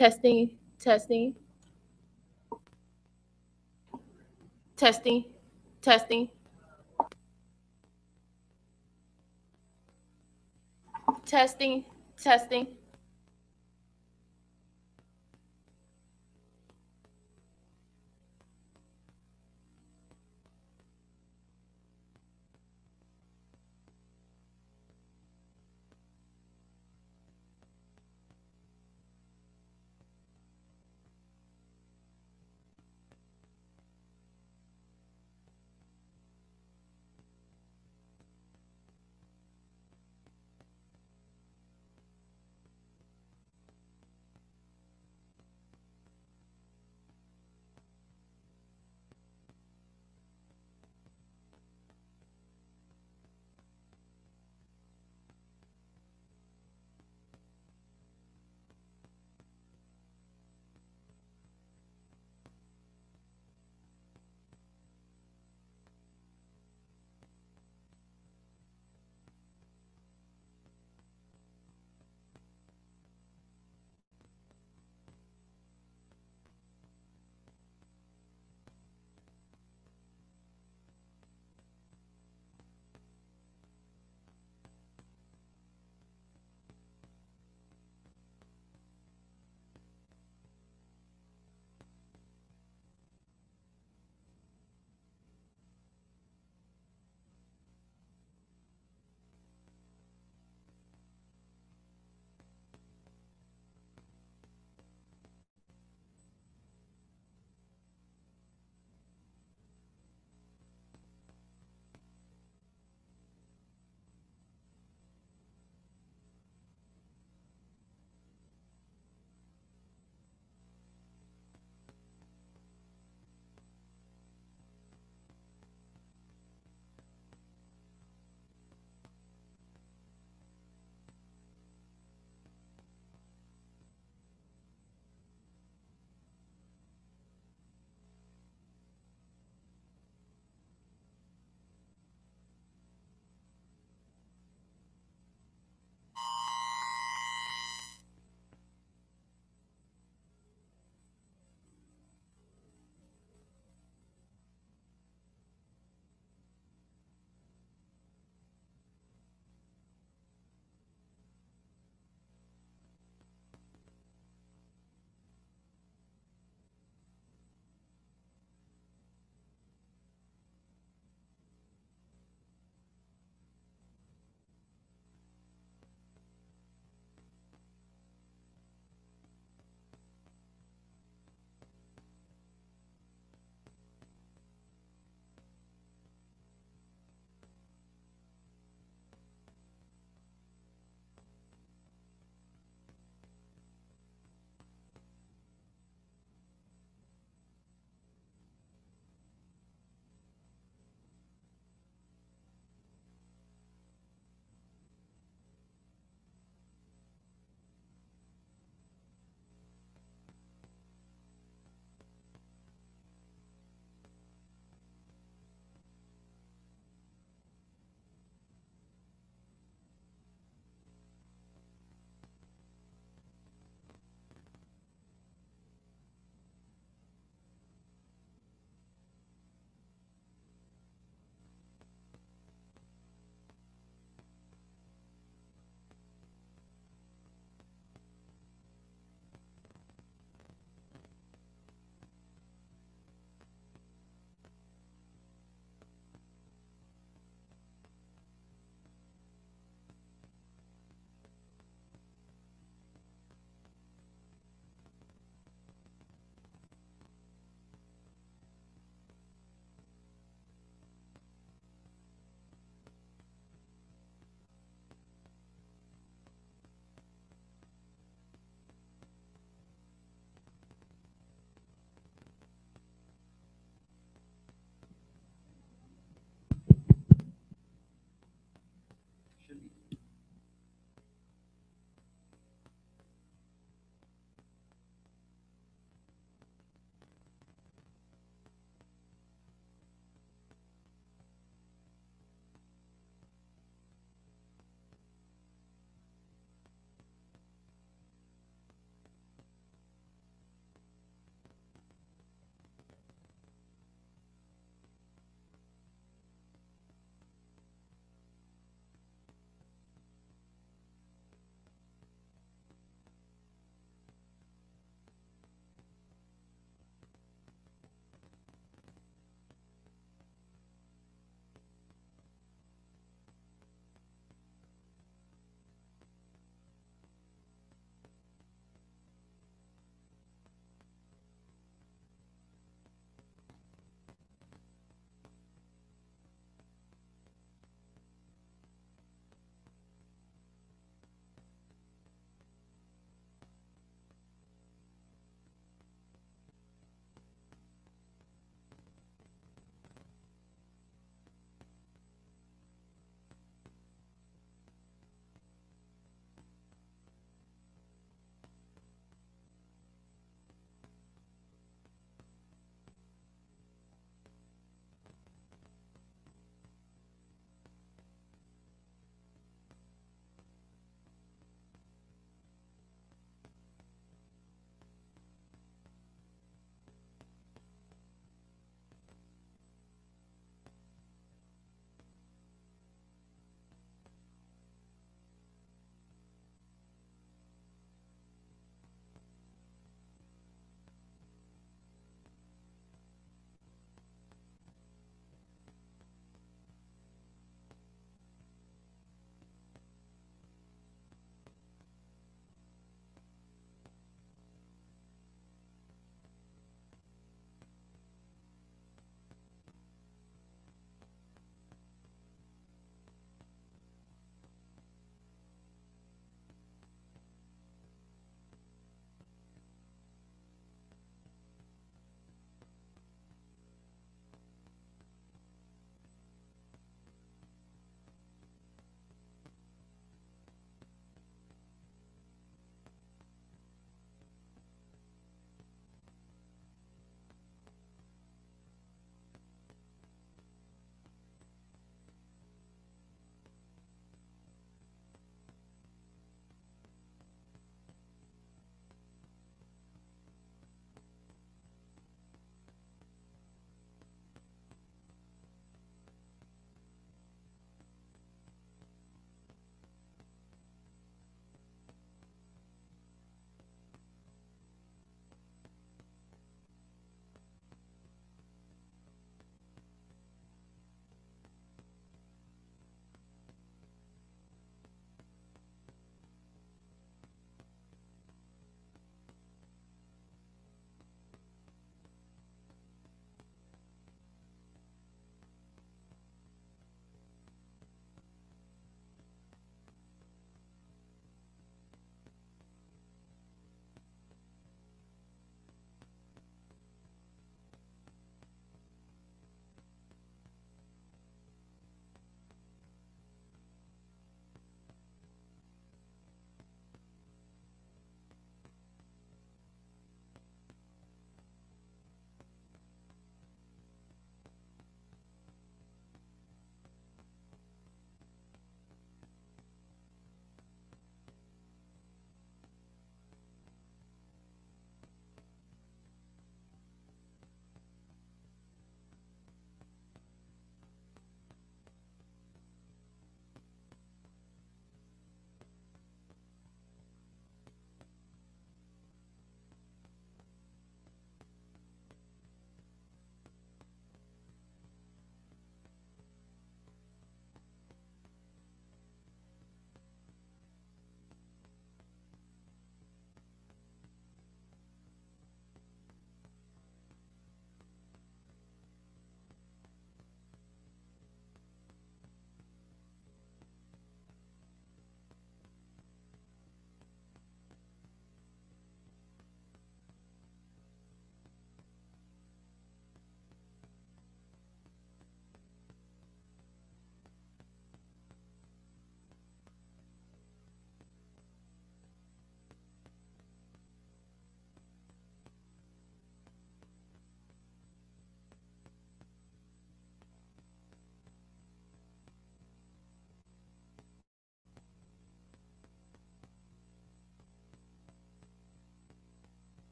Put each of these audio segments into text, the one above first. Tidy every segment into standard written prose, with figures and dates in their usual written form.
Testing, testing, testing, testing, testing, testing.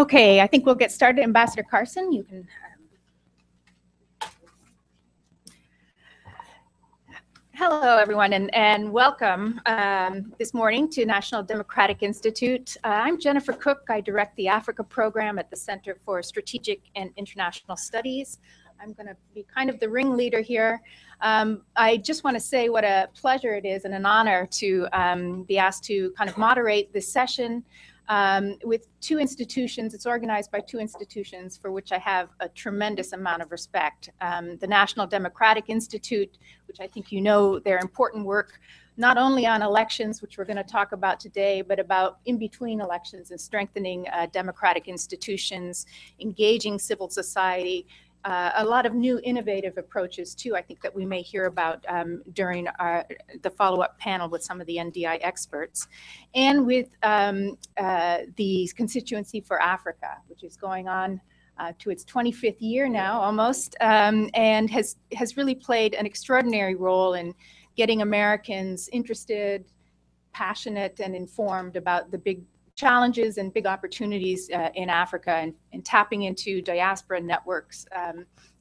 Okay, I think we'll get started. Ambassador Carson, you can. Hello, everyone, and welcome this morning to National Democratic Institute. I'm Jennifer Cook. I direct the Africa program at the Center for Strategic and International Studies. I'm going to be kind of the ringleader here. I just want to say what a pleasure it is and an honor to be asked to kind of moderate this session with two institutions. It's organized by two institutions for which I have a tremendous amount of respect. The National Democratic Institute, which I think you know their important work, not only on elections, which we're going to talk about today, but about in between elections and strengthening democratic institutions, engaging civil society, a lot of new innovative approaches too, I think that we may hear about during the follow-up panel with some of the NDI experts, and with the Constituency for Africa, which is going on to its 25th year now almost, and has really played an extraordinary role in getting Americans interested, passionate, and informed about the big challenges and big opportunities in Africa, and tapping into diaspora networks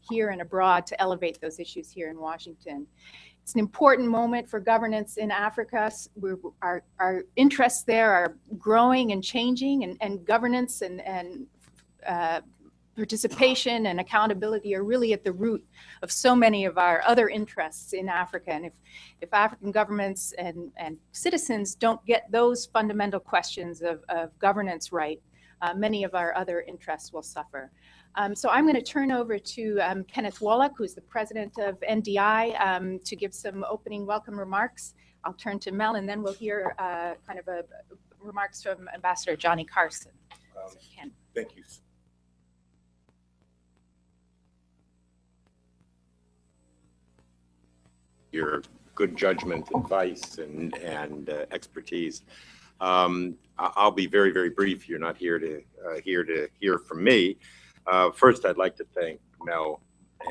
here and abroad to elevate those issues here in Washington. It's an important moment for governance in Africa. Our interests there are growing and changing, and governance and participation and accountability are really at the root of so many of our other interests in Africa. And if African governments and citizens don't get those fundamental questions of governance right, many of our other interests will suffer. So I'm going to turn over to Kenneth Wallach, who's the president of NDI, to give some opening welcome remarks. I'll turn to Mel, and then we'll hear kind of remarks from Ambassador Johnny Carson. So Ken. Thank you. Your good judgment, advice, and expertise. I'll be very, very brief. You're not here to hear from me. First, I'd like to thank Mel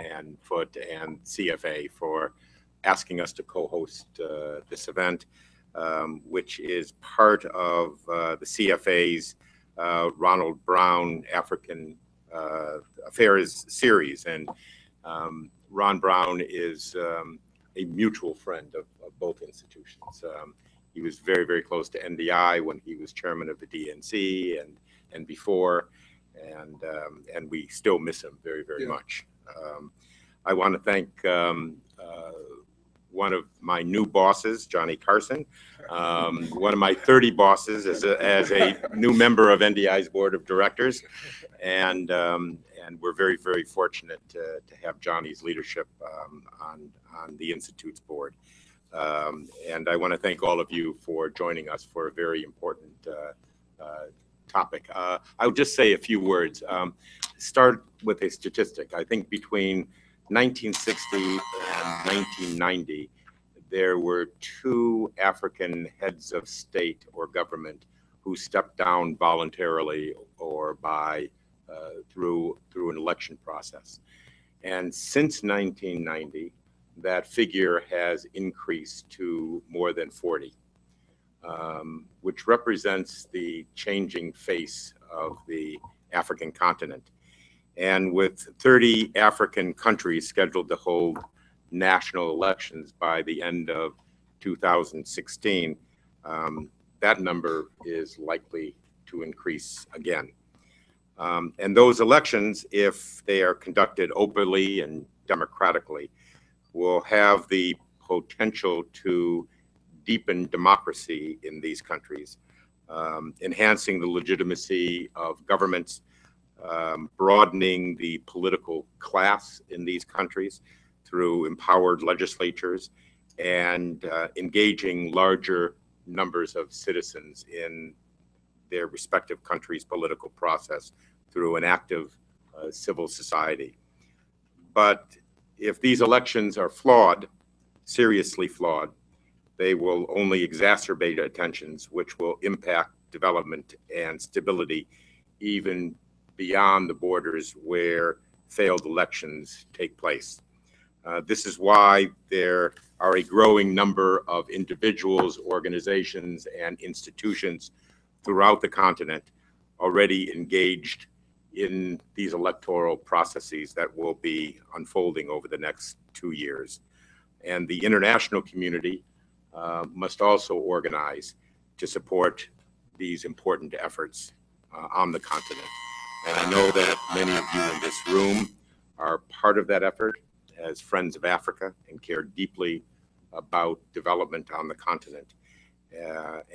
and Foote and CFA for asking us to co-host this event, which is part of the CFA's Ronald Brown African Affairs series. And Ron Brown is a mutual friend of both institutions. He was very, very close to NDI when he was chairman of the DNC and before, and we still miss him very, very much. I want to thank one of my new bosses, Johnny Carson, one of my 30 bosses as a new member of NDI's board of directors, and we're very, very fortunate to have Johnny's leadership on the Institute's board. And I want to thank all of you for joining us for a very important topic. I'll just say a few words. Start with a statistic. I think between 1960 and 1990, there were 2 African heads of state or government who stepped down voluntarily or by through an election process. And since 1990, that figure has increased to more than 40, which represents the changing face of the African continent. And with 30 African countries scheduled to hold national elections by the end of 2016, that number is likely to increase again. And those elections, if they are conducted openly and democratically, will have the potential to deepen democracy in these countries, enhancing the legitimacy of governments, broadening the political class in these countries through empowered legislatures, and engaging larger numbers of citizens in their respective countries' political process through an active civil society. But if these elections are flawed, seriously flawed, they will only exacerbate tensions, which will impact development and stability even beyond the borders where failed elections take place. This is why there are a growing number of individuals, organizations, and institutions throughout the continent already engaged in these electoral processes that will be unfolding over the next 2 years. And the international community must also organize to support these important efforts on the continent. And I know that many of you in this room are part of that effort as Friends of Africa and care deeply about development on the continent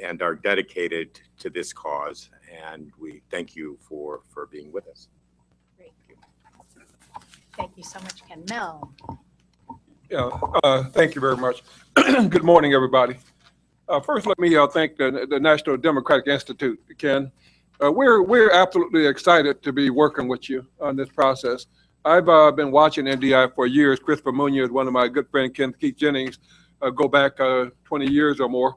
and are dedicated to this cause. And we thank you for being with us. Great. Thank you so much, Ken. Mel. Yeah, thank you very much. Good morning, everybody. First, let me thank the National Democratic Institute, Ken. We're absolutely excited to be working with you on this process. I've been watching NDI for years. Christopher Munoz, one of my good friends, Keith Jennings, go back 20 years or more.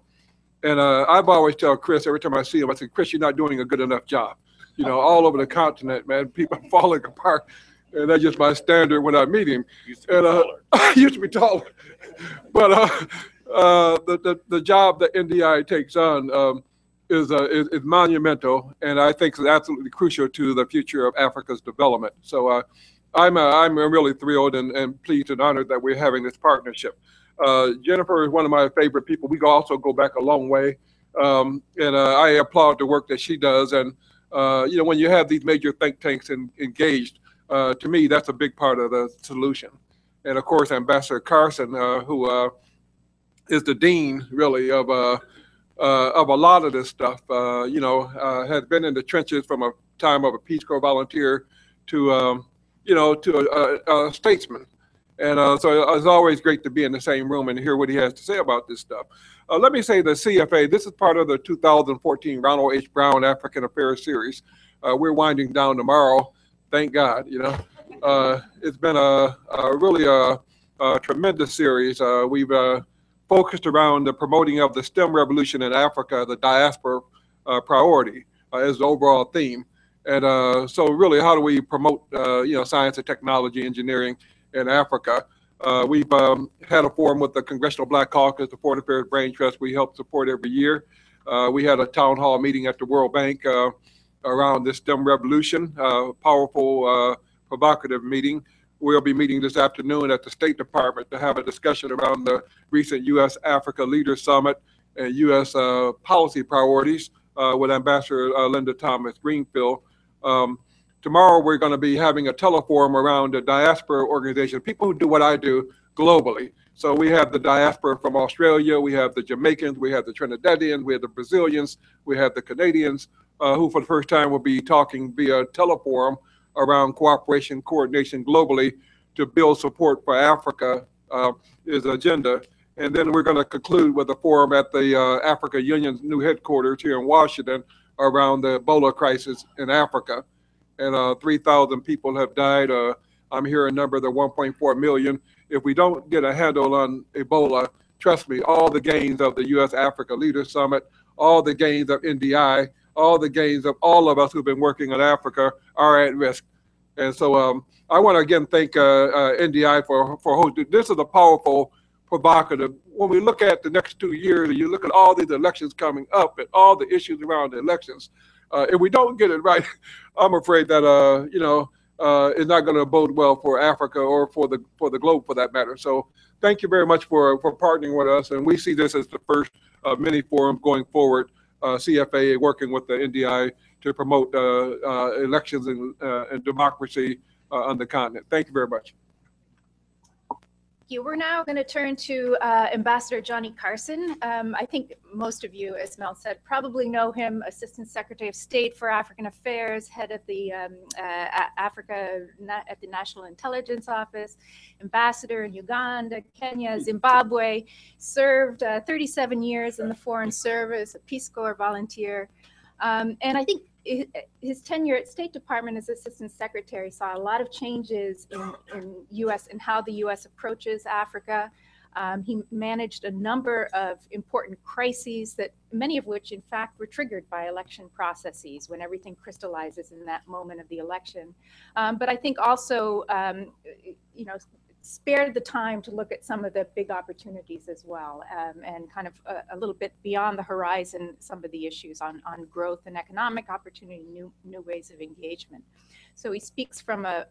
And I've always tell Chris, every time I see him, I say, Chris, you're not doing a good enough job. You know, all over the continent, man, people are falling apart. And that's just my standard when I meet him. Used to be taller. But the job that NDI takes on is monumental, and I think is absolutely crucial to the future of Africa's development. So I'm really thrilled and pleased and honored that we're having this partnership. Jennifer is one of my favorite people. We also go back a long way, and I applaud the work that she does. And you know, when you have these major think tanks engaged, to me, that's a big part of the solution. And of course, Ambassador Carson, who is the dean, really, of a lot of this stuff, you know, has been in the trenches from a time of a Peace Corps volunteer to, you know, to a statesman. And so it's always great to be in the same room and hear what he has to say about this stuff. Let me say the CFA, this is part of the 2014 Ronald H. Brown African Affairs Series. We're winding down tomorrow, thank God, you know. It's been really a tremendous series. We've focused around the promoting of the STEM revolution in Africa, the diaspora priority as the overall theme. And so really, how do we promote you know, science and technology, engineering in Africa? We've had a forum with the Congressional Black Caucus, the Foreign Affairs Brain Trust we help support every year. We had a town hall meeting at the World Bank around this STEM revolution, powerful, provocative meeting. We'll be meeting this afternoon at the State Department to have a discussion around the recent U.S.-Africa Leaders Summit and U.S. Policy priorities with Ambassador Linda Thomas Greenfield. Tomorrow, we're going to be having a teleforum around the diaspora organization, people who do what I do globally. So we have the diaspora from Australia, we have the Jamaicans, we have the Trinidadians, we have the Brazilians, we have the Canadians, who for the first time will be talking via teleforum around cooperation, coordination globally to build support for Africa is the agenda. And then we're going to conclude with a forum at the Africa Union's new headquarters here in Washington around the Ebola crisis in Africa. And 3,000 people have died. I'm hearing a number, the 1.4 million. If we don't get a handle on Ebola, trust me, all the gains of the U.S.-Africa Leaders Summit, all the gains of NDI, all the gains of all of us who've been working on Africa are at risk. And so I want to again thank NDI for hosting. This is a powerful, provocative. When we look at the next 2 years, and you look at all these elections coming up and all the issues around the elections, if we don't get it right, I'm afraid that you know, it's not going to bode well for Africa or for the globe, for that matter. So thank you very much for partnering with us, and we see this as the first of many forums going forward. CFA working with the NDI to promote elections and democracy on the continent. Thank you very much. We're now going to turn to Ambassador Johnny Carson. I think most of you, as Mel said, probably know him, Assistant Secretary of State for African Affairs, head of the Africa at the National Intelligence Office, ambassador in Uganda, Kenya, Zimbabwe, served 37 years in the Foreign Service, a Peace Corps volunteer. And I think his tenure at State Department as Assistant Secretary saw a lot of changes in U.S. and how the U.S. approaches Africa. He managed a number of important crises, that many of which, in fact, were triggered by election processes when everything crystallizes in that moment of the election. But I think also, you know, spared the time to look at some of the big opportunities as well, and kind of a little bit beyond the horizon, some of the issues on growth and economic opportunity, new ways of engagement. So he speaks from a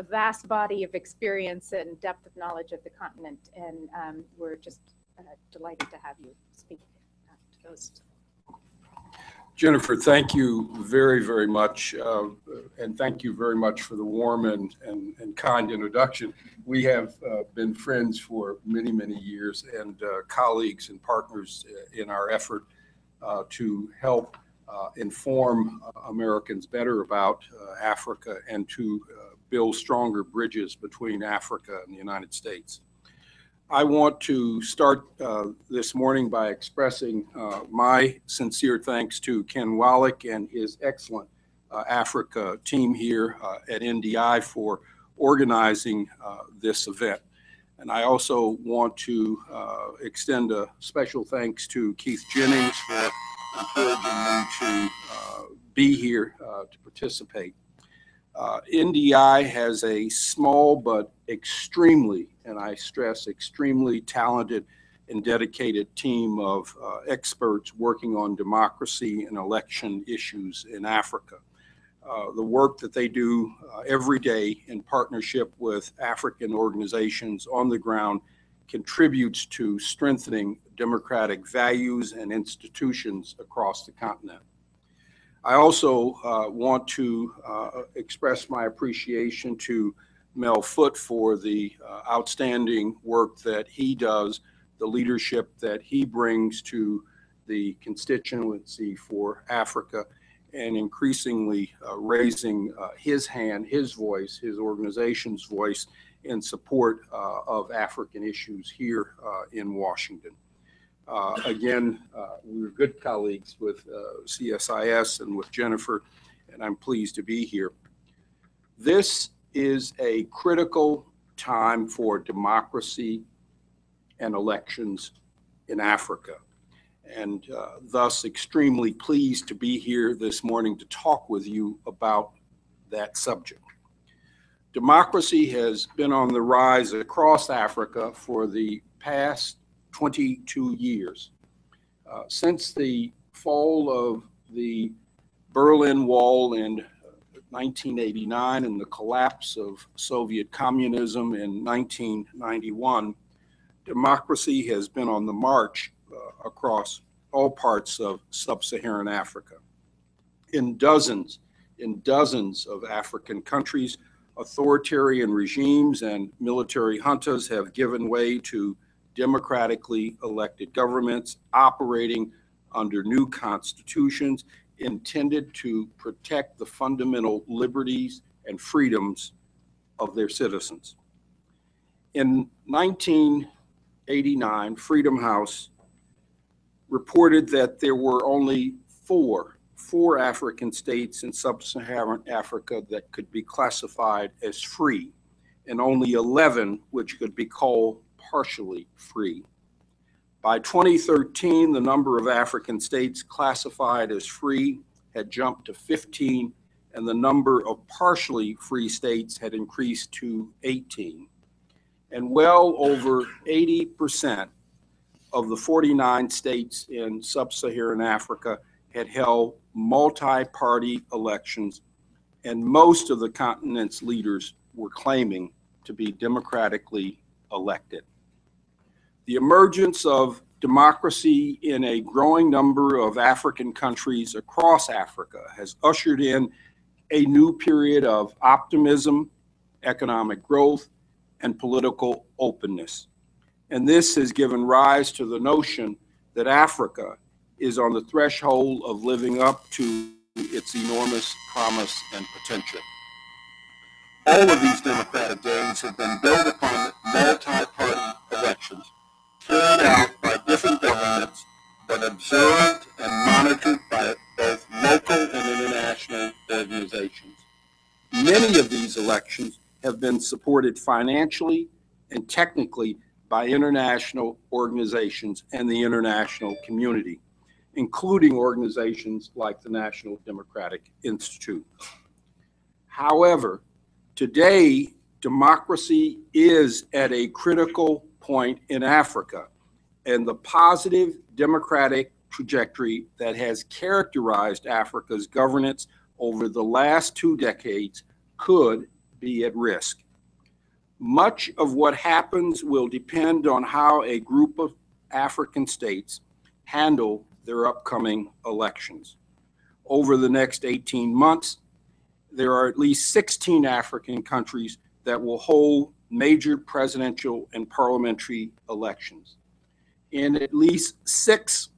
vast body of experience and depth of knowledge of the continent, and we're just delighted to have you speak to those. Jennifer, thank you very, very much, and thank you very much for the warm and kind introduction. We have been friends for many, many years, and colleagues and partners in our effort to help inform Americans better about Africa and to build stronger bridges between Africa and the United States. I want to start this morning by expressing my sincere thanks to Ken Wallach and his excellent Africa team here at NDI for organizing this event. And I also want to extend a special thanks to Keith Jennings for encouraging me to be here to participate. NDI has a small but extremely, and I stress extremely talented and dedicated team of experts working on democracy and election issues in Africa. The work that they do every day in partnership with African organizations on the ground contributes to strengthening democratic values and institutions across the continent. I also want to express my appreciation to Mel Foote for the outstanding work that he does, the leadership that he brings to the constituency for Africa, and increasingly raising his hand, his voice, his organization's voice in support of African issues here in Washington. Again, we were good colleagues with CSIS and with Jennifer, and I'm pleased to be here. This is a critical time for democracy and elections in Africa, and thus extremely pleased to be here this morning to talk with you about that subject. Democracy has been on the rise across Africa for the past 22 years. Since the fall of the Berlin Wall in 1989 and the collapse of Soviet communism in 1991, democracy has been on the march across all parts of sub-Saharan Africa. In dozens of African countries, authoritarian regimes and military juntas have given way to democratically elected governments operating under new constitutions intended to protect the fundamental liberties and freedoms of their citizens. In 1989, Freedom House reported that there were only four African states in sub-Saharan Africa that could be classified as free, and only 11 which could be called partially free. By 2013, the number of African states classified as free had jumped to 15, and the number of partially free states had increased to 18. And well over 80% of the 49 states in sub-Saharan Africa had held multi-party elections, and most of the continent's leaders were claiming to be democratically elected. The emergence of democracy in a growing number of African countries across Africa has ushered in a new period of optimism, economic growth, and political openness. And this has given rise to the notion that Africa is on the threshold of living up to its enormous promise and potential. All of these democratic gains have been built upon multi-party elections carried out by different governments, but observed and monitored by both local and international organizations. Many of these elections have been supported financially and technically by international organizations and the international community, including organizations like the National Democratic Institute. However, today, democracy is at a critical point in Africa, and the positive democratic trajectory that has characterized Africa's governance over the last 2 decades could be at risk. Much of what happens will depend on how a group of African states handle their upcoming elections. Over the next 18 months, there are at least 16 African countries that will hold major presidential and parliamentary elections. In at least 6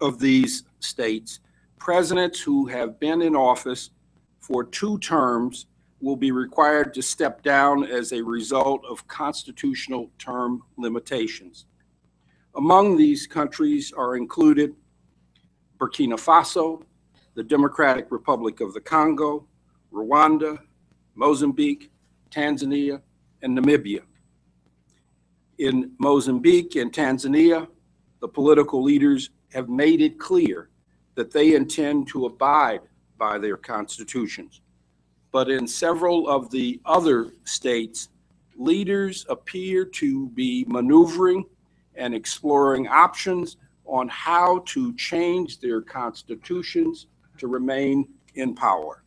of these states, presidents who have been in office for 2 terms will be required to step down as a result of constitutional term limitations. Among these countries are included Burkina Faso, the Democratic Republic of the Congo, Rwanda, Mozambique, Tanzania, and Namibia. In Mozambique and Tanzania, the political leaders have made it clear that they intend to abide by their constitutions. But in several of the other states, leaders appear to be maneuvering and exploring options on how to change their constitutions to remain in power.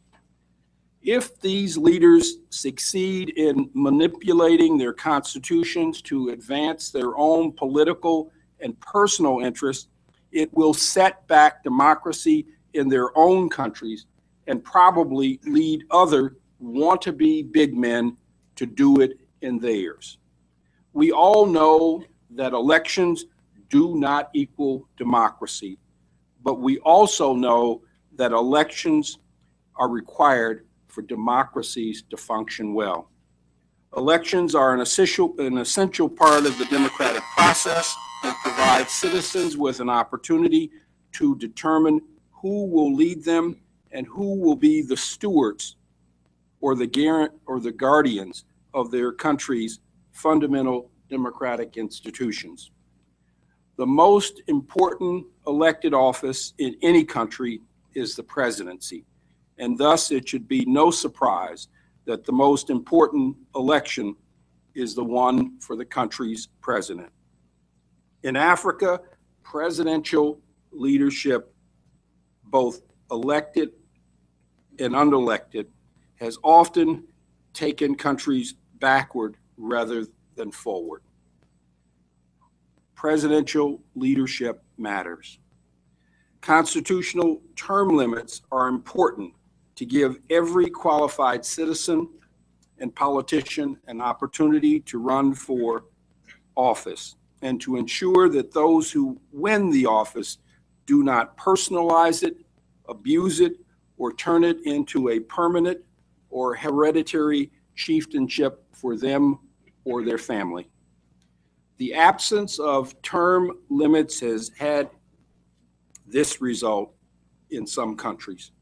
If these leaders succeed in manipulating their constitutions to advance their own political and personal interests, it will set back democracy in their own countries and probably lead other want-to-be big men to do it in theirs. We all know that elections do not equal democracy, but we also know that elections are required for democracies to function well. Elections are an essential part of the democratic process and provide citizens with an opportunity to determine who will lead them and who will be the stewards or the guardians of their country's fundamental democratic institutions. The most important elected office in any country is the presidency, and thus it should be no surprise that the most important election is the one for the country's president. In Africa, presidential leadership, both elected and unelected, has often taken countries backward rather than forward. Presidential leadership matters. Constitutional term limits are important to give every qualified citizen and politician an opportunity to run for office and to ensure that those who win the office do not personalize it, abuse it, or turn it into a permanent or hereditary chieftainship for them or their family. The absence of term limits has had this result in some countries,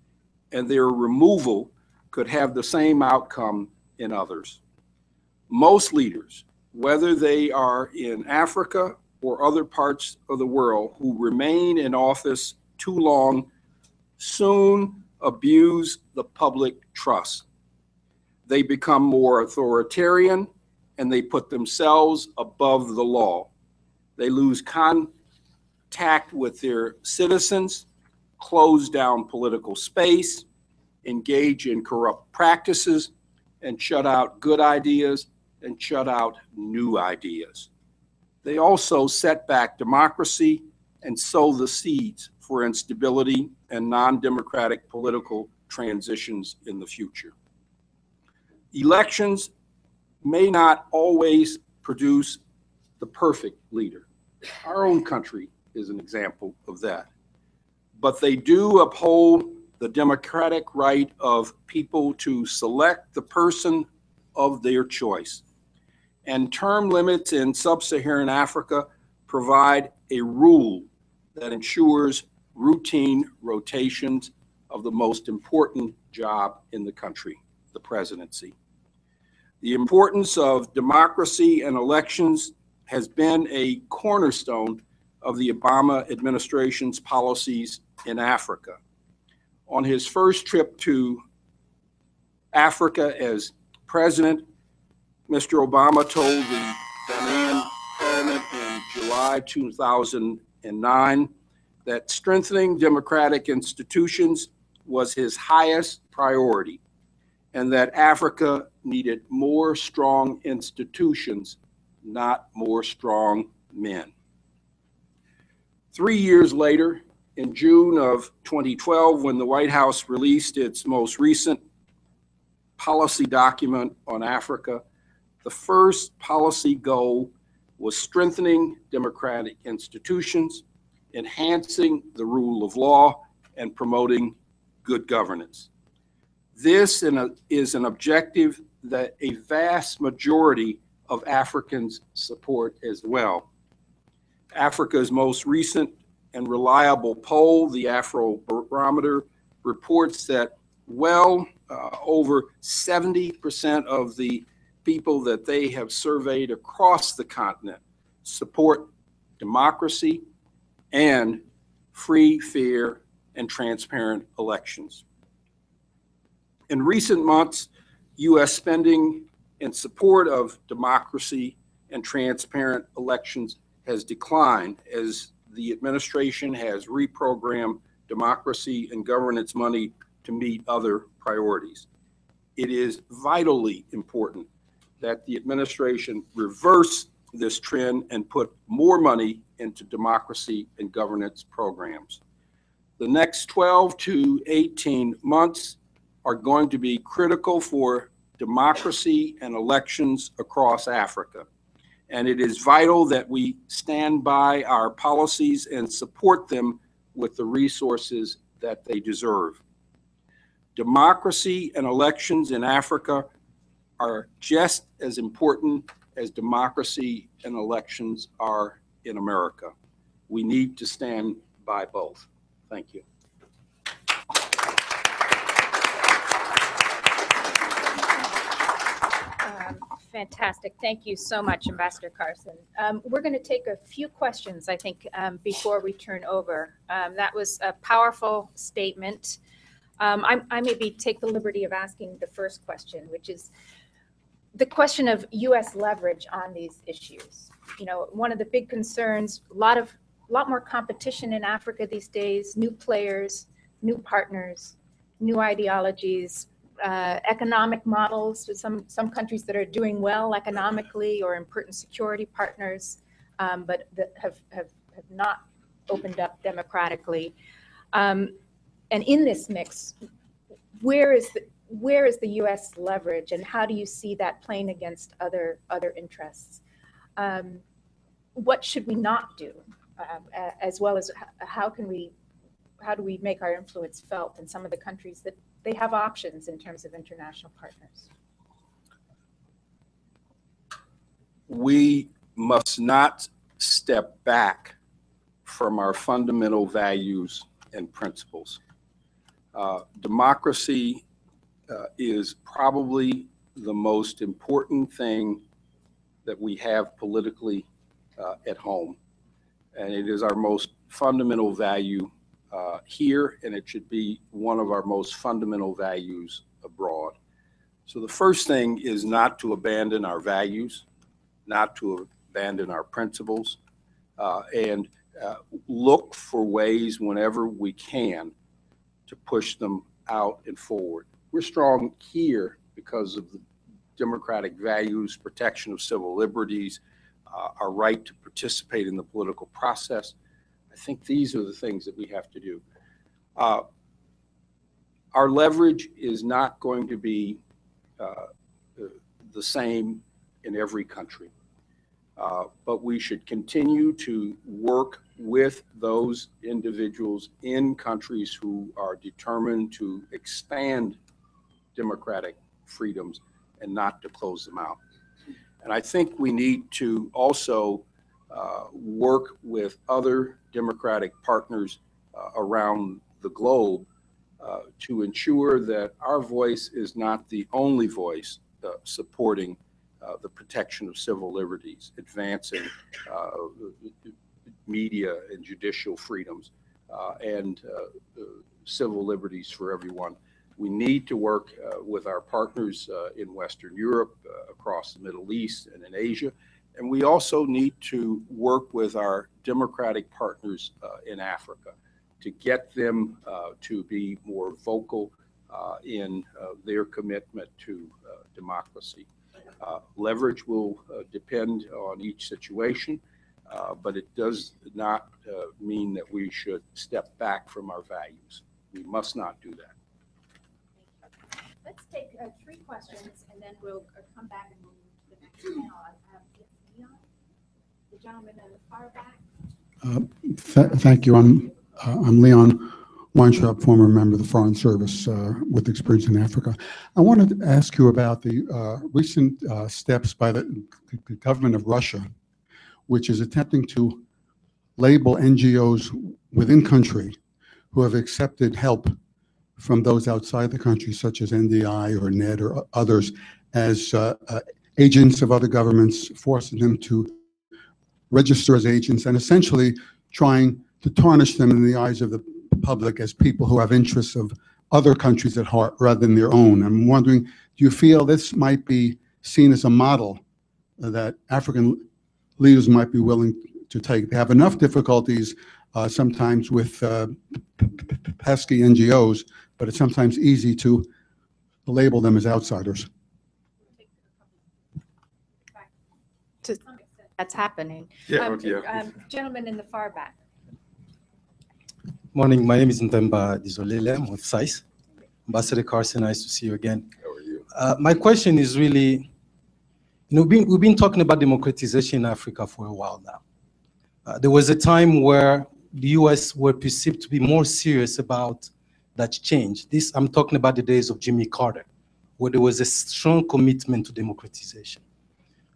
and their removal could have the same outcome in others. Most leaders, whether they are in Africa or other parts of the world, who remain in office too long, soon abuse the public trust. They become more authoritarian and they put themselves above the law. They lose contact with their citizens, close down political space, engage in corrupt practices, and shut out good ideas and shut out new ideas. They also set back democracy and sow the seeds for instability and non-democratic political transitions in the future. Elections may not always produce the perfect leader. Our own country is an example of that. But they do uphold the democratic right of people to select the person of their choice. And term limits in sub-Saharan Africa provide a rule that ensures routine rotations of the most important job in the country, the presidency. The importance of democracy and elections has been a cornerstone of the Obama administration's policies in Africa. On his first trip to Africa as president, Mr. Obama told the Ghanaian parliament in July 2009 that strengthening democratic institutions was his highest priority, and that Africa needed more strong institutions, not more strong men. 3 years later, in June of 2012, when the White House released its most recent policy document on Africa, the first policy goal was strengthening democratic institutions, enhancing the rule of law, and promoting good governance. This is an objective that a vast majority of Africans support as well. Africa's most recent and reliable poll, the Afrobarometer, reports that over 70% of the people that they have surveyed across the continent support democracy and free, fair, and transparent elections. In recent months, U.S. spending in support of democracy and transparent elections has declined as the administration has reprogrammed democracy and governance money to meet other priorities. It is vitally important that the administration reverse this trend and put more money into democracy and governance programs. The next 12 to 18 months are going to be critical for democracy and elections across Africa. And it is vital that we stand by our policies and support them with the resources that they deserve. Democracy and elections in Africa are just as important as democracy and elections are in America. We need to stand by both. Thank you. Fantastic. Thank you so much, Ambassador Carson. We're going to take a few questions, I think, before we turn over. That was a powerful statement. I maybe take the liberty of asking the first question, which is the question of U.S. leverage on these issues. You know, one of the big concerns, a lot more competition in Africa these days, new players, new partners, new ideologies, economic models, some countries that are doing well economically or important security partners, but that have not opened up democratically. And in this mix, where is the U.S. leverage, and how do you see that playing against other interests? What should we not do, as well as how do we make our influence felt in some of the countries that they have options in terms of international partners? We must not step back from our fundamental values and principles. Democracy is probably the most important thing that we have politically at home. And it is our most fundamental value here, and it should be one of our most fundamental values abroad. So the first thing is not to abandon our values, not to abandon our principles, and look for ways whenever we can to push them out and forward. We're strong here because of the democratic values, protection of civil liberties, our right to participate in the political process. I think these are the things that we have to do. Our leverage is not going to be the same in every country, but we should continue to work with those individuals in countries who are determined to expand democratic freedoms and not to close them out. And I think we need to also work with other democratic partners around the globe to ensure that our voice is not the only voice supporting the protection of civil liberties, advancing media and judicial freedoms, and civil liberties for everyone. We need to work with our partners in Western Europe, across the Middle East, and in Asia. And we also need to work with our democratic partners in Africa to get them to be more vocal in their commitment to democracy. Leverage will depend on each situation, but it does not mean that we should step back from our values. We must not do that. Let's take 3 questions, and then we'll come back and move to the next panel. Leon, the gentleman in the far back. Thank you. I'm Leon Weintraub, former member of the Foreign Service with experience in Africa. I wanted to ask you about the recent steps by the government of Russia, which is attempting to label NGOs within country who have accepted help from those outside the country, such as NDI or NED or others, as agents of other governments, forcing them to register as agents and essentially trying to tarnish them in the eyes of the public as people who have interests of other countries at heart rather than their own. I'm wondering, do you feel this might be seen as a model that African leaders might be willing to take? They have enough difficulties sometimes with pesky NGOs, but it's sometimes easy to label them as outsiders. That's happening. Gentleman in the far back. Morning, my name is Ntemba Dizolele. I'm with SAIS. Ambassador Carson, nice to see you again. How are you? My question is really, we've been talking about democratization in Africa for a while now. There was a time where the US were perceived to be more serious about that change. I'm talking about the days of Jimmy Carter, where there was a strong commitment to democratization.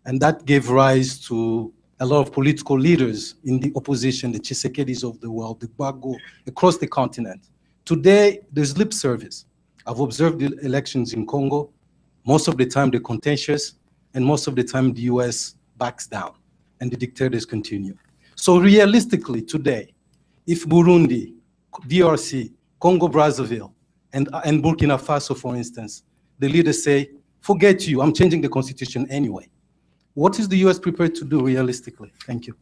And that gave rise to a lot of political leaders in the opposition, the Tshisekedi's of the world, the Gbagbo, across the continent. Today, there's lip service. I've observed the elections in Congo. Most of the time, they're contentious, and most of the time, the US backs down, and the dictators continue. So realistically, today, if Burundi, DRC, Congo-Brazzaville, and Burkina Faso, for instance, the leaders say, forget you, I'm changing the constitution anyway. What is the US prepared to do realistically? Thank you.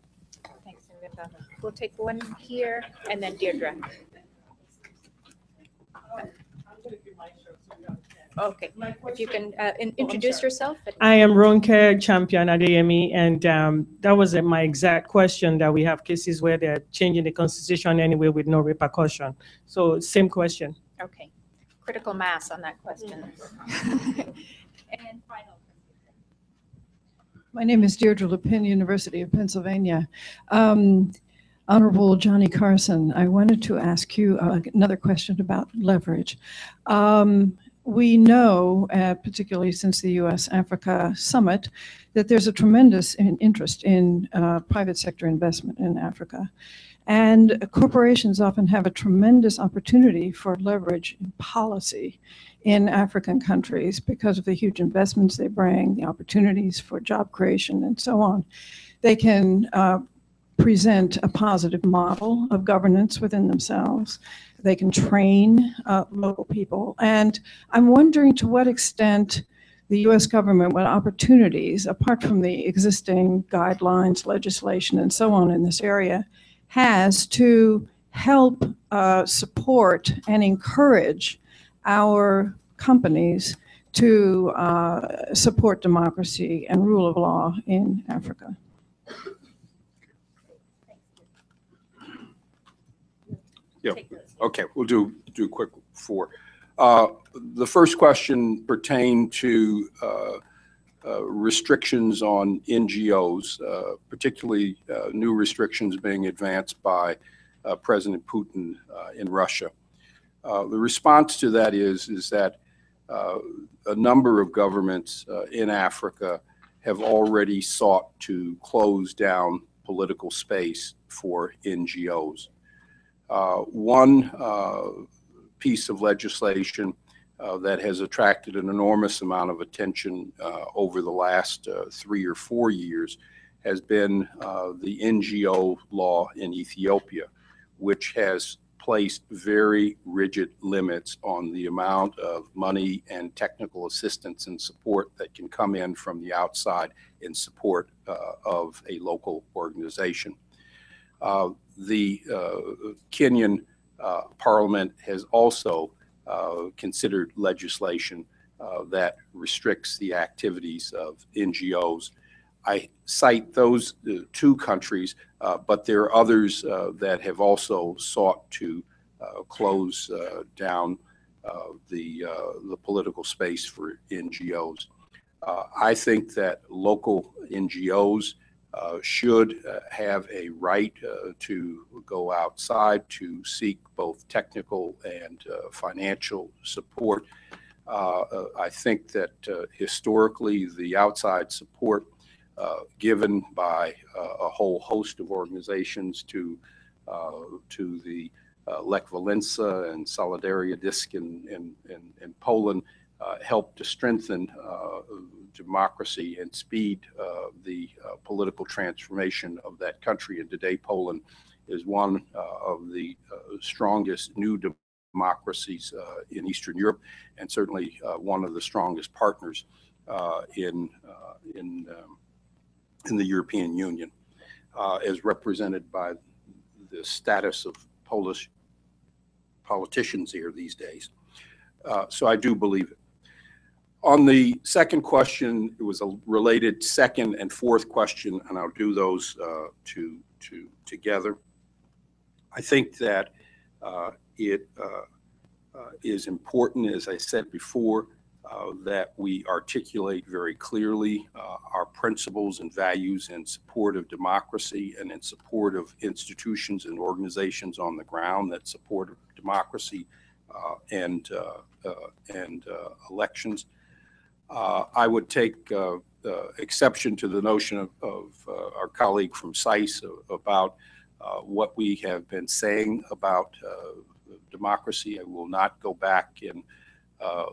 Thanks, Ntemba. We'll take one here, and then Deirdre. Okay, if you can introduce yourself. I am Ronke Champion at AME, and that was my exact question, that we have cases where they're changing the constitution anyway with no repercussion. So same question. Okay, critical mass on that question. And final. My name is Deirdre Lepin, University of Pennsylvania. Honorable Johnny Carson, I wanted to ask you another question about leverage. We know, particularly since the US-Africa Summit, that there's a tremendous interest in private sector investment in Africa. And corporations often have a tremendous opportunity for leverage in policy in African countries because of the huge investments they bring, the opportunities for job creation, and so on. They can present a positive model of governance within themselves. They can train local people. And I'm wondering to what extent the US government, what opportunities, apart from the existing guidelines, legislation, and so on in this area, has to help support and encourage our companies to support democracy and rule of law in Africa. Yeah. Okay, we'll do quick 4. The first question pertained to restrictions on NGOs, particularly new restrictions being advanced by President Putin in Russia. The response to that is that a number of governments in Africa have already sought to close down political space for NGOs. One piece of legislation that has attracted an enormous amount of attention over the last 3 or 4 years has been the NGO law in Ethiopia, which has placed very rigid limits on the amount of money and technical assistance and support that can come in from the outside in support of a local organization. The Kenyan Parliament has also considered legislation that restricts the activities of NGOs. I cite those two countries, but there are others that have also sought to close down the political space for NGOs. I think that local NGOs should have a right to go outside to seek both technical and financial support. I think that historically the outside support given by a whole host of organizations to the Lech Walesa and Solidarność in Poland helped to strengthen democracy and speed the political transformation of that country. And today Poland is one of the strongest new democracies in Eastern Europe, and certainly one of the strongest partners in the European Union, as represented by the status of Polish politicians here these days. So I do believe it. On the second question, it was a related second and fourth question, and I'll do those together. I think that it is important, as I said before, that we articulate very clearly our principles and values in support of democracy and in support of institutions and organizations on the ground that support democracy and elections. I would take exception to the notion of our colleague from SAIS about what we have been saying about democracy. I will not go back and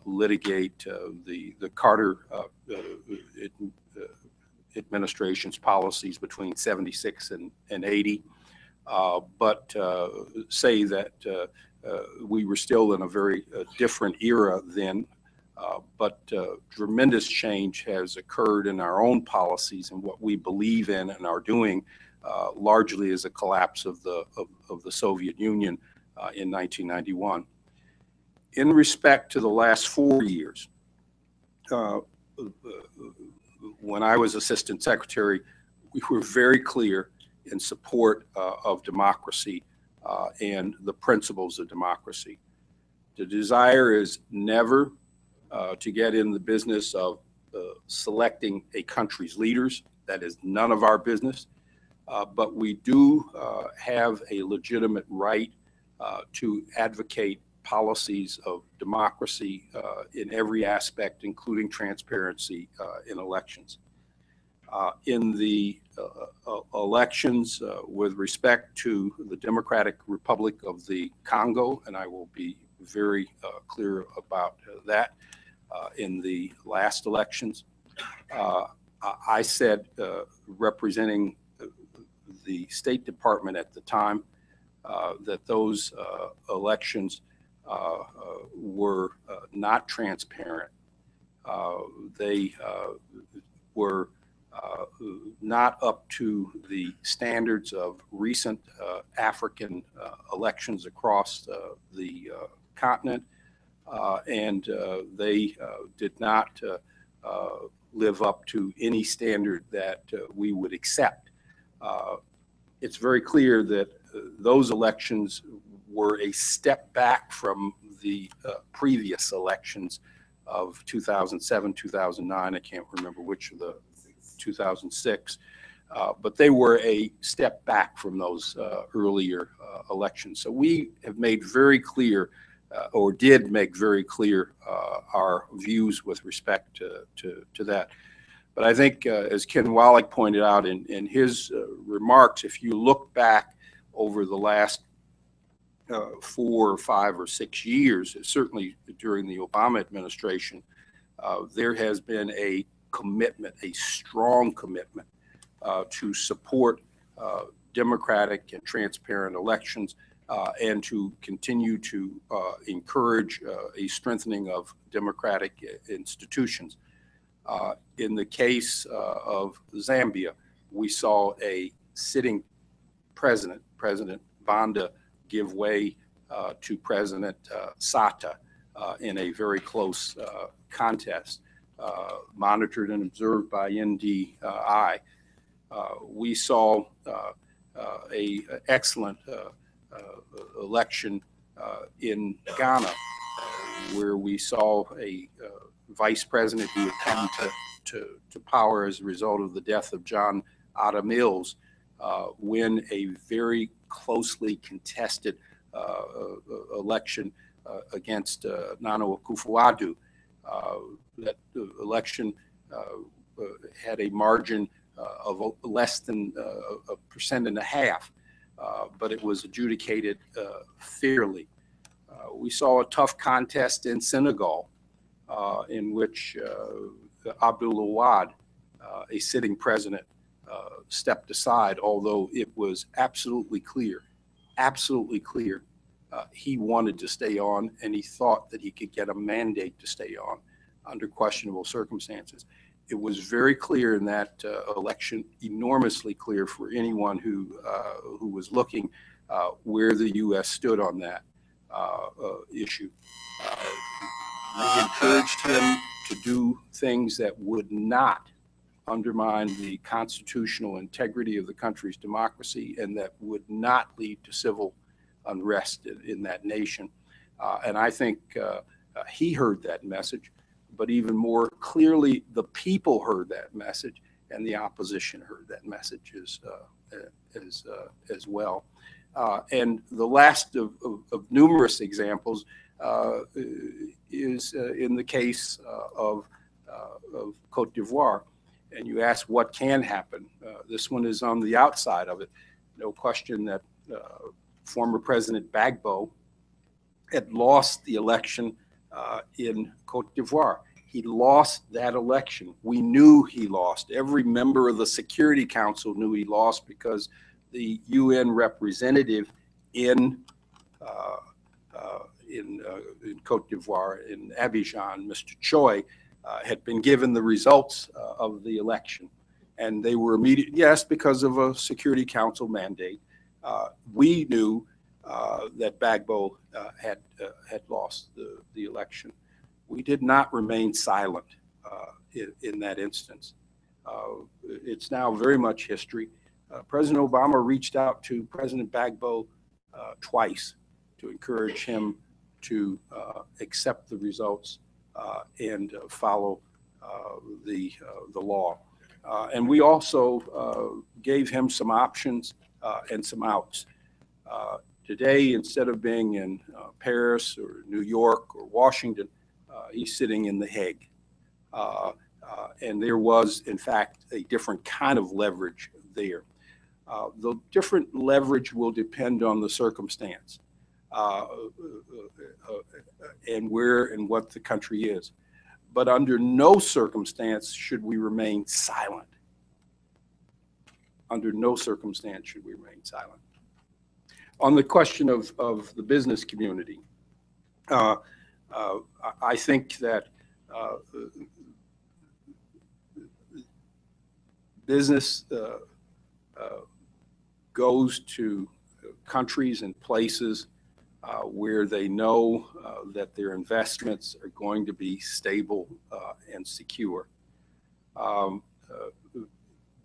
litigate the Carter administration's policies between 76 and 80, but say that we were still in a very different era then. But tremendous change has occurred in our own policies and what we believe in and are doing, largely as a collapse of the Soviet Union in 1991. In respect to the last 4 years, when I was Assistant Secretary, we were very clear in support of democracy and the principles of democracy. The desire is never to get in the business of selecting a country's leaders. That is none of our business. But we do have a legitimate right to advocate policies of democracy in every aspect, including transparency in elections. In the elections with respect to the Democratic Republic of the Congo, and I will be very clear about that, in the last elections, I said, representing the State Department at the time, that those elections were not transparent. They were not up to the standards of recent African elections across the continent, and they did not live up to any standard that we would accept. It's very clear that those elections were a step back from the previous elections of 2007, 2009. I can't remember which of the 2006, but they were a step back from those earlier elections. So we have made very clear, or did make very clear, our views with respect to that. But I think, as Ken Wallach pointed out in his remarks, if you look back over the last 4 or 5 or 6 years, certainly during the Obama administration, there has been a commitment, a strong commitment to support democratic and transparent elections, and to continue to encourage a strengthening of democratic institutions. In the case of Zambia, we saw a sitting president, President Banda, give way to President Sata in a very close contest, monitored and observed by NDI. We saw a excellent election in Ghana, where we saw a vice president who had come to power as a result of the death of John Atta Mills win a very closely contested election against Nana Akufo-Addo. That election had a margin of less than 1.5%, but it was adjudicated fairly. We saw a tough contest in Senegal, in which Abdoulaye Wade, a sitting president, stepped aside, although it was absolutely clear he wanted to stay on, and he thought that he could get a mandate to stay on under questionable circumstances. It was very clear in that election, enormously clear for anyone who was looking where the U.S. stood on that issue. We encouraged him to do things that would not undermine the constitutional integrity of the country's democracy and that would not lead to civil unrest in that nation. And I think he heard that message, but even more clearly, the people heard that message, and the opposition heard that message as well. And the last of numerous examples is in the case of Cote d'Ivoire. And you ask what can happen. This one is on the outside of it. No question that former President Gbagbo had lost the election in Cote d'Ivoire. He lost that election. We knew he lost. Every member of the Security Council knew he lost because the UN representative in Cote d'Ivoire, in Abidjan, Mr. Choi, had been given the results of the election. And they were immediate, yes, because of a Security Council mandate. We knew that Gbagbo had lost the election. We did not remain silent in that instance. It's now very much history. President Obama reached out to President Gbagbo twice to encourage him to accept the results and follow the law. And we also gave him some options and some outs. Today, instead of being in Paris or New York or Washington, he's sitting in The Hague. And there was, in fact, a different kind of leverage there. The different leverage will depend on the circumstance and where and what the country is. But under no circumstance should we remain silent. Under no circumstance should we remain silent. On the question of the business community, I think that business goes to countries and places where they know that their investments are going to be stable and secure.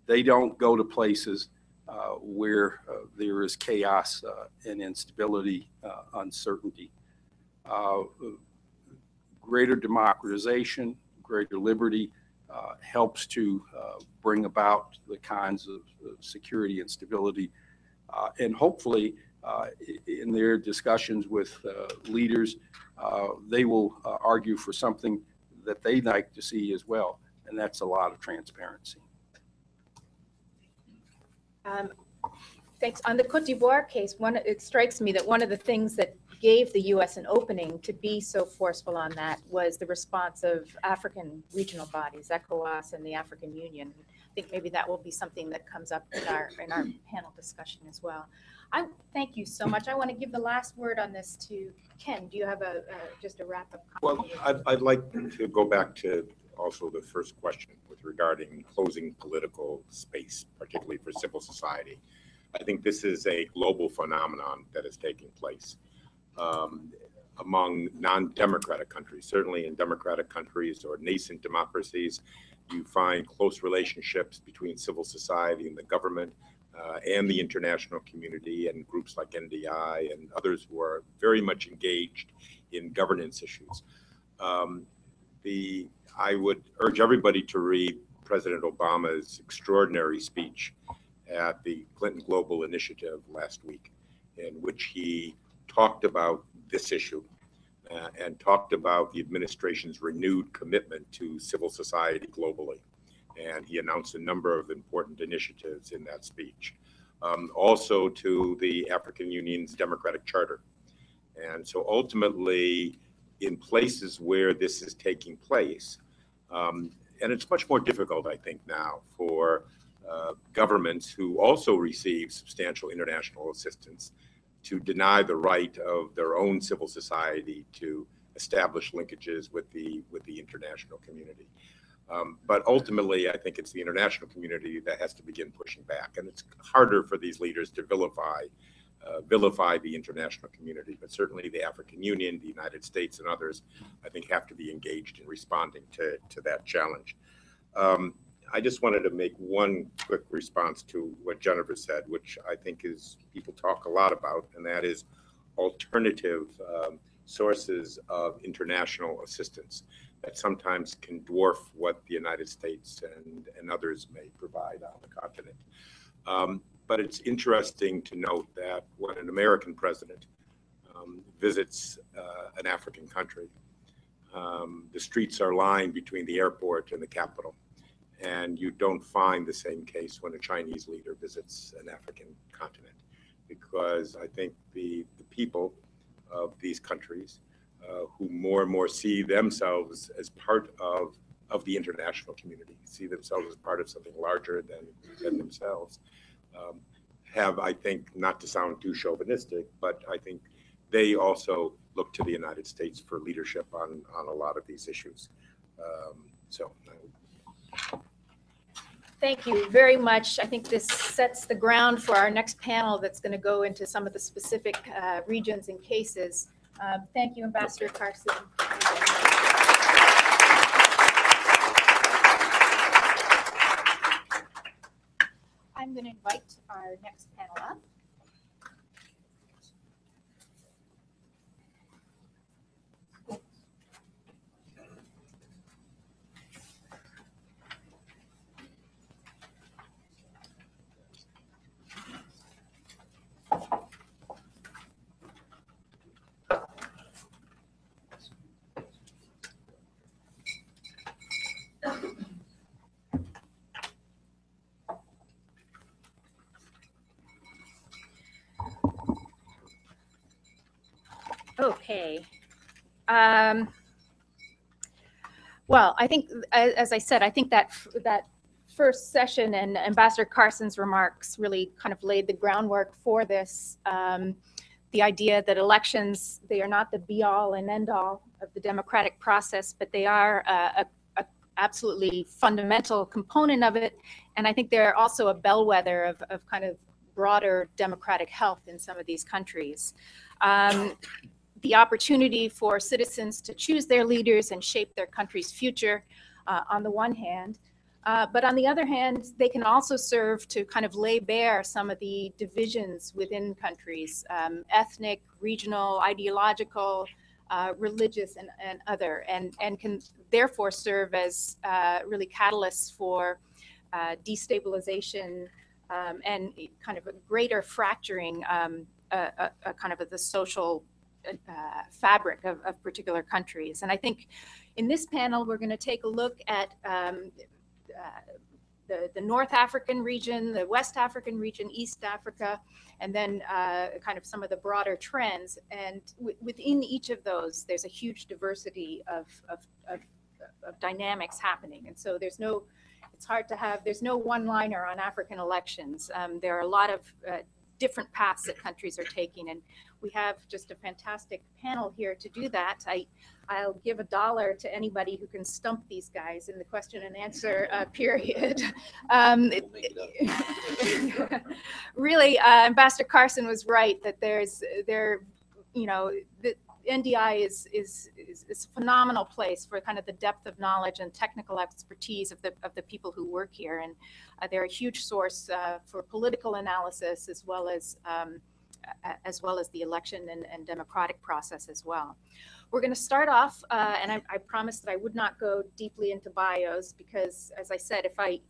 They don't go to places where there is chaos and instability, uncertainty. Greater democratization, greater liberty helps to bring about the kinds of security and stability. And hopefully, in their discussions with leaders, they will argue for something that they'd like to see as well, and that's a lot of transparency. Thanks. On the Cote d'Ivoire case, it strikes me that one of the things that gave the U.S. an opening to be so forceful on that was the response of African regional bodies, ECOWAS and the African Union. I think maybe that will be something that comes up in our panel discussion as well. I thank you so much. I want to give the last word on this to Ken. Do you have just a wrap-up comment? Well, I'd like to go back to also the first question with regarding closing political space, particularly for civil society. I think this is a global phenomenon that is taking place among non-democratic countries. Certainly in democratic countries or nascent democracies, you find close relationships between civil society and the government and the international community and groups like NDI and others who are very much engaged in governance issues. I would urge everybody to read President Obama's extraordinary speech at the Clinton Global Initiative last week, in which he talked about this issue and talked about the administration's renewed commitment to civil society globally. And he announced a number of important initiatives in that speech. Also to the African Union's Democratic Charter. And so ultimately, in places where this is taking place, and it's much more difficult, I think, now for governments who also receive substantial international assistance to deny the right of their own civil society to establish linkages with the international community. But ultimately, I think it's the international community that has to begin pushing back. And it's harder for these leaders to vilify the international community. But certainly the African Union, the United States, and others, I think, have to be engaged in responding to that challenge. I just wanted to make one quick response to what Jennifer said, which I think is people talk a lot about, and that is alternative sources of international assistance that sometimes can dwarf what the United States and others may provide on the continent. But it's interesting to note that when an American president visits an African country, the streets are lined between the airport and the capital. And you don't find the same case when a Chinese leader visits an African continent, because I think the people of these countries who more and more see themselves as part of the international community, see themselves as part of something larger than themselves, have, I think, not to sound too chauvinistic, but I think they also look to the United States for leadership on a lot of these issues. Thank you very much. I think this sets the ground for our next panel that's going to go into some of the specific regions and cases. Thank you, Ambassador Carson. I'm going to invite our next panel up. Okay. Well, I think, as I said, I think that first session and Ambassador Carson's remarks really kind of laid the groundwork for this. The idea that elections, they are not the be-all and end-all of the democratic process, but they are a absolutely fundamental component of it. And I think they're also a bellwether of kind of broader democratic health in some of these countries. The opportunity for citizens to choose their leaders and shape their country's future on the one hand, but on the other hand, they can also serve to kind of lay bare some of the divisions within countries, ethnic, regional, ideological, religious, and other, and can therefore serve as really catalysts for destabilization and kind of a greater fracturing kind of the social fabric of particular countries. And I think in this panel, we're going to take a look at the North African region, the West African region, East Africa, and then kind of some of the broader trends. And within each of those, there's a huge diversity of dynamics happening. And so there's no, it's hard to have, there's no one-liner on African elections. There are a lot of different paths that countries are taking, and we have just a fantastic panel here to do that. I'll give $1 to anybody who can stump these guys in the question and answer period. Really, Ambassador Carson was right that you know, the NDI is a phenomenal place for kind of the depth of knowledge and technical expertise of the people who work here, and they're a huge source for political analysis as well as the election and democratic process as well. We're going to start off, and I promised that I would not go deeply into bios because, as I said, if I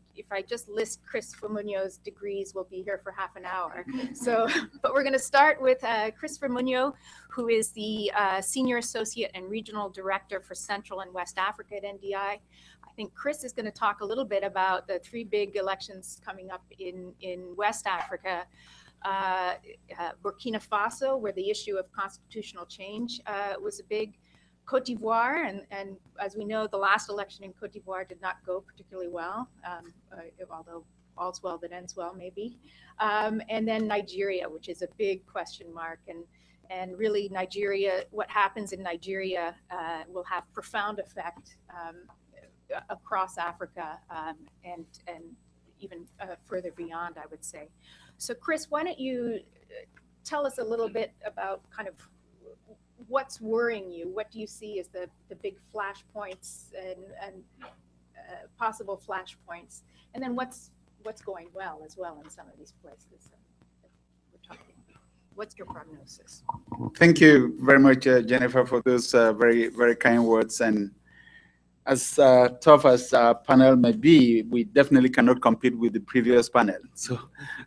just list Chris Muñoz's degrees, we'll be here for half an hour. So, but we're going to start with Christopher Muñoz, who is the Senior Associate and Regional Director for Central and West Africa at NDI. I think Chris is going to talk a little bit about the 3 big elections coming up in West Africa. Burkina Faso, where the issue of constitutional change was a big, Cote d'Ivoire, and as we know, the last election in Cote d'Ivoire did not go particularly well, although all's well that ends well, maybe. And then Nigeria, which is a big question mark, and really Nigeria, what happens in Nigeria will have profound effect across Africa and even further beyond, I would say. So Chris, why don't you tell us a little bit about kind of what's worrying you? What do you see as the big flashpoints and possible flashpoints? And then what's going well as well in some of these places that we're talking about? What's your prognosis? Thank you very much, Jennifer, for those very, very kind words. And as tough as our panel may be, we definitely cannot compete with the previous panel. So,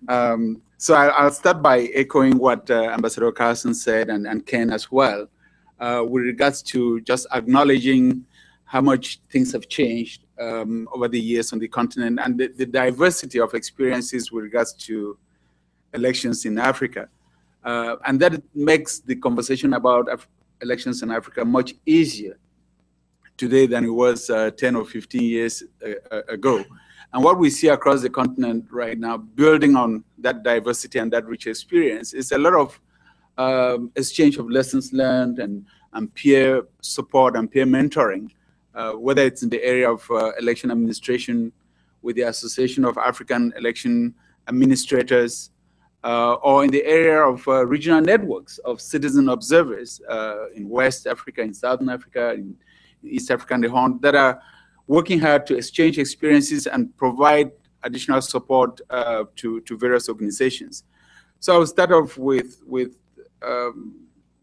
I'll start by echoing what Ambassador Carson said and Ken as well, with regards to just acknowledging how much things have changed over the years on the continent and the diversity of experiences with regards to elections in Africa. And that makes the conversation about elections in Africa much easier today than it was 10 or 15 years ago. And what we see across the continent right now, building on that diversity and that rich experience, is a lot of exchange of lessons learned and peer support and peer mentoring, whether it's in the area of election administration with the Association of African Election Administrators, or in the area of regional networks of citizen observers in West Africa, in Southern Africa, in East Africa and the Horn, that are working hard to exchange experiences and provide additional support to various organizations. So I'll start off with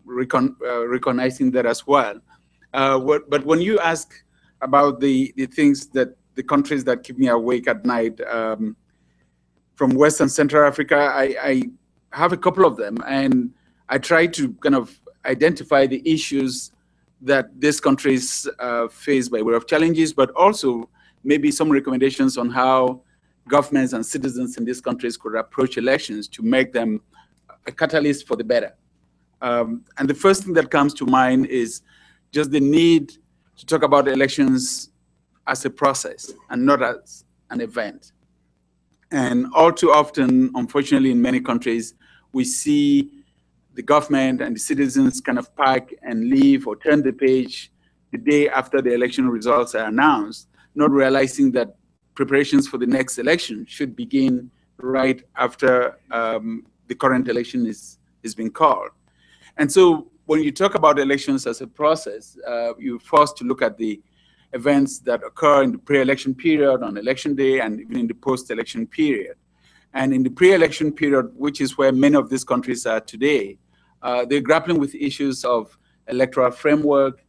recognizing that as well. But when you ask about the things that the countries that keep me awake at night from West and Central Africa, I have a couple of them, and I try to kind of identify the issues that these countries face by way of challenges, but also maybe some recommendations on how governments and citizens in these countries could approach elections to make them a catalyst for the better. And the first thing that comes to mind is just the need to talk about elections as a process and not as an event. And all too often, unfortunately, in many countries, we see the government and the citizens kind of pack and leave or turn the page the day after the election results are announced, not realizing that preparations for the next election should begin right after the current election is being called. And so when you talk about elections as a process, you're forced to look at the events that occur in the pre-election period, on election day, and even in the post-election period. And in the pre-election period, which is where many of these countries are today, they're grappling with issues of electoral framework,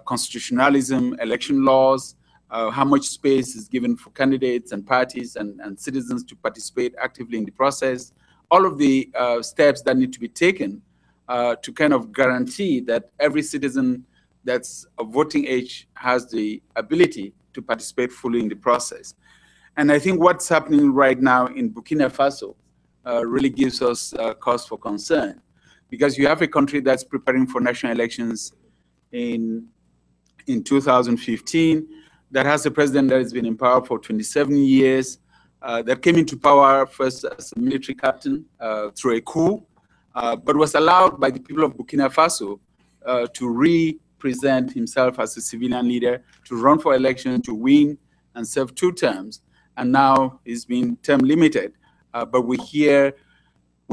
constitutionalism, election laws, how much space is given for candidates and parties and citizens to participate actively in the process, all of the steps that need to be taken to kind of guarantee that every citizen that's of voting age has the ability to participate fully in the process. And I think what's happening right now in Burkina Faso really gives us cause for concern, because you have a country that's preparing for national elections in 2015, that has a president that has been in power for 27 years, that came into power first as a military captain through a coup, but was allowed by the people of Burkina Faso to represent himself as a civilian leader, to run for election, to win and serve 2 terms, and now he's been term limited. But we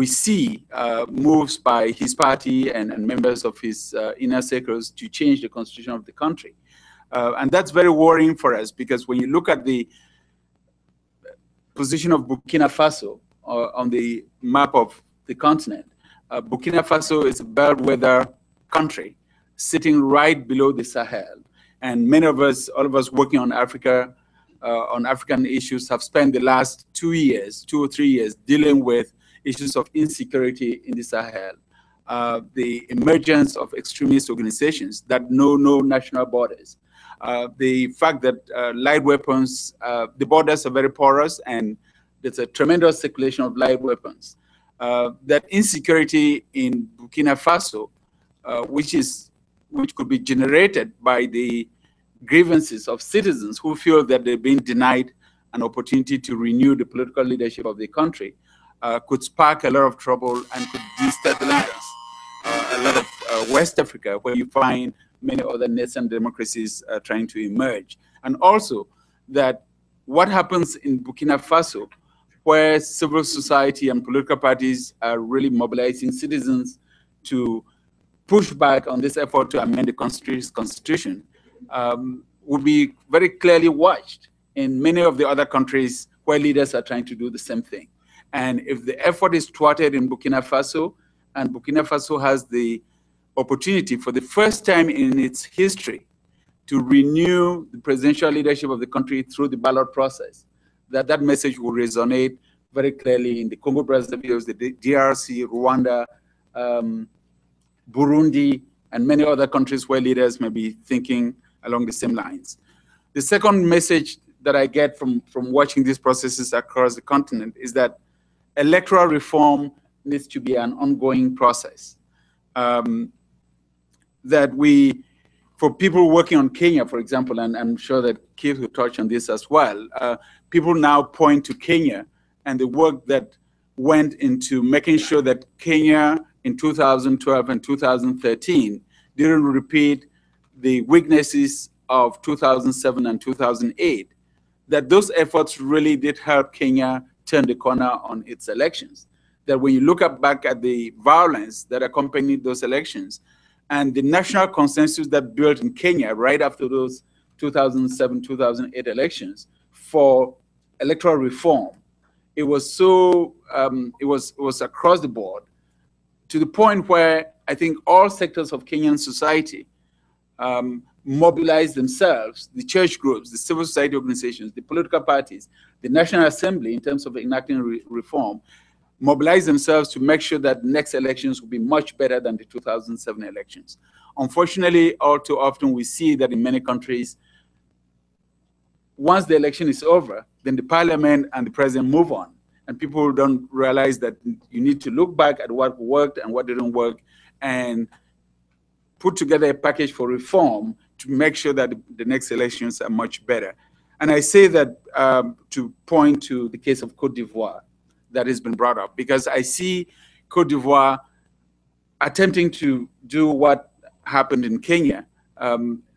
see moves by his party and members of his inner circles to change the constitution of the country. And that's very worrying for us, because when you look at the position of Burkina Faso on the map of the continent, Burkina Faso is a bellwether country sitting right below the Sahel. And many of us, all of us working on Africa, on African issues, have spent the last 2 or 3 years dealing with issues of insecurity in the Sahel, the emergence of extremist organizations that know no national borders, the fact that light weapons, the borders are very porous and there's a tremendous circulation of light weapons. That insecurity in Burkina Faso, which could be generated by the grievances of citizens who feel that they've been denied an opportunity to renew the political leadership of the country, could spark a lot of trouble and could destabilize a lot of West Africa, where you find many other nascent democracies trying to emerge. And also that what happens in Burkina Faso, where civil society and political parties are really mobilizing citizens to push back on this effort to amend the constitution, will be very clearly watched in many of the other countries where leaders are trying to do the same thing. And if the effort is thwarted in Burkina Faso, and Burkina Faso has the opportunity for the first time in its history to renew the presidential leadership of the country through the ballot process, that message will resonate very clearly in the Congo Brazzaville, the DRC, Rwanda, Burundi, and many other countries where leaders may be thinking along the same lines. The second message that I get from watching these processes across the continent is that electoral reform needs to be an ongoing process. That for people working on Kenya, for example, and I'm sure that Keith will touch on this as well, people now point to Kenya and the work that went into making sure that Kenya in 2012 and 2013 didn't repeat the weaknesses of 2007 and 2008, that those efforts really did help Kenya turn the corner on its elections. That when you look back at the violence that accompanied those elections and the national consensus that built in Kenya right after those 2007, 2008 elections for electoral reform, it was so, it was across the board, to the point where I think all sectors of Kenyan society mobilized themselves, the church groups, the civil society organizations, the political parties, the National Assembly in terms of enacting reform, mobilize themselves to make sure that next elections will be much better than the 2007 elections. Unfortunately, all too often we see that in many countries, once the election is over, then the parliament and the president move on. And people don't realize that you need to look back at what worked and what didn't work and put together a package for reform to make sure that the next elections are much better. And I say that to point to the case of Cote d'Ivoire that has been brought up, because I see Cote d'Ivoire attempting to do what happened in Kenya,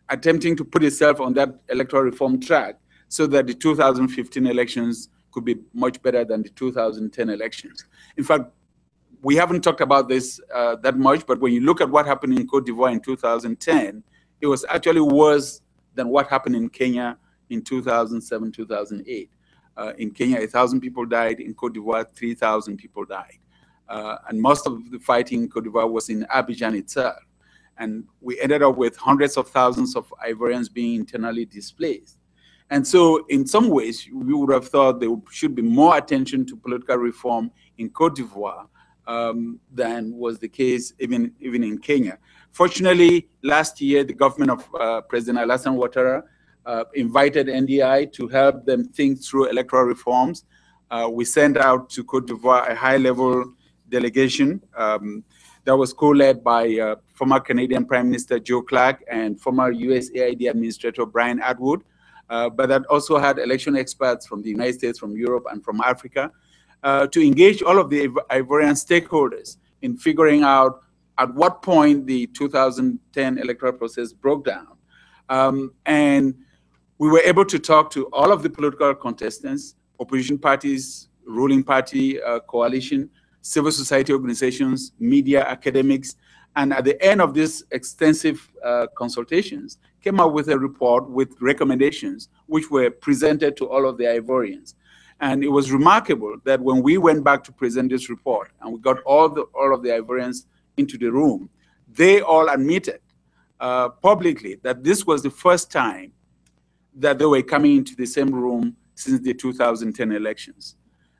attempting to put itself on that electoral reform track so that the 2015 elections could be much better than the 2010 elections. In fact, we haven't talked about this that much, but when you look at what happened in Cote d'Ivoire in 2010, it was actually worse than what happened in Kenya in 2007, 2008. In Kenya, 1,000 people died. In Cote d'Ivoire, 3,000 people died. And most of the fighting in Cote d'Ivoire was in Abidjan itself. And we ended up with hundreds of thousands of Ivorians being internally displaced. And so in some ways, we would have thought there should be more attention to political reform in Cote d'Ivoire than was the case even in Kenya. Fortunately, last year, the government of President Alassane Ouattara invited NDI to help them think through electoral reforms. We sent out to Cote d'Ivoire a high-level delegation that was co-led by former Canadian Prime Minister Joe Clark and former USAID Administrator Brian Atwood, but that also had election experts from the United States, from Europe, and from Africa to engage all of the Ivorian stakeholders in figuring out at what point the 2010 electoral process broke down. And we were able to talk to all of the political contestants, opposition parties, ruling party, coalition, civil society organizations, media, academics, and at the end of these extensive consultations, came up with a report with recommendations, which were presented to all of the Ivorians. And it was remarkable that when we went back to present this report, and we got all of the Ivorians into the room, they all admitted publicly that this was the first time that they were coming into the same room since the 2010 elections.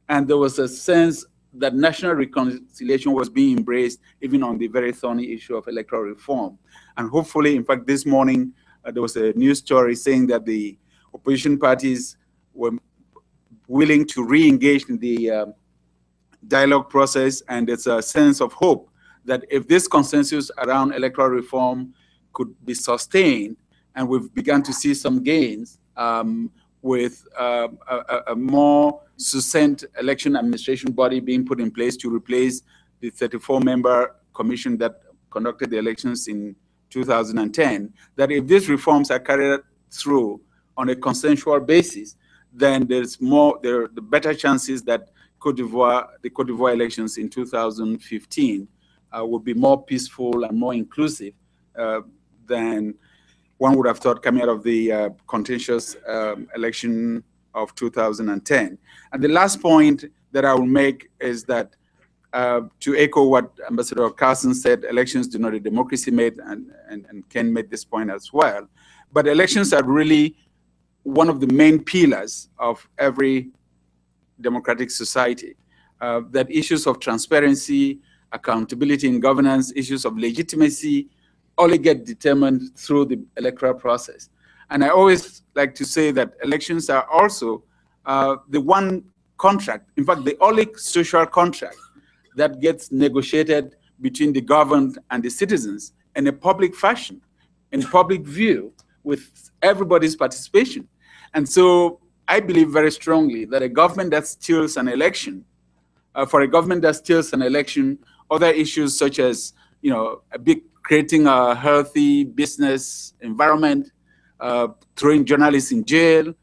And there was a sense that national reconciliation was being embraced even on the very thorny issue of electoral reform. And hopefully, in fact, this morning, there was a news story saying that the opposition parties were willing to re-engage in the dialogue process, and there's a sense of hope that if this consensus around electoral reform could be sustained, and we've begun to see some gains with a more succinct election administration body being put in place to replace the 34-member commission that conducted the elections in 2010, that if these reforms are carried through on a consensual basis, then there's the better chances that the Cote d'Ivoire elections in 2015 will be more peaceful and more inclusive than one would have thought coming out of the contentious election of 2010. And the last point that I will make is that to echo what Ambassador Carson said, elections do not a democracy made, and Ken made this point as well. But elections are really one of the main pillars of every democratic society. That issues of transparency, accountability in governance, issues of legitimacy, only get determined through the electoral process. And I always like to say that elections are also the one contract, in fact, the only social contract that gets negotiated between the governed and the citizens in a public fashion, in public view, with everybody's participation. And so I believe very strongly that a government that steals an election, for a government that steals an election, other issues such as, creating a healthy business environment, throwing journalists in jail,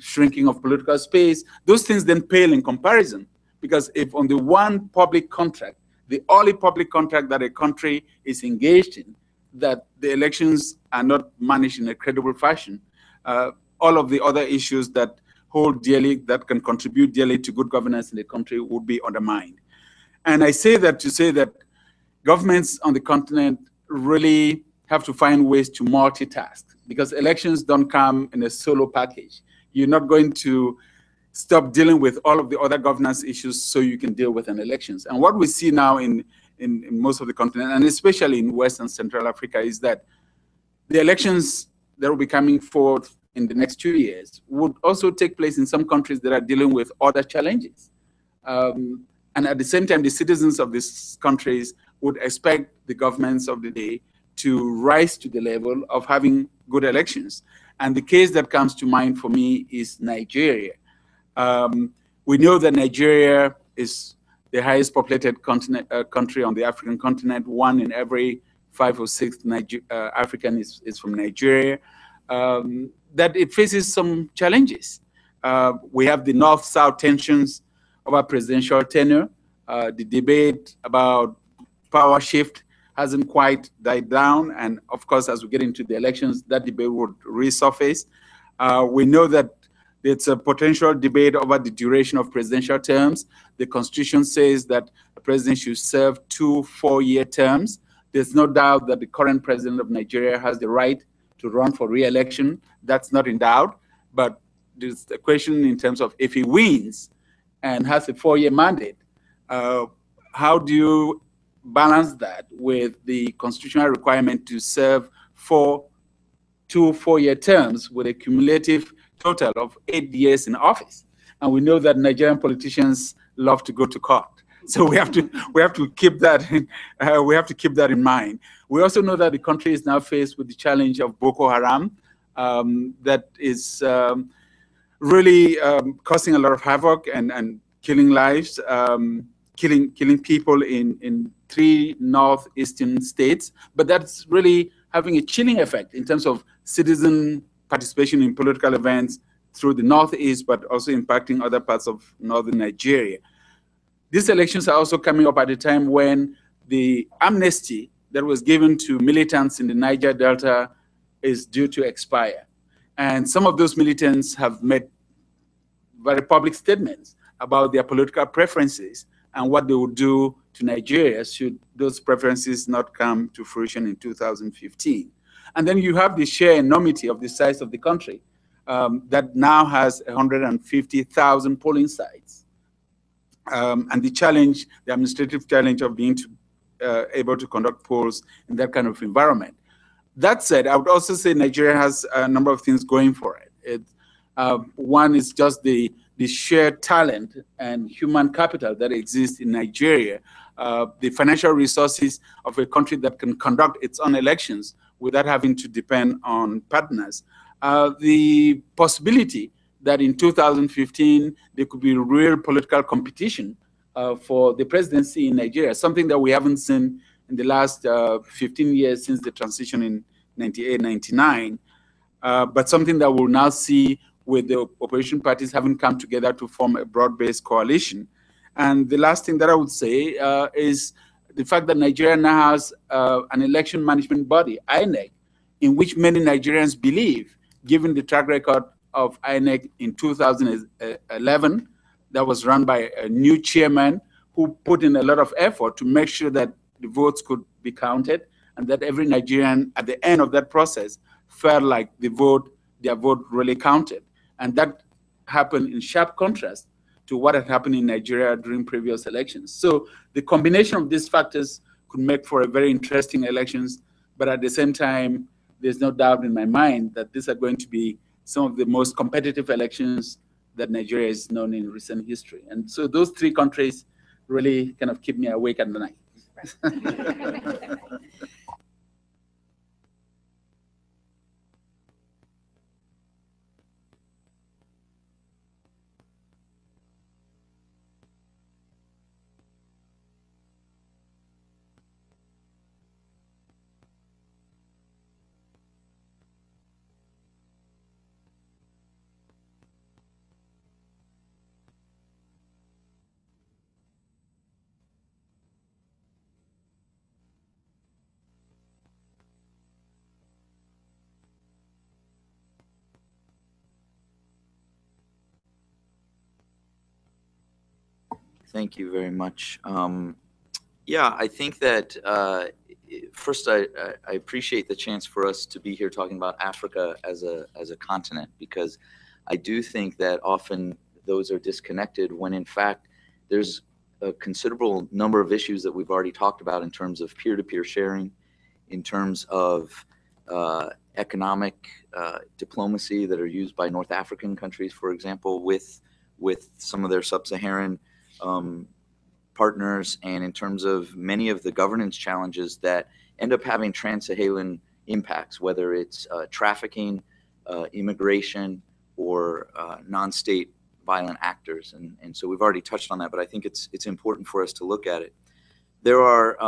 shrinking of political space, those things then pale in comparison. Because if on the one public contract, the only public contract that a country is engaged in, that the elections are not managed in a credible fashion, all of the other issues that hold dearly, that can contribute dearly to good governance in the country would be undermined. And I say that to say that governments on the continent really have to find ways to multitask, because elections don't come in a solo package. You're not going to stop dealing with all of the other governance issues so you can deal with an elections. And what we see now in most of the continent, and especially in West and Central Africa, is that the elections that will be coming forth in the next 2 years would also take place in some countries that are dealing with other challenges. And at the same time, the citizens of these countries would expect the governments of the day to rise to the level of having good elections. And the case that comes to mind for me is Nigeria. We know that Nigeria is the highest populated country on the African continent. 1 in every 5 or 6 African is from Nigeria. That it faces some challenges. We have the North-South tensions of our presidential tenure. The debate about power shift hasn't quite died down. And of course, as we get into the elections, that debate would resurface. We know that it's a potential debate over the duration of presidential terms. The Constitution says that a president should serve 2 4-year terms. There's no doubt that the current president of Nigeria has the right to run for re-election. That's not in doubt. But there's a question in terms of if he wins and has a 4-year mandate, how do you balance that with the constitutional requirement to serve 4 2 4-year terms with a cumulative total of 8 years in office. And we know that Nigerian politicians love to go to court. So we have to keep that in mind. We also know that the country is now faced with the challenge of Boko Haram, that is really causing a lot of havoc and killing lives, killing people in 3 northeastern states. But that's really having a chilling effect in terms of citizen participation in political events through the northeast, but also impacting other parts of northern Nigeria. These elections are also coming up at a time when the amnesty that was given to militants in the Niger Delta is due to expire. And some of those militants have made very public statements about their political preferences and what they would do to Nigeria should those preferences not come to fruition in 2015. And then you have the sheer enormity of the size of the country that now has 150,000 polling sites. And the challenge, the administrative challenge of being able to conduct polls in that kind of environment. That said, I would also say Nigeria has a number of things going for it. One is just the sheer talent and human capital that exists in Nigeria, the financial resources of a country that can conduct its own elections without having to depend on partners. The possibility that in 2015 there could be real political competition for the presidency in Nigeria, something that we haven't seen in the last 15 years since the transition in 98, 99, but something that we'll now see with the opposition parties having come together to form a broad-based coalition. And the last thing that I would say is the fact that Nigeria now has an election management body, INEC, in which many Nigerians believe, given the track record of INEC in 2011, that was run by a new chairman who put in a lot of effort to make sure that the votes could be counted and that every Nigerian at the end of that process felt like their vote really counted. And that happened in sharp contrast to what had happened in Nigeria during previous elections. So the combination of these factors could make for a very interesting elections, but at the same time, there's no doubt in my mind that these are going to be some of the most competitive elections that Nigeria has known in recent history. And so those 3 countries really kind of keep me awake at night. Thank you very much. Yeah, I think that first, I appreciate the chance for us to be here talking about Africa as a continent, because I do think that often those are disconnected when in fact there's a considerable number of issues that we've already talked about in terms of peer-to-peer sharing, in terms of economic diplomacy that are used by North African countries, for example, with some of their sub-Saharan partners, and in terms of many of the governance challenges that end up having trans-Saharan impacts, whether it's trafficking, immigration, or non-state violent actors. And so we've already touched on that, but I think it's important for us to look at it. There are,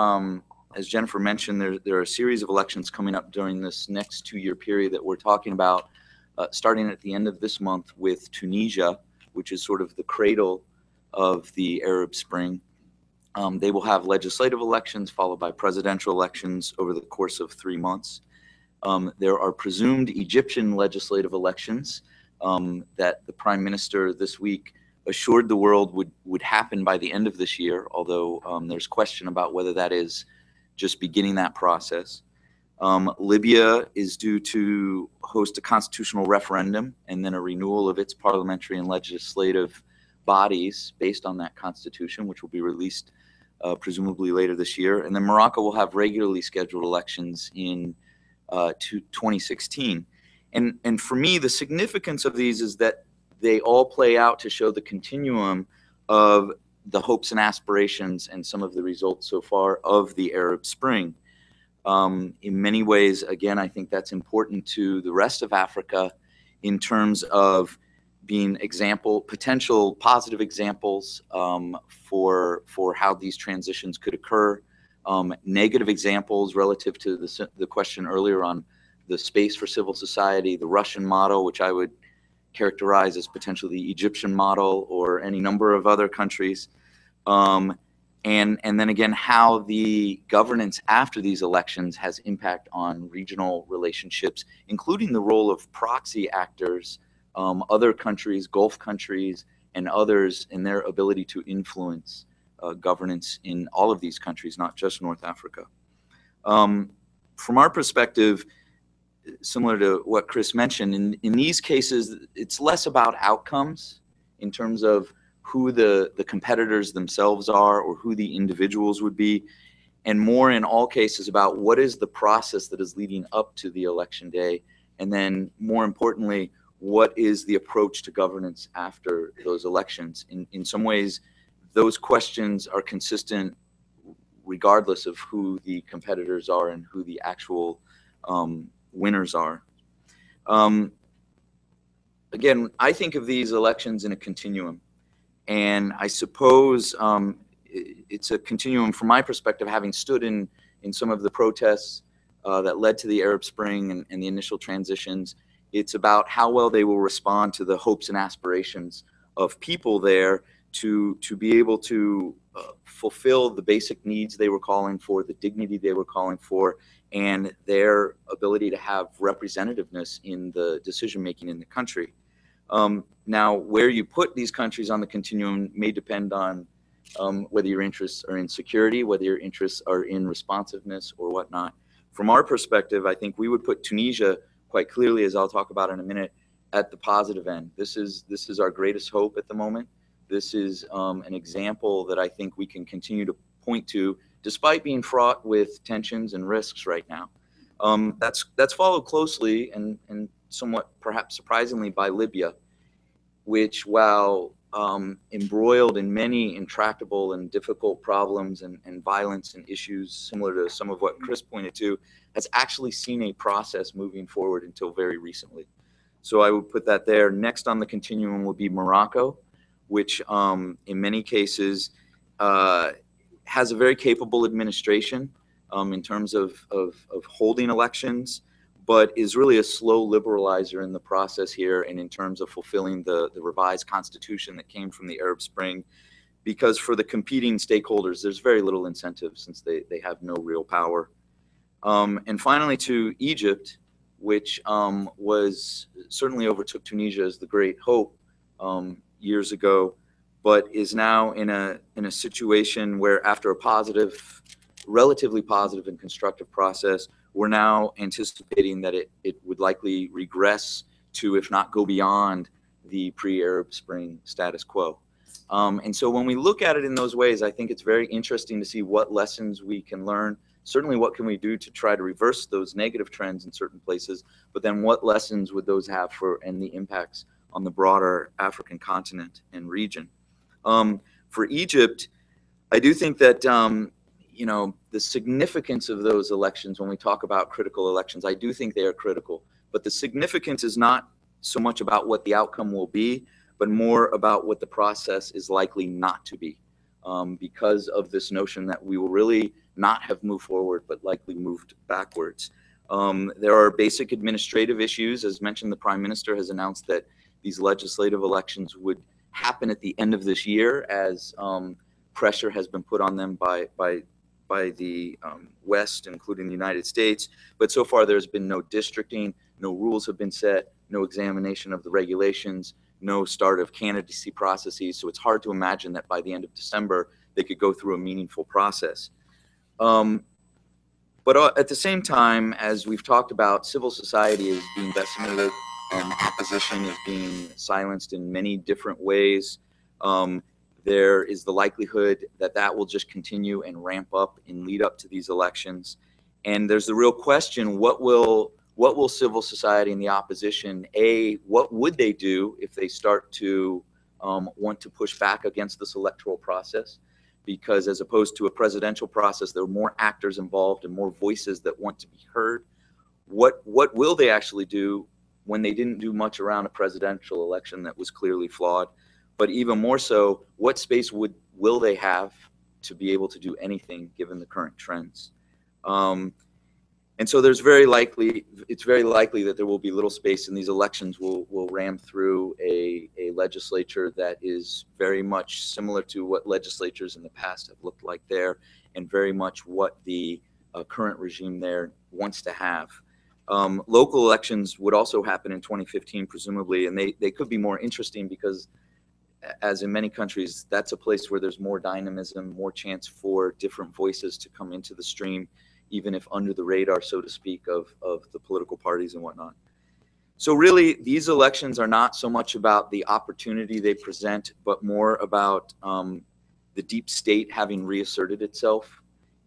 as Jennifer mentioned, there are a series of elections coming up during this next 2-year period that we're talking about, starting at the end of this month with Tunisia, which is sort of the cradle of the Arab Spring. They will have legislative elections followed by presidential elections over the course of 3 months. There are presumed Egyptian legislative elections that the Prime Minister this week assured the world would happen by the end of this year, although there's question about whether that is just beginning that process. Libya is due to host a constitutional referendum and then a renewal of its parliamentary and legislative bodies based on that constitution, which will be released presumably later this year. And then Morocco will have regularly scheduled elections in 2016. And for me, the significance of these is that they all play out to show the continuum of the hopes and aspirations and some of the results so far of the Arab Spring. In many ways, again, I think that's important to the rest of Africa in terms of being potential positive examples for how these transitions could occur, negative examples relative to the question earlier on the space for civil society, the Russian model, which I would characterize as potentially the Egyptian model or any number of other countries. And then again, how the governance after these elections has impact on regional relationships, including the role of proxy actors, other countries, Gulf countries, and others in their ability to influence governance in all of these countries, not just North Africa. From our perspective, similar to what Chris mentioned, in these cases, it's less about outcomes in terms of who the competitors themselves are or who the individuals would be, and more in all cases about what is the process that is leading up to the election day, and then more importantly, what is the approach to governance after those elections. In some ways, those questions are consistent regardless of who the competitors are and who the actual winners are. Again, I think of these elections in a continuum. And I suppose it's a continuum from my perspective, having stood in some of the protests that led to the Arab Spring and the initial transitions. It's about how well they will respond to the hopes and aspirations of people there to be able to fulfill the basic needs they were calling for, the dignity they were calling for, and their ability to have representativeness in the decision-making in the country. Now, where you put these countries on the continuum may depend on whether your interests are in security, whether your interests are in responsiveness or whatnot. From our perspective, I think we would put Tunisia quite clearly, as I'll talk about in a minute, at the positive end. This is our greatest hope at the moment. This is an example that I think we can continue to point to, despite being fraught with tensions and risks right now. That's followed closely and somewhat perhaps surprisingly by Libya, which, while embroiled in many intractable and difficult problems and violence and issues similar to some of what Chris pointed to, has actually seen a process moving forward until very recently. So I would put that there. Next on the continuum would be Morocco, which in many cases has a very capable administration in terms of holding elections, but is really a slow liberalizer in the process here and in terms of fulfilling the revised constitution that came from the Arab Spring, because for the competing stakeholders, there's very little incentive since they have no real power. And finally to Egypt, which was certainly overtook Tunisia as the great hope years ago, but is now in a situation where after a relatively positive and constructive process, we're now anticipating that it would likely regress to, if not go beyond, the pre-Arab Spring status quo. And so when we look at it in those ways, I think it's very interesting to see what lessons we can learn. Certainly what can we do to try to reverse those negative trends in certain places, but then what lessons would those have and the impacts on the broader African continent and region. For Egypt, I do think that the significance of those elections, when we talk about critical elections, I do think they are critical. But the significance is not so much about what the outcome will be, but more about what the process is likely not to be, because of this notion that we will really not have moved forward, but likely moved backwards. There are basic administrative issues. As mentioned, the Prime Minister has announced that these legislative elections would happen at the end of this year, as pressure has been put on them by the West, including the United States. But so far, there's been no districting, no rules have been set, no examination of the regulations, no start of candidacy processes. So it's hard to imagine that by the end of December, they could go through a meaningful process. But at the same time, as we've talked about, civil society is being decimated and opposition is being silenced in many different ways. There is the likelihood that that will just continue and ramp up and lead up to these elections. And there's the real question, what will what will civil society and the opposition, what would they do if they start to want to push back against this electoral process? Because as opposed to a presidential process, there are more actors involved and more voices that want to be heard. What will they actually do when they didn't do much around a presidential election that was clearly flawed? But even more so, what space will they have to be able to do anything given the current trends? And so it's very likely that there will be little space, and these elections will ram through a legislature that is very much similar to what legislatures in the past have looked like there, and very much what the current regime there wants to have. Local elections would also happen in 2015, presumably, and they could be more interesting because, as in many countries, that's a place where there's more dynamism, more chance for different voices to come into the stream, even if under the radar, so to speak, of the political parties and whatnot. So really, these elections are not so much about the opportunity they present, but more about the deep state having reasserted itself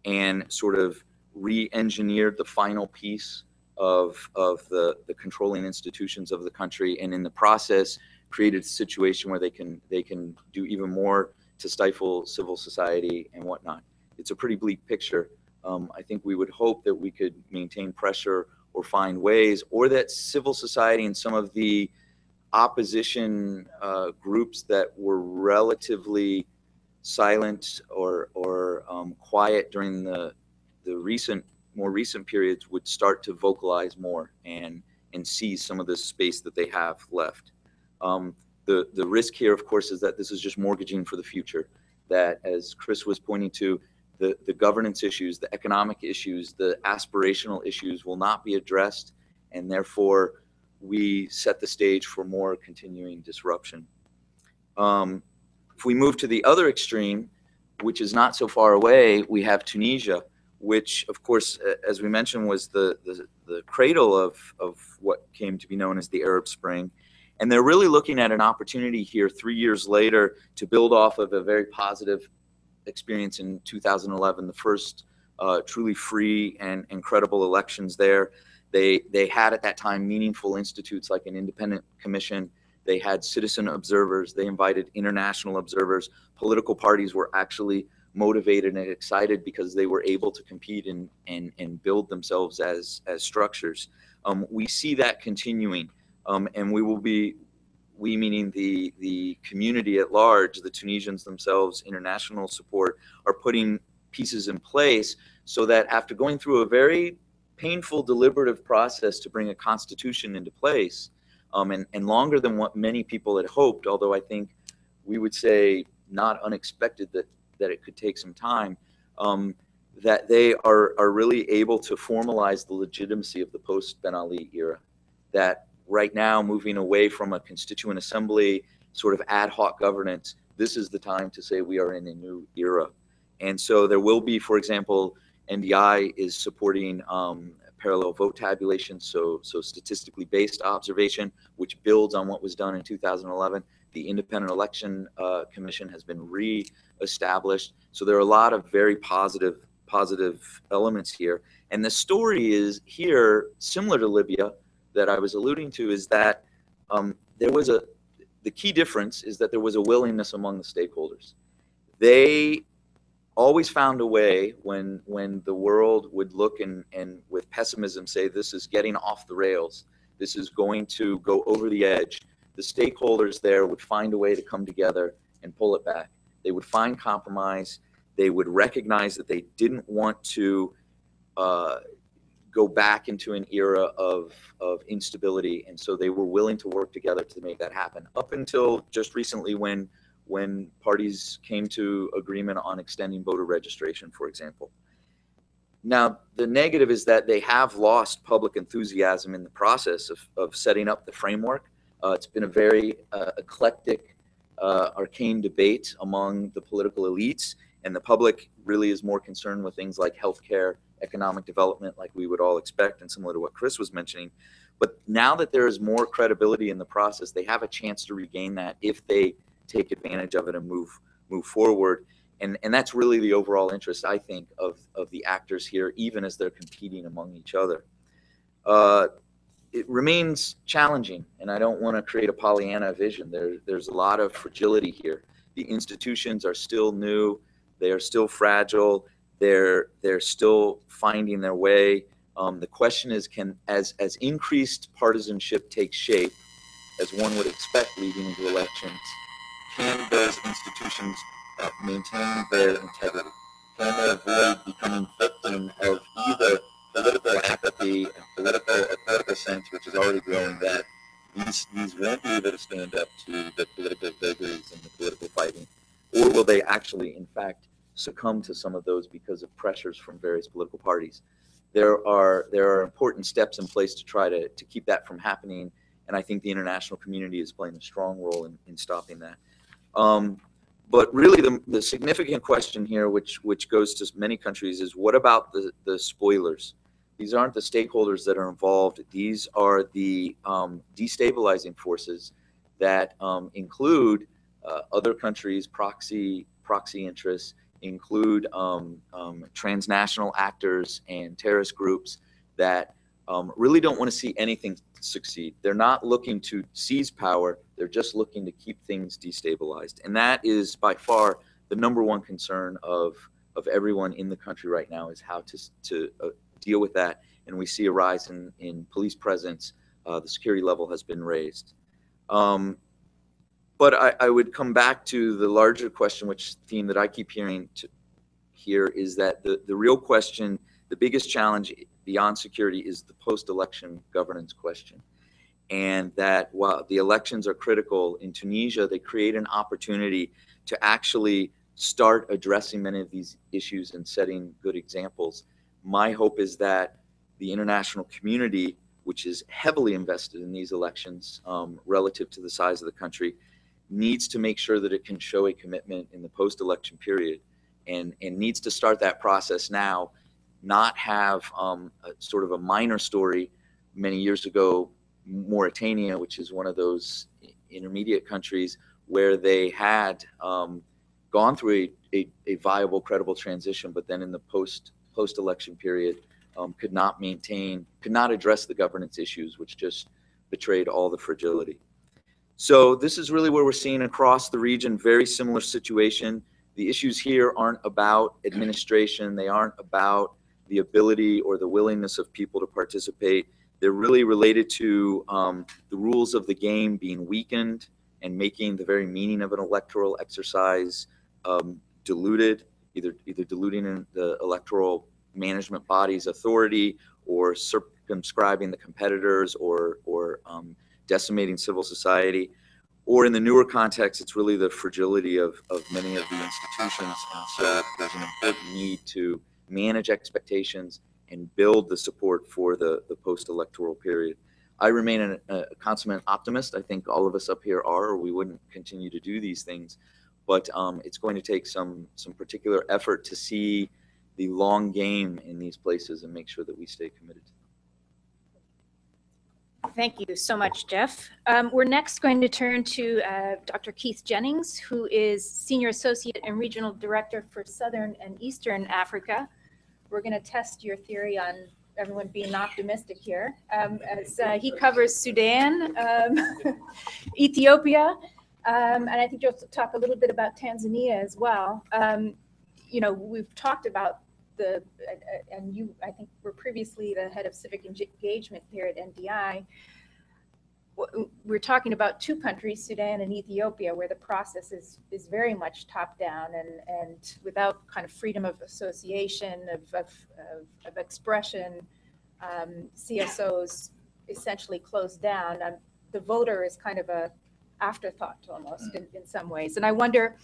and sort of re-engineered the final piece of the controlling institutions of the country, and in the process created a situation where they can do even more to stifle civil society and whatnot. It's a pretty bleak picture. I think we would hope that we could maintain pressure or find ways, or that civil society and some of the opposition groups that were relatively silent or quiet during the more recent periods would start to vocalize more and seize some of this space that they have left. The risk here, of course, is that this is just mortgaging for the future, that, as Chris was pointing to, the governance issues, the economic issues, the aspirational issues will not be addressed, and therefore we set the stage for more continuing disruption. If we move to the other extreme, which is not so far away, we have Tunisia, which, of course, as we mentioned, was the cradle of what came to be known as the Arab Spring. And they're really looking at an opportunity here 3 years later to build off of a very positive experience in 2011, the first truly free and credible elections there. They had at that time meaningful institutes like an independent commission. They had citizen observers. They invited international observers. Political parties were actually motivated and excited because they were able to compete and build themselves as structures. We see that continuing, and we meaning the community at large, the Tunisians themselves, international support, are putting pieces in place so that after going through a very painful deliberative process to bring a constitution into place, and longer than what many people had hoped, although I think we would say not unexpected that it could take some time, that they are really able to formalize the legitimacy of the post-Ben Ali era. That right now, moving away from a constituent assembly, sort of ad hoc governance, this is the time to say we are in a new era. And so there will be, for example, NDI is supporting parallel vote tabulation, so statistically based observation, which builds on what was done in 2011. The Independent Election Commission has been re-established. So there are a lot of very positive elements here. And the story is here, similar to Libya, that I was alluding to, is that the key difference is that there was a willingness among the stakeholders. They always found a way when the world would look and with pessimism say this is getting off the rails, this is going to go over the edge, the stakeholders there would find a way to come together and pull it back. They would find compromise. They would recognize that they didn't want to go back into an era of instability, and so they were willing to work together to make that happen, up until just recently when parties came to agreement on extending voter registration, for example. Now, the negative is that they have lost public enthusiasm in the process of setting up the framework. It's been a very eclectic, arcane debate among the political elites, and the public really is more concerned with things like healthcare, economic development, like we would all expect, and similar to what Chris was mentioning. But now that there is more credibility in the process, they have a chance to regain that if they take advantage of it and move forward. And that's really the overall interest, I think, of the actors here, even as they're competing among each other. it remains challenging, and I don't want to create a Pollyanna vision. There's a lot of fragility here. The institutions are still new. They are still fragile. They're still finding their way. The question is, as increased partisanship takes shape, as one would expect leading into elections, can those institutions maintain their integrity? Can they avoid becoming victim of either political apathy and political sense, which is already growing, that these won't be able to stand up to the political vagaries and the political fighting, or will they actually, in fact, succumb to some of those because of pressures from various political parties? There are important steps in place to try to keep that from happening, and I think the international community is playing a strong role in stopping that. But really, the significant question here, which goes to many countries, is what about the spoilers? These aren't the stakeholders that are involved. These are the destabilizing forces that include other countries, proxy interests, include transnational actors and terrorist groups that really don't want to see anything succeed. They're not looking to seize power. They're just looking to keep things destabilized. And that is by far the number one concern of everyone in the country right now, is how to deal with that. And we see a rise in police presence. The security level has been raised. But I would come back to the larger question, which theme that I keep hearing here, is that the real question, the biggest challenge beyond security, is the post-election governance question. And that while the elections are critical in Tunisia, they create an opportunity to actually start addressing many of these issues and setting good examples. My hope is that the international community, which is heavily invested in these elections relative to the size of the country, needs to make sure that it can show a commitment in the post-election period, and needs to start that process now, not have sort of a minor story. Many years ago, Mauritania, which is one of those intermediate countries, where they had gone through a viable, credible transition, but then in the post-election period could not address the governance issues, which just betrayed all the fragility. So this is really where we're seeing across the region, very similar situation. The issues here aren't about administration. They aren't about the ability or the willingness of people to participate. They're really related to the rules of the game being weakened and making the very meaning of an electoral exercise diluted, either diluting in the electoral management body's authority, or circumscribing the competitors, or decimating civil society. Or in the newer context, it's really the fragility of many of the institutions. And so there's an important need to manage expectations and build the support for the post-electoral period. I remain a consummate optimist. I think all of us up here are, or we wouldn't continue to do these things. But it's going to take some particular effort to see the long game in these places and make sure that we stay committed to them. Thank you so much, Jeff. We're next going to turn to Dr. Keith Jennings, who is Senior Associate and Regional Director for Southern and Eastern Africa. We're going to test your theory on everyone being optimistic here, as he covers Sudan, Ethiopia, and I think you'll talk a little bit about Tanzania as well. You know, we've talked about and you, I think, were previously the head of civic engagement here at NDI. We're talking about two countries, Sudan and Ethiopia, where the process is very much top down and without kind of freedom of association, of expression. CSOs essentially closed down. The voter is kind of a afterthought almost in some ways. And I wonder,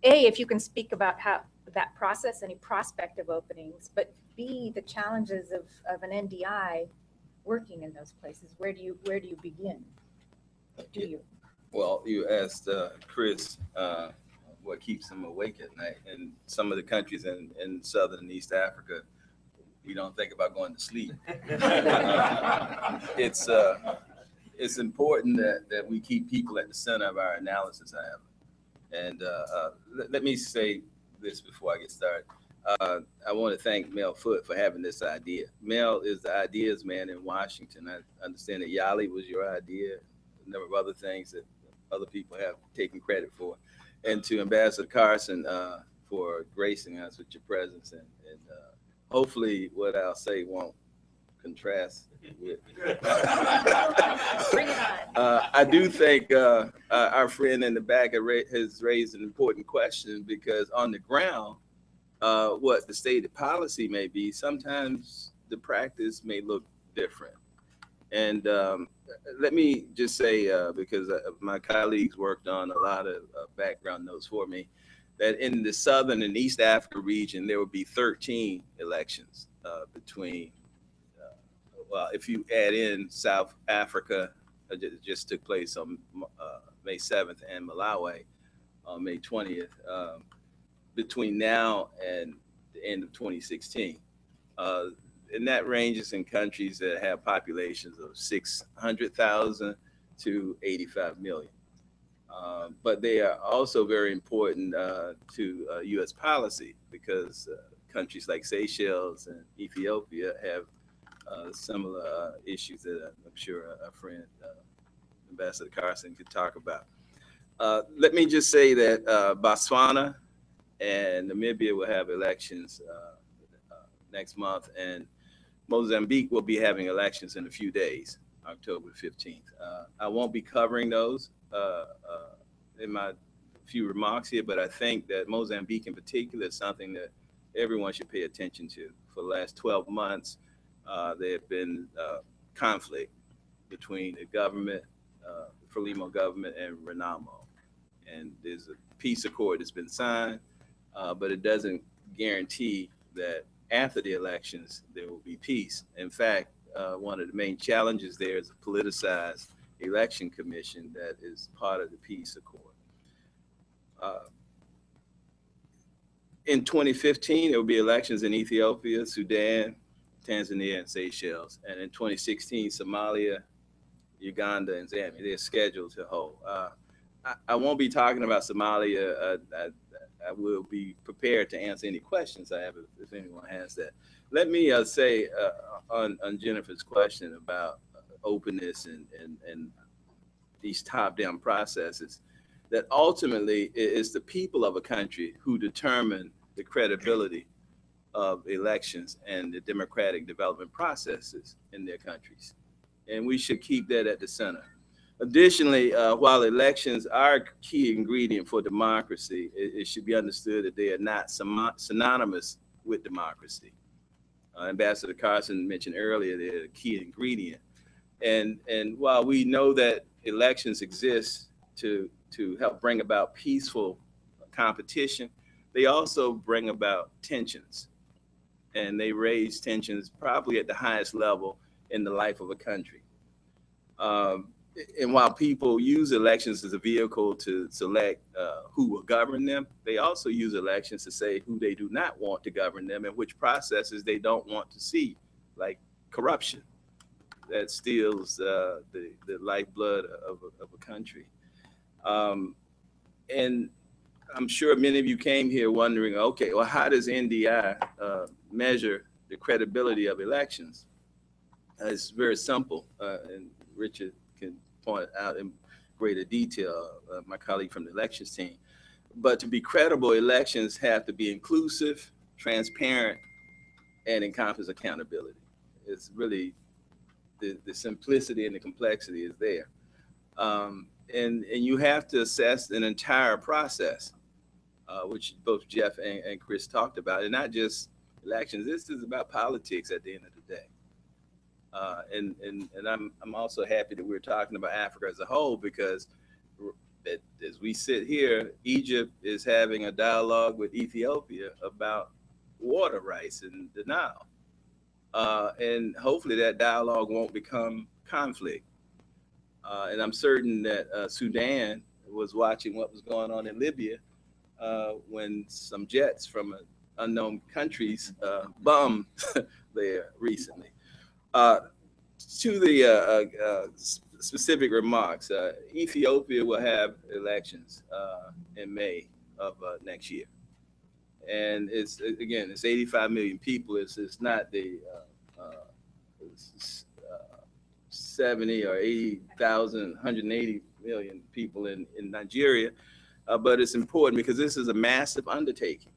A, if you can speak about how that process, any prospect of openings, but B, the challenges of an NDI working in those places. Where do you begin? Do you? Well, you asked Chris what keeps him awake at night. In some of the countries in Southern and East Africa, we don't think about going to sleep. It's important that we keep people at the center of our analysis, however. And let me say this before I get started. I want to thank Mel Foote for having this idea. Mel is the ideas man in Washington. I understand that Yali was your idea, a number of other things that other people have taken credit for. And to Ambassador Carson for gracing us with your presence. And hopefully what I'll say won't contrast with. Bring it on. I do think our friend in the back has raised an important question, because on the ground, what the stated policy may be, sometimes the practice may look different. And let me just say, because my colleagues worked on a lot of background notes for me, that in the Southern and East Africa region, there will be 13 elections between, well, if you add in South Africa, it just took place on May 7th, and Malawi on May 20th, between now and the end of 2016. And that ranges in countries that have populations of 600,000 to 85 million. But they are also very important to U.S. policy, because countries like Seychelles and Ethiopia have similar issues that I'm sure our friend Ambassador Carson could talk about. Let me just say that Botswana and Namibia will have elections next month, and Mozambique will be having elections in a few days, October 15th. I won't be covering those in my few remarks here, but I think that Mozambique in particular is something that everyone should pay attention to. For the last 12 months, there have been conflict between the government, the Frelimo government, and Renamo. And there's a peace accord that's been signed, but it doesn't guarantee that after the elections there will be peace. In fact, one of the main challenges there is a politicized election commission that is part of the peace accord. In 2015, there will be elections in Ethiopia, Sudan, Tanzania, and Seychelles. And in 2016, Somalia, Uganda, and Zambia, they're scheduled to hold. I won't be talking about Somalia. I will be prepared to answer any questions I have if anyone has that. Let me say on Jennifer's question about openness and these top-down processes, that ultimately it is the people of a country who determine the credibility of elections and the democratic development processes in their countries. And we should keep that at the center. Additionally, while elections are a key ingredient for democracy, it should be understood that they are not synonymous with democracy. Ambassador Carson mentioned earlier they're a key ingredient. And while we know that elections exist to help bring about peaceful competition, they also bring about tensions. And they raise tensions probably at the highest level in the life of a country. And while people use elections as a vehicle to select who will govern them, they also use elections to say who they do not want to govern them and which processes they don't want to see, like corruption that steals the lifeblood of a country. And I'm sure many of you came here wondering, okay, well, how does NDI measure the credibility of elections? It's very simple, and Richard can point out in greater detail, my colleague from the elections team. But to be credible, elections have to be inclusive, transparent, and encompass accountability. It's really the simplicity and the complexity is there. And you have to assess an entire process, which both Jeff and Chris talked about, and not just elections. This is about politics at the end of the day. And I'm also happy that we're talking about Africa as a whole, because as we sit here, Egypt is having a dialogue with Ethiopia about water rights in the Nile. And hopefully that dialogue won't become conflict. And I'm certain that Sudan was watching what was going on in Libya when some jets from unknown countries bombed there recently. To the specific remarks, Ethiopia will have elections in May of next year. And it's, again, it's 85 million people. It's not the 70 or 80,000, 180 million people in Nigeria. But it's important because this is a massive undertaking.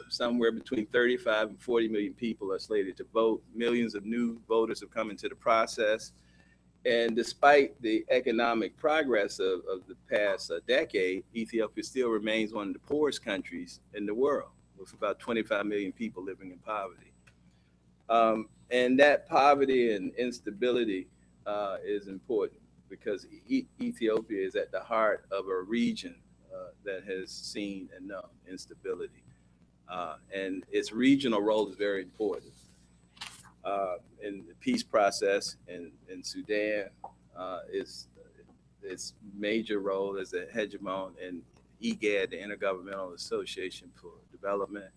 Somewhere between 35 and 40 million people are slated to vote. Millions of new voters have come into the process. And despite the economic progress of the past decade, Ethiopia still remains one of the poorest countries in the world, with about 25 million people living in poverty. And that poverty and instability is important because Ethiopia is at the heart of a region that has seen and known instability. And its regional role is very important. In the peace process in Sudan, its major role as a hegemon in IGAD, the Intergovernmental Association for Development,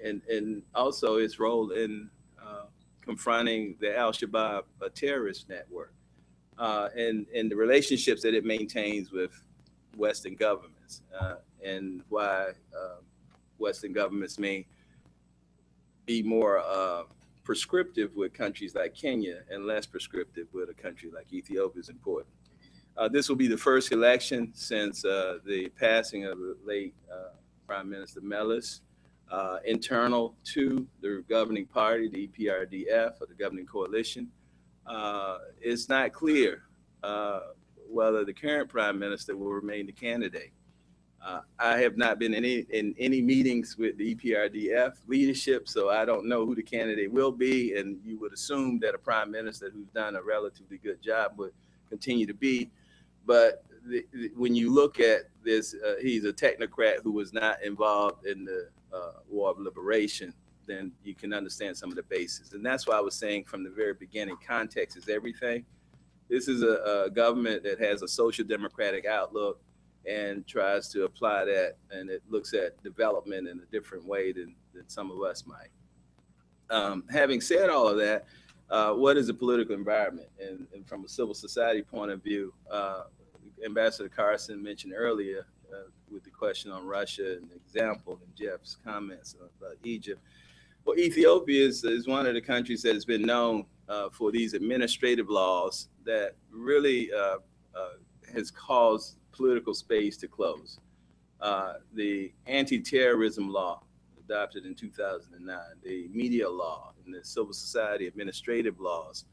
and also its role in confronting the Al-Shabaab terrorist network, and the relationships that it maintains with Western governments, and why Western governments may be more prescriptive with countries like Kenya and less prescriptive with a country like Ethiopia is important. This will be the first election since the passing of the late Prime Minister Meles, internal to the governing party, the EPRDF, or the governing coalition. It's not clear whether the current Prime Minister will remain the candidate. I have not been in any meetings with the EPRDF leadership, so I don't know who the candidate will be. And you would assume that a prime minister who's done a relatively good job would continue to be. But when you look at this, he's a technocrat who was not involved in the War of Liberation, then you can understand some of the basis. And that's why I was saying from the very beginning, context is everything. This is a government that has a social democratic outlook and tries to apply that, and it looks at development in a different way than some of us might. Having said all of that, what is the political environment? And from a civil society point of view, Ambassador Carson mentioned earlier with the question on Russia and the example and Jeff's comments about Egypt. Well, Ethiopia is one of the countries that has been known for these administrative laws that really has caused political space to close. The anti-terrorism law adopted in 2009, the media law, and the civil society administrative laws.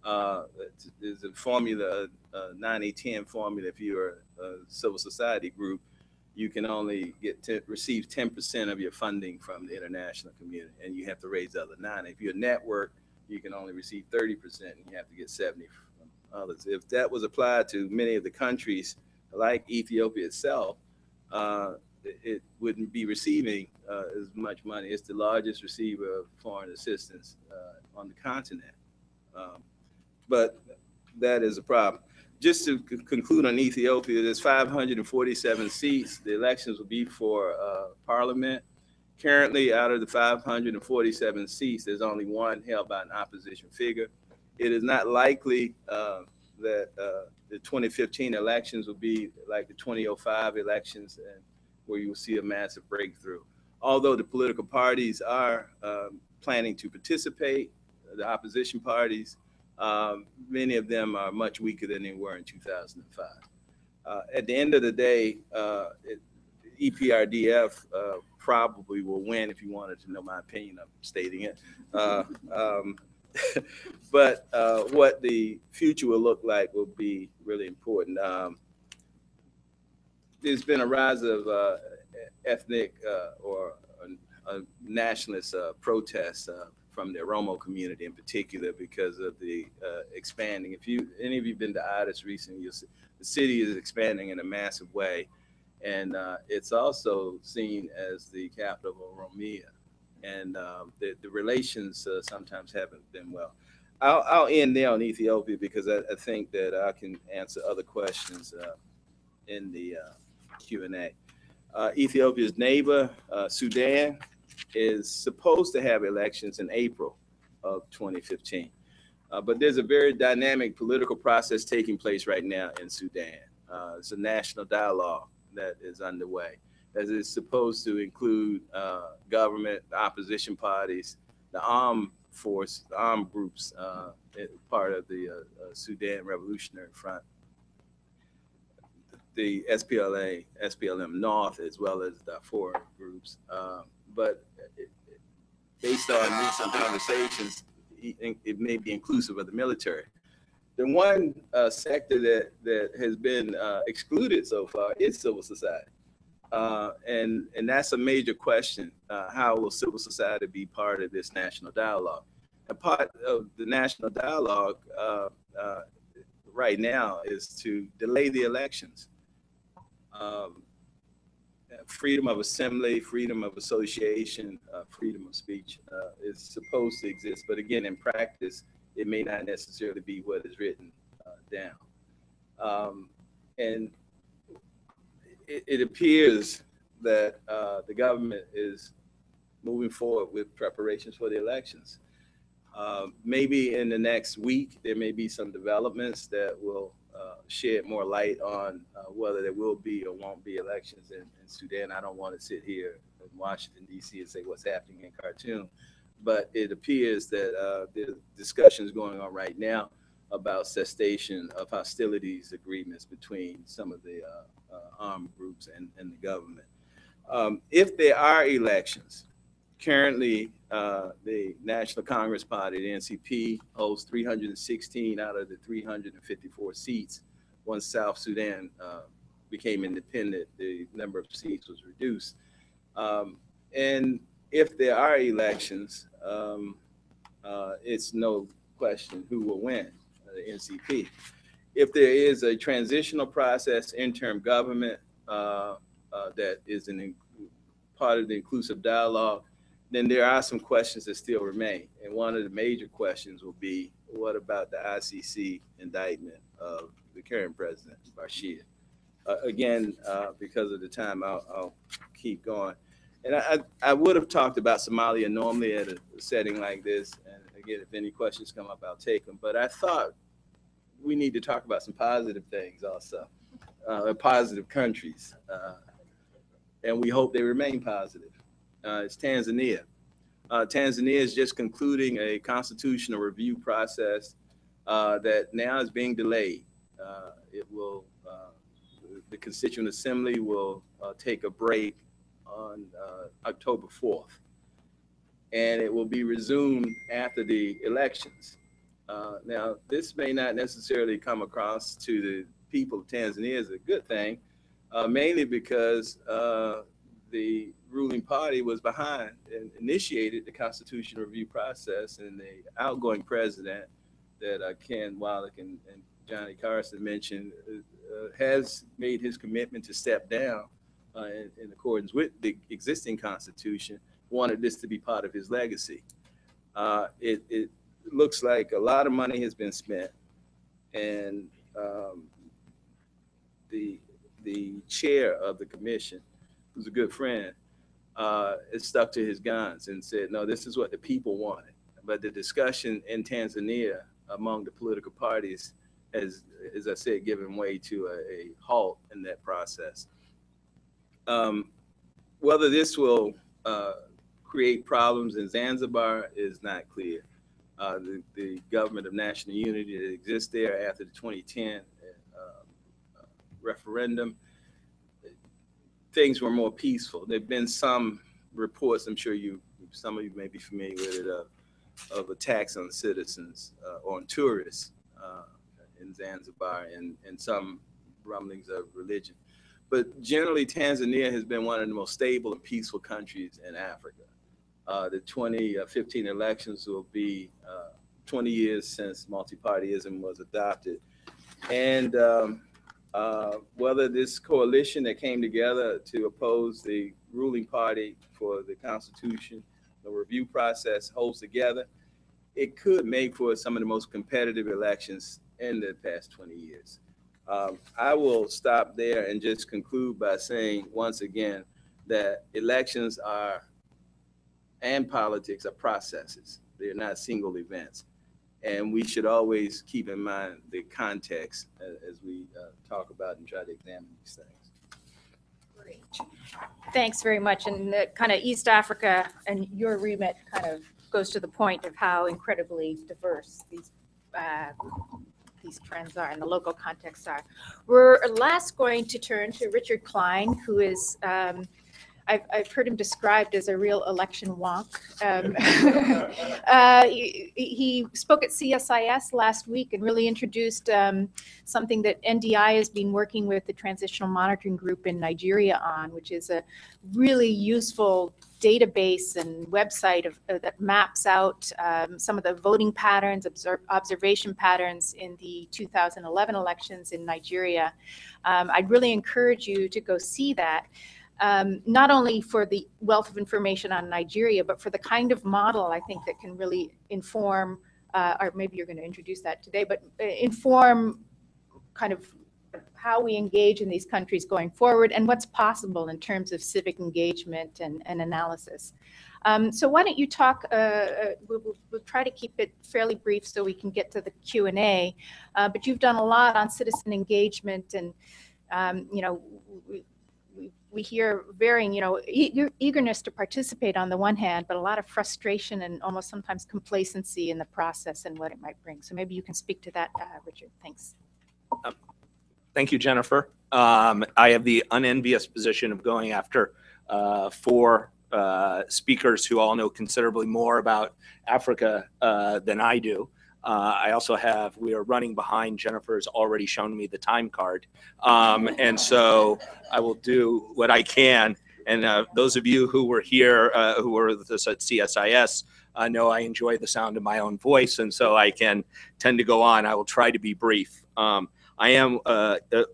There's a formula, 90-10 formula. If you're a civil society group, you can only receive 10% of your funding from the international community, and you have to raise the other 9. If you're a network, you can only receive 30%, and you have to get 70 from others. If that was applied to many of the countries like Ethiopia itself, it wouldn't be receiving as much money. It's the largest receiver of foreign assistance on the continent. But that is a problem. Just to conclude on Ethiopia, there's 547 seats. The elections will be for parliament. Currently, out of the 547 seats, there's only one held by an opposition figure. It is not likely that the 2015 elections will be like the 2005 elections, and where you will see a massive breakthrough. Although the political parties are planning to participate, the opposition parties, many of them are much weaker than they were in 2005. At the end of the day, EPRDF probably will win, if you wanted to know my opinion. I'm stating it. But what the future will look like will be really important. There's been a rise of ethnic or nationalist protests from the Oromo community in particular because of the expanding. If any of you have been to Addis recently, you'll see the city is expanding in a massive way. And it's also seen as the capital of Oromia. And the relations sometimes haven't been well. I'll end there on Ethiopia because I think that I can answer other questions in the Q&A. Ethiopia's neighbor, Sudan, is supposed to have elections in April of 2015. But there's a very dynamic political process taking place right now in Sudan. It's a national dialogue that is underway. as it's supposed to include government, the opposition parties, the armed force, the armed groups, part of the Sudan Revolutionary Front, the SPLA, SPLM North, as well as the foreign groups. But based on recent conversations, it may be inclusive of the military. The one sector that has been excluded so far is civil society. And that's a major question. How will civil society be part of this national dialogue? A part of the national dialogue right now is to delay the elections. Freedom of assembly, freedom of association, freedom of speech is supposed to exist. But again, in practice, it may not necessarily be what is written down. And it appears that the government is moving forward with preparations for the elections. Maybe in the next week, there may be some developments that will shed more light on whether there will be or won't be elections in Sudan. I don't want to sit here in Washington, D.C. and say what's happening in Khartoum, but it appears that there's discussions going on right now about cessation of hostilities agreements between some of the armed groups and the government. If there are elections, currently the National Congress Party, the NCP, holds 316 out of the 354 seats. Once South Sudan became independent, the number of seats was reduced. And if there are elections, it's no question who will win, the NCP. If there is a transitional process, interim government that is part of the inclusive dialogue, then there are some questions that still remain. And one of the major questions will be, what about the ICC indictment of the current president, Bashir? Again, because of the time, I'll keep going. And I would have talked about Somalia normally at a setting like this. And again, if any questions come up, I'll take them. But I thought we need to talk about some positive things also, positive countries. And we hope they remain positive. It's Tanzania. Tanzania is just concluding a constitutional review process that now is being delayed. The Constituent Assembly will take a break on October 4th, and it will be resumed after the elections. Now, this may not necessarily come across to the people of Tanzania as a good thing, mainly because the ruling party was behind and initiated the constitutional review process, and the outgoing president that Ken Wallach and Johnny Carson mentioned has made his commitment to step down in accordance with the existing constitution, wanted this to be part of his legacy. It looks like a lot of money has been spent, and the chair of the commission, who's a good friend, is stuck to his guns and said, no, this is what the people wanted. But the discussion in Tanzania among the political parties has, as I said, given way to a halt in that process. Whether this will create problems in Zanzibar is not clear. The government of national unity that exists there after the 2010 referendum, things were more peaceful. There have been some reports, I'm sure some of you may be familiar with it, of attacks on citizens or on tourists in Zanzibar, and some rumblings of religion. But generally, Tanzania has been one of the most stable and peaceful countries in Africa. The 2015 elections will be 20 years since multipartyism was adopted. And whether this coalition that came together to oppose the ruling party for the Constitution, the review process holds together, it could make for some of the most competitive elections in the past 20 years. I will stop there and just conclude by saying once again that elections and politics are processes. They're not single events. And we should always keep in mind the context as we talk about and try to examine these things. Great. Thanks very much. And the kind of East Africa and your remit kind of goes to the point of how incredibly diverse these trends are and the local contexts are. We're last going to turn to Richard Klein, who is, I've heard him described as a real election wonk. He spoke at CSIS last week and really introduced something that NDI has been working with the Transitional Monitoring Group in Nigeria on, which is a really useful database and website that maps out some of the voting patterns, observation patterns in the 2011 elections in Nigeria. I'd really encourage you to go see that. Not only for the wealth of information on Nigeria, but for the kind of model I think that can really inform, or maybe you're going to introduce that today, but inform kind of how we engage in these countries going forward and what's possible in terms of civic engagement and analysis. So why don't you talk, we'll try to keep it fairly brief so we can get to the Q&A, but you've done a lot on citizen engagement and, you know, we hear varying, you know, eagerness to participate on the one hand, but a lot of frustration and almost sometimes complacency in the process and what it might bring. So maybe you can speak to that, Richard. Thanks. Thank you, Jennifer. I have the unenvious position of going after 4 speakers who all know considerably more about Africa than I do. I also have, we are running behind. Jennifer's already shown me the time card. And so I will do what I can. And those of you who were here, who were with us at CSIS, know I enjoy the sound of my own voice. And so I can tend to go on. I will try to be brief. I am,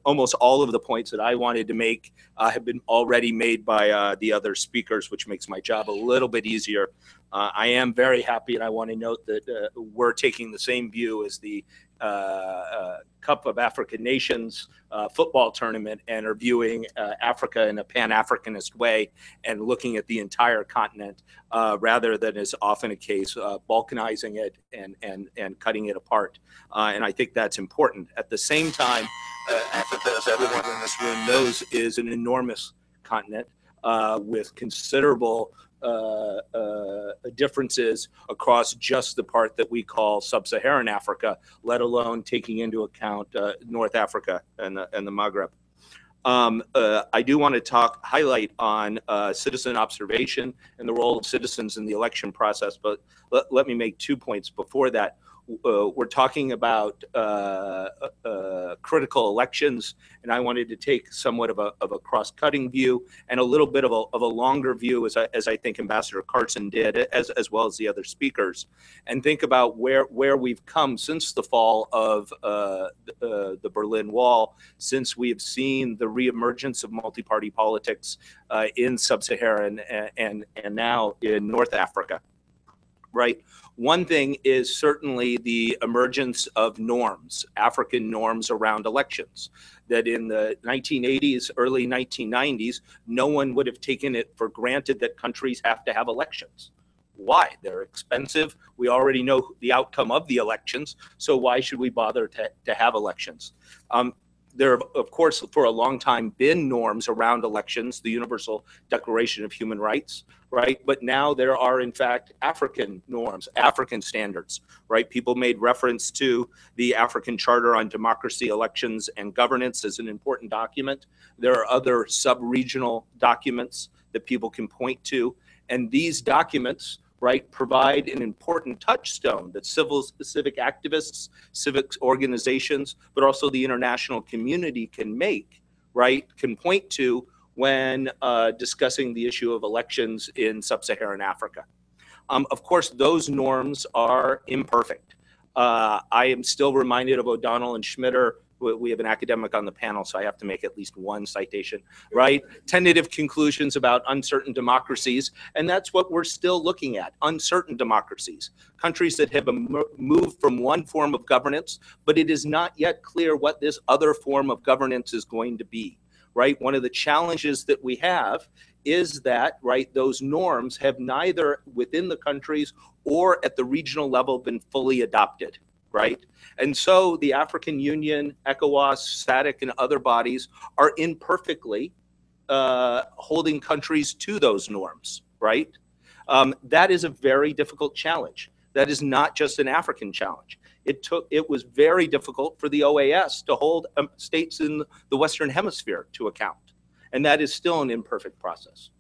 almost all of the points that I wanted to make have been already made by the other speakers, which makes my job a little bit easier. I am very happy, and I want to note that we're taking the same view as the Cup of African Nations football tournament and are viewing Africa in a Pan-Africanist way and looking at the entire continent rather than, as often a case, balkanizing it and cutting it apart. And I think that's important. At the same time, Africa, as everyone in this room knows, is an enormous continent with considerable differences across just the part that we call sub-Saharan Africa, let alone taking into account North Africa and the Maghreb. I do want to highlight on citizen observation and the role of citizens in the election process, but let me make 2 points before that. We're talking about critical elections, and I wanted to take somewhat of a cross-cutting view and a little bit of a longer view, as I think Ambassador Carson did, as well as the other speakers, and think about where we've come since the fall of the Berlin Wall, since we have seen the reemergence of multi-party politics in sub-Saharan and now in North Africa. Right. One thing is certainly the emergence of norms, African norms around elections, that in the 1980s, early 1990s, no one would have taken it for granted that countries have to have elections. Why? They're expensive. We already know the outcome of the elections. So why should we bother to have elections? There have, of course, for a long time been norms around elections, the Universal Declaration of Human Rights, right? But now there are, in fact, African norms, African standards, right? People made reference to the African Charter on Democracy, Elections, and Governance as an important document. There are other sub-regional documents that people can point to. And these documents, right, provide an important touchstone that civic activists, civic organizations, but also the international community can make, right, can point to when discussing the issue of elections in sub-Saharan Africa. Of course, those norms are imperfect. I am still reminded of O'Donnell and Schmitter. We have an academic on the panel, so I have to make at least one citation, right? Tentative conclusions about uncertain democracies, and that's what we're still looking at, uncertain democracies. Countries that have moved from one form of governance, but it is not yet clear what this other form of governance is going to be, right? One of the challenges that we have is that, right, those norms have neither within the countries or at the regional level been fully adopted, right? And so the African Union, ECOWAS, SADC, and other bodies are imperfectly, holding countries to those norms, right? That is a very difficult challenge. That is not just an African challenge. It was very difficult for the OAS to hold states in the Western Hemisphere to account. And that is still an imperfect process.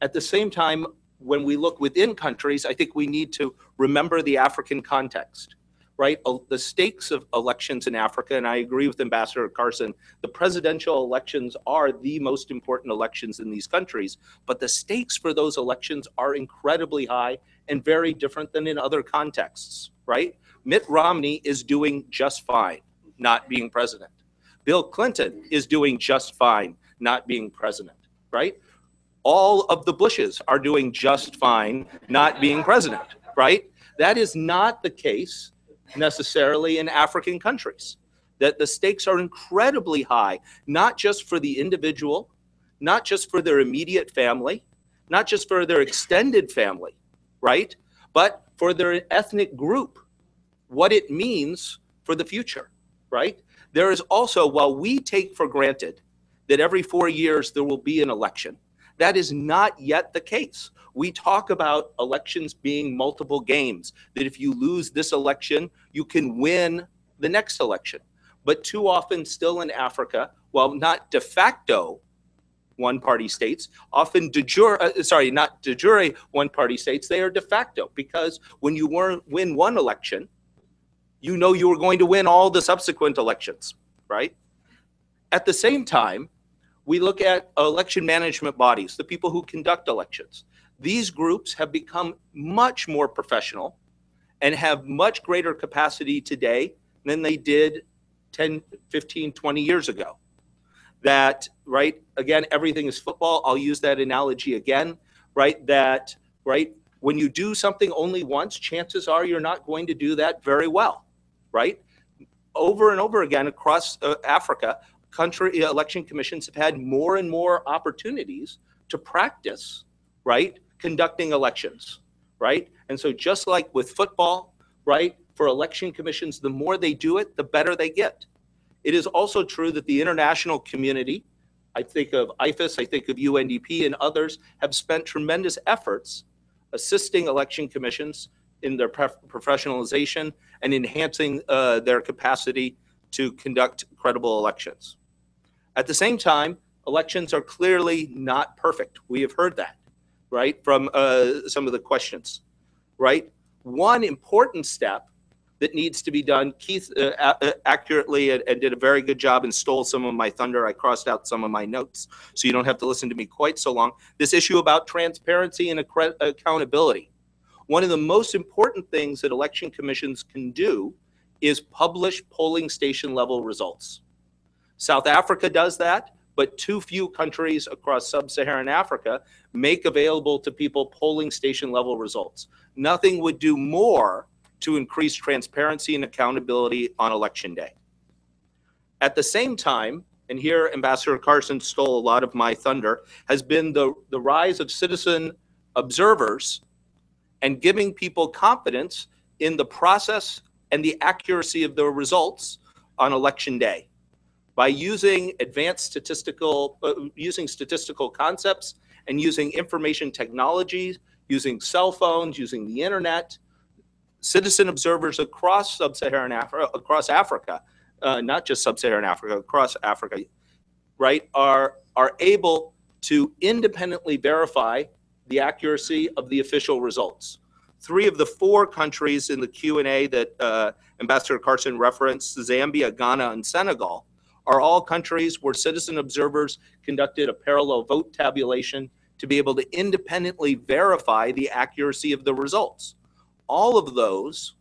At the same time, when we look within countries, I think we need to remember the African context, right? The stakes of elections in Africa, and I agree with Ambassador Carson, the presidential elections are the most important elections in these countries, but the stakes for those elections are incredibly high and very different than in other contexts, right? Mitt Romney is doing just fine not being president. Bill Clinton is doing just fine not being president, right? All of the Bushes are doing just fine not being president, right? That is not the case necessarily in African countries, that the stakes are incredibly high, not just for the individual, not just for their immediate family, not just for their extended family, right? But for their ethnic group, what it means for the future, right? There is also, while we take for granted that every 4 years there will be an election, that is not yet the case. We talk about elections being multiple games, that if you lose this election, you can win the next election. But too often still in Africa, while not de facto one-party states, often de jure, not de jure one-party states, they are de facto, because when you win one election, you know you were going to win all the subsequent elections, right? At the same time, we look at election management bodies, the people who conduct elections. These groups have become much more professional and have much greater capacity today than they did 10, 15, 20 years ago. That, right, again, everything is football. I'll use that analogy again, right? That, right, when you do something only once, chances are you're not going to do that very well, right? Over and over again across Africa, election commissions have had more and more opportunities to practice, right, conducting elections, right? And so just like with football, right, for election commissions, the more they do it, the better they get. It is also true that the international community, I think of IFAS, I think of UNDP and others, have spent tremendous efforts assisting election commissions in their professionalization and enhancing their capacity to conduct credible elections. At the same time, elections are clearly not perfect. We have heard that, right, from some of the questions, right? One important step that needs to be done, Keith accurately and did a very good job and stole some of my thunder. I crossed out some of my notes, so you don't have to listen to me quite so long. This issue about transparency and accountability. One of the most important things that election commissions can do is publish polling station level results. South Africa does that, but too few countries across sub-Saharan Africa make available to people polling station level results. Nothing would do more to increase transparency and accountability on election day. At the same time, and here Ambassador Carson stole a lot of my thunder, has been the rise of citizen observers and giving people confidence in the process and the accuracy of the results on election day by using advanced statistical concepts and using information technologies, using cell phones, using the internet. Citizen observers across sub-Saharan Africa, across Africa, not just sub-Saharan Africa, across Africa, right, are able to independently verify the accuracy of the official results. 3 of the 4 countries in the Q&A that Ambassador Carson referenced, Zambia, Ghana, and Senegal, are all countries where citizen observers conducted a parallel vote tabulation to be able to independently verify the accuracy of the results. All of those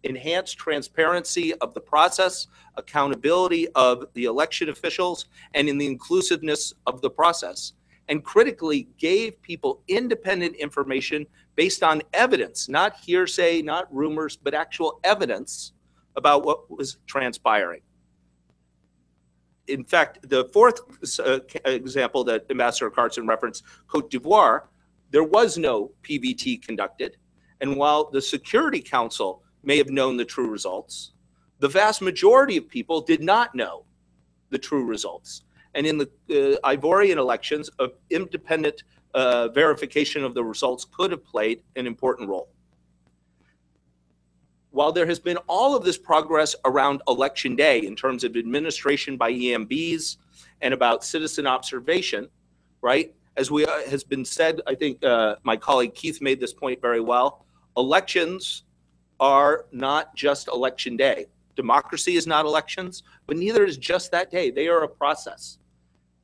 enhance transparency of the process, accountability of the election officials, and in the inclusiveness of the process. And critically, gave people independent information based on evidence, not hearsay, not rumors, but actual evidence about what was transpiring. In fact, the 4th example that Ambassador Carson referenced, Cote d'Ivoire, there was no PVT conducted. And while the Security Council may have known the true results, the vast majority of people did not know the true results. and in the Ivorian elections, of independent verification of the results could have played an important role. While there has been all of this progress around election day in terms of administration by EMBs and about citizen observation, right? As has been said, I think my colleague Keith made this point very well. Elections are not just election day. Democracy is not elections, but neither is just that day. They are a process,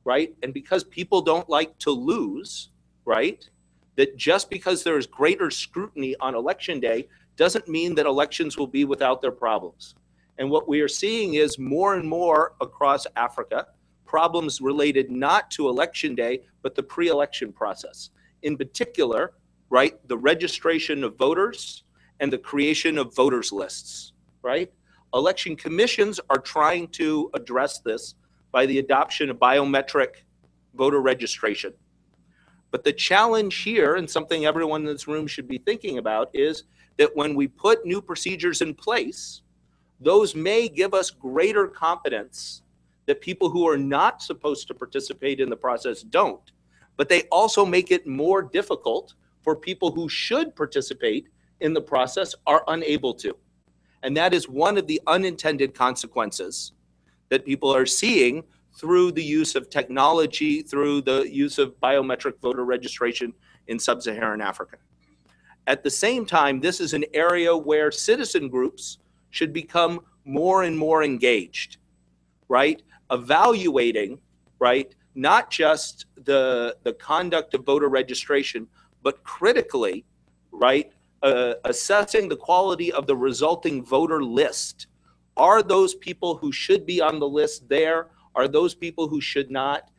right? And because people don't like to lose, right? That just because there is greater scrutiny on election day doesn't mean that elections will be without their problems. And what we are seeing is more and more across Africa, problems related not to election day, but the pre-election process. In particular, right, the registration of voters and the creation of voters lists, right? Election commissions are trying to address this by the adoption of biometric voter registration. But the challenge here, and something everyone in this room should be thinking about, is that when we put new procedures in place, those may give us greater confidence that people who are not supposed to participate in the process don't, but they also make it more difficult for people who should participate in the process are unable to. And that is one of the unintended consequences that people are seeing through the use of technology, through the use of biometric voter registration in sub-Saharan Africa. At the same time, this is an area where citizen groups should become more and more engaged, right? Evaluating, right, not just the conduct of voter registration, but critically, right, assessing the quality of the resulting voter list. Are those people who should be on the list there? Are those people who should not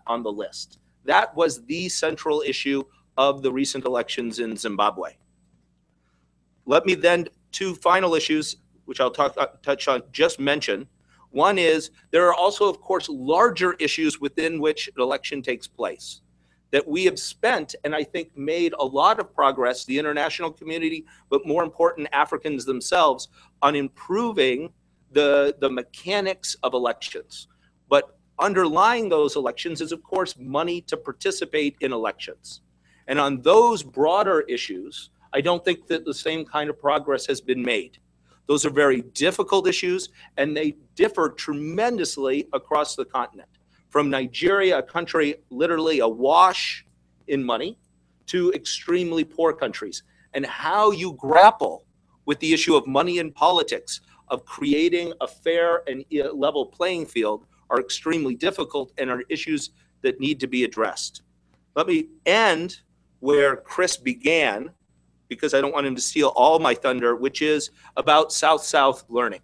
on the list? That was the central issue of the recent elections in Zimbabwe. Let me then, two final issues, which I'll touch on, just mention. One is there are also, of course, larger issues within which an election takes place that we have spent, and I think made a lot of progress, the international community, but more important, Africans themselves, on improving the mechanics of elections. But underlying those elections is, of course, money to participate in elections. And on those broader issues, I don't think that the same kind of progress has been made. Those are very difficult issues, and they differ tremendously across the continent. From Nigeria, a country literally awash in money, to extremely poor countries. And how you grapple with the issue of money in politics, of creating a fair and level playing field, are extremely difficult and are issues that need to be addressed. Let me end where Chris began, because I don't want him to steal all my thunder, which is about South-South learning.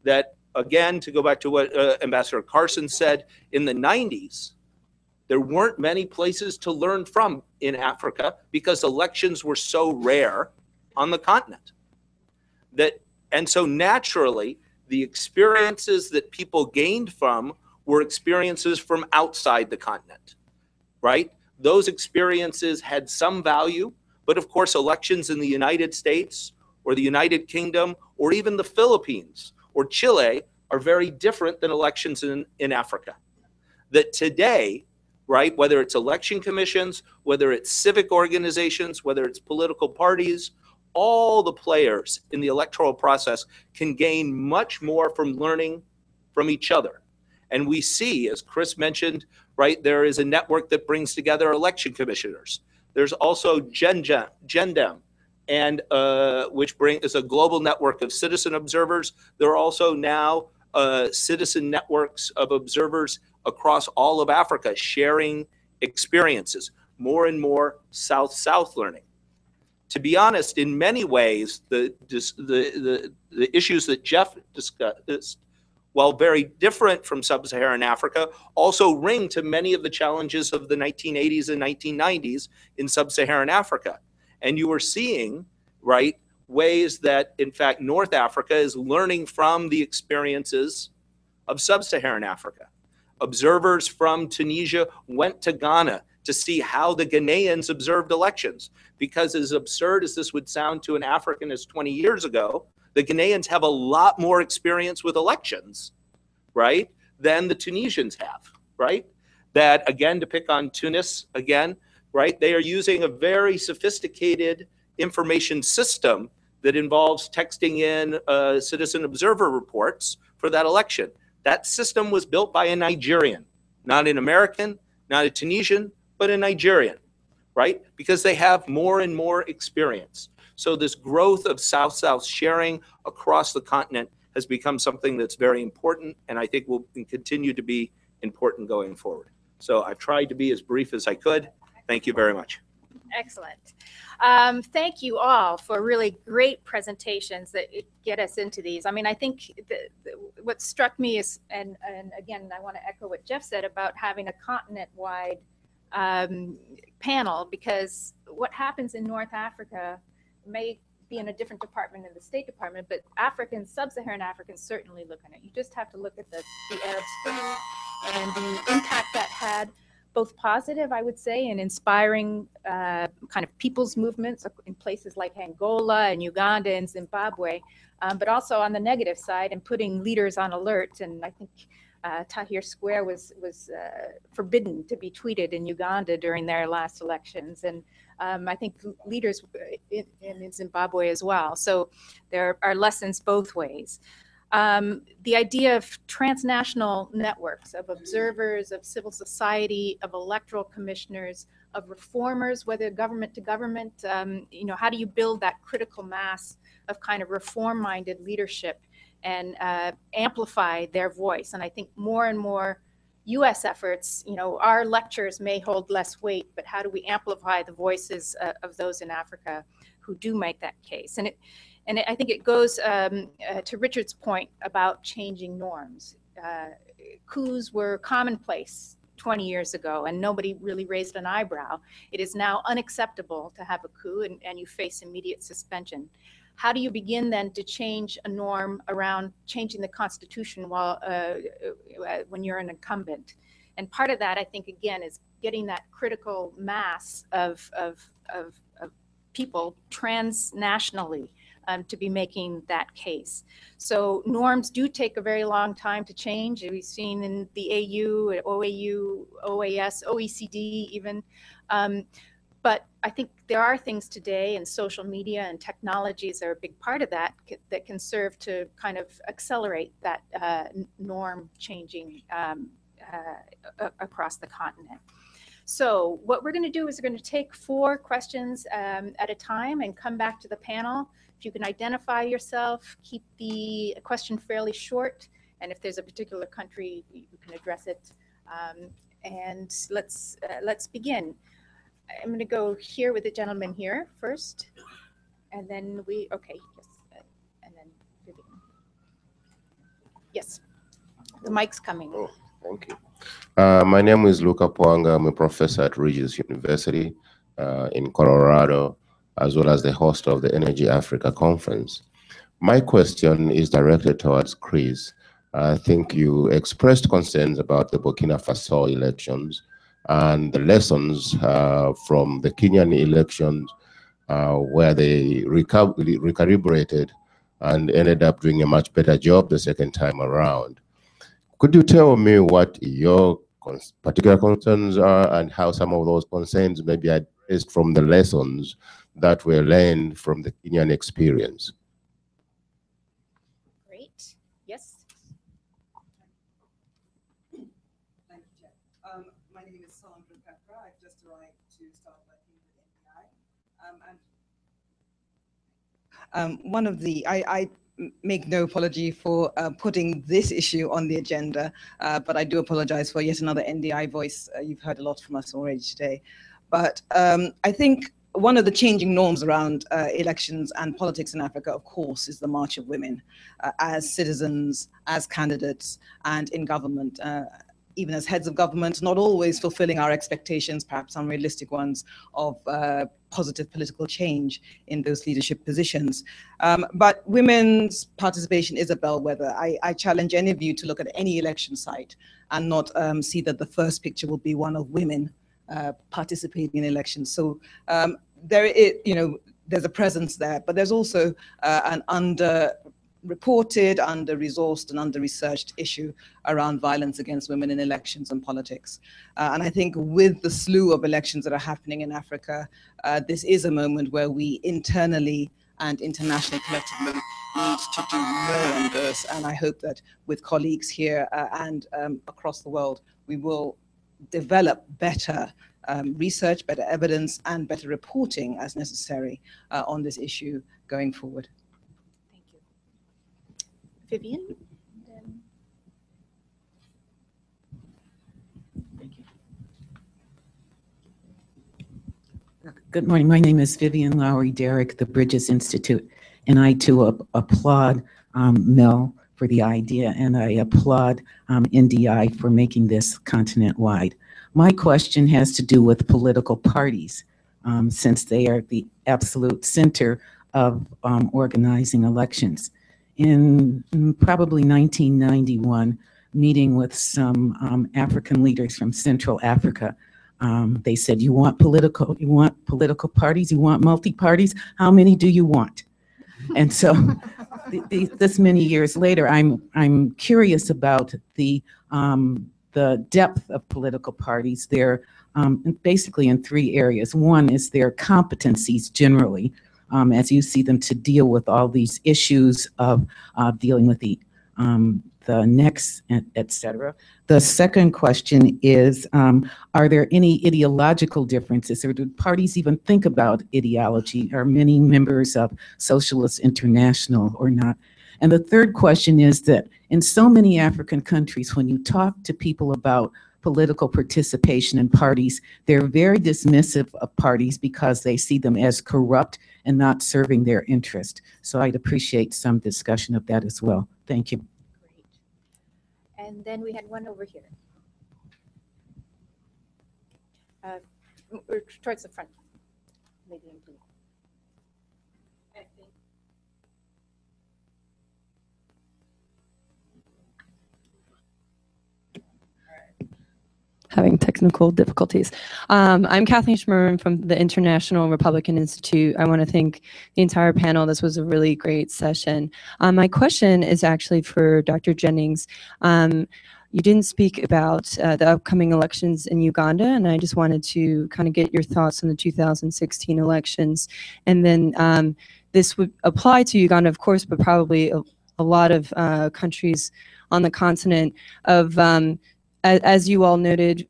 That, again, to go back to what Ambassador Carson said, in the 90s, there weren't many places to learn from in Africa because elections were so rare on the continent. And so naturally, the experiences that people gained from were experiences from outside the continent, right? Those experiences had some value, but of course, elections in the United States or the United Kingdom or even the Philippines or Chile are very different than elections in Africa. That today, right, whether it's election commissions, whether it's civic organizations, whether it's political parties, all the players in the electoral process can gain much more from learning from each other. And we see, as Chris mentioned, right, there is a network that brings together election commissioners. There's also GenDem, and which is a global network of citizen observers. There are also now citizen networks of observers across all of Africa sharing experiences, more and more South-South learning. To be honest, in many ways, the issues that Jeff discussed, while very different from sub-Saharan Africa, also ring to many of the challenges of the 1980s and 1990s in sub-Saharan Africa. And you are seeing, right, ways that, in fact, North Africa is learning from the experiences of sub-Saharan Africa. Observers from Tunisia went to Ghana to see how the Ghanaians observed elections. Because as absurd as this would sound to an African as 20 years ago, the Ghanaians have a lot more experience with elections, right, than the Tunisians have. right? That, again, to pick on Tunis again, right? They are using a very sophisticated information system that involves texting in citizen observer reports for that election. That system was built by a Nigerian, not an American, not a Tunisian, but a Nigerian, right? Because they have more and more experience. So this growth of South-South sharing across the continent has become something that's very important, and I think will continue to be important going forward. So I've tried to be as brief as I could. Thank you very much. Excellent. Thank you all for really great presentations that get us into these. I mean, I think what struck me is, and again, I want to echo what Jeff said about having a continent-wide panel, because what happens in North Africa may be in a different department in the State Department, but Africans, sub-Saharan Africans certainly look at it. You just have to look at the Arab Spring and the impact that had, both positive, I would say, and inspiring kind of people's movements in places like Angola and Uganda and Zimbabwe, but also on the negative side and putting leaders on alert. And I think Tahrir Square was forbidden to be tweeted in Uganda during their last elections. And I think leaders in Zimbabwe as well. So there are lessons both ways. The idea of transnational networks of observers, of civil society, of electoral commissioners, of reformers, whether government to government, you know, how do you build that critical mass of kind of reform-minded leadership and amplify their voice? And I think more and more US efforts, you know, our lectures may hold less weight, but how do we amplify the voices of those in Africa who do make that case? And I think it goes to Richard's point about changing norms. Coups were commonplace 20 years ago, and nobody really raised an eyebrow. It is now unacceptable to have a coup, and you face immediate suspension. How do you begin then to change a norm around changing the Constitution while when you're an incumbent? And part of that, I think, again, is getting that critical mass of people transnationally to be making that case. So norms do take a very long time to change. We've seen in the AU, OAU, OAS, OECD even. But I think there are things today, and social media and technologies are a big part of that, that can serve to kind of accelerate that norm changing across the continent. So what we're going to do is we're going to take 4 questions at a time and come back to the panel. If you can identify yourself, keep the question fairly short, and if there's a particular country, you can address it. And let's begin. I'm going to go here with the gentleman here first, and then okay, yes, and then Vivian. Yes, the mic's coming. Oh, thank you. My name is Luca Puanga. I'm a professor at Regis University in Colorado, as well as the host of the Energy Africa Conference. My question is directed towards Chris. I think you expressed concerns about the Burkina Faso elections and the lessons from the Kenyan elections where they recalibrated and ended up doing a much better job the second time around. Could you tell me what your particular concerns are and how some of those concerns may be addressed from the lessons that were learned from the Kenyan experience? Great. Yes. Thank you, Jeff. My name is Sandra Pepper. I've just arrived to start working with NDI. One of the, I make no apology for putting this issue on the agenda, but I do apologize for yet another NDI voice. You've heard a lot from us already today. But I think one of the changing norms around elections and politics in Africa, of course, is the march of women as citizens, as candidates, and in government. Even as heads of government, not always fulfilling our expectations, perhaps unrealistic ones, of positive political change in those leadership positions. But women's participation is a bellwether. I challenge any of you to look at any election site and not see that the first picture will be one of women participating in elections. So there is, you know, there's a presence there, but there's also an reported, under-resourced, and under-researched issue around violence against women in elections and politics. And I think with the slew of elections that are happening in Africa, this is a moment where we internally and internationally collectively need to do more on this. And I hope that with colleagues here and across the world, we will develop better research, better evidence, and better reporting as necessary on this issue going forward. Thank you. Vivian? Good morning. My name is Vivian Lowry Derrick, the Bridges Institute, and I too applaud Mel for the idea, and I applaud NDI for making this continent-wide. My question has to do with political parties, since they are the absolute center of organizing elections. In probably 1991, meeting with some African leaders from Central Africa, they said, you want political parties, you want multi-parties, how many do you want? And so this many years later, I'm curious about the depth of political parties. They're basically in three areas. One is their competencies generally, as you see them, to deal with all these issues of dealing with the next, et cetera. The second question is, are there any ideological differences, or do parties even think about ideology? Are many members of Socialist International or not? And the third question is that in so many African countries, when you talk to people about political participation in parties, they're very dismissive of parties because they see them as corrupt and not serving their interest. So I'd appreciate some discussion of that as well. Thank you. Great. And then we had one over here. Towards the front. Lady in blue. Having technical difficulties. I'm Kathleen Schmerman from the International Republican Institute. I want to thank the entire panel. This was a really great session. My question is actually for Dr. Jennings. You didn't speak about the upcoming elections in Uganda, and I just wanted to kind of get your thoughts on the 2016 elections. And then this would apply to Uganda, of course, but probably a lot of countries on the continent of as you all noted,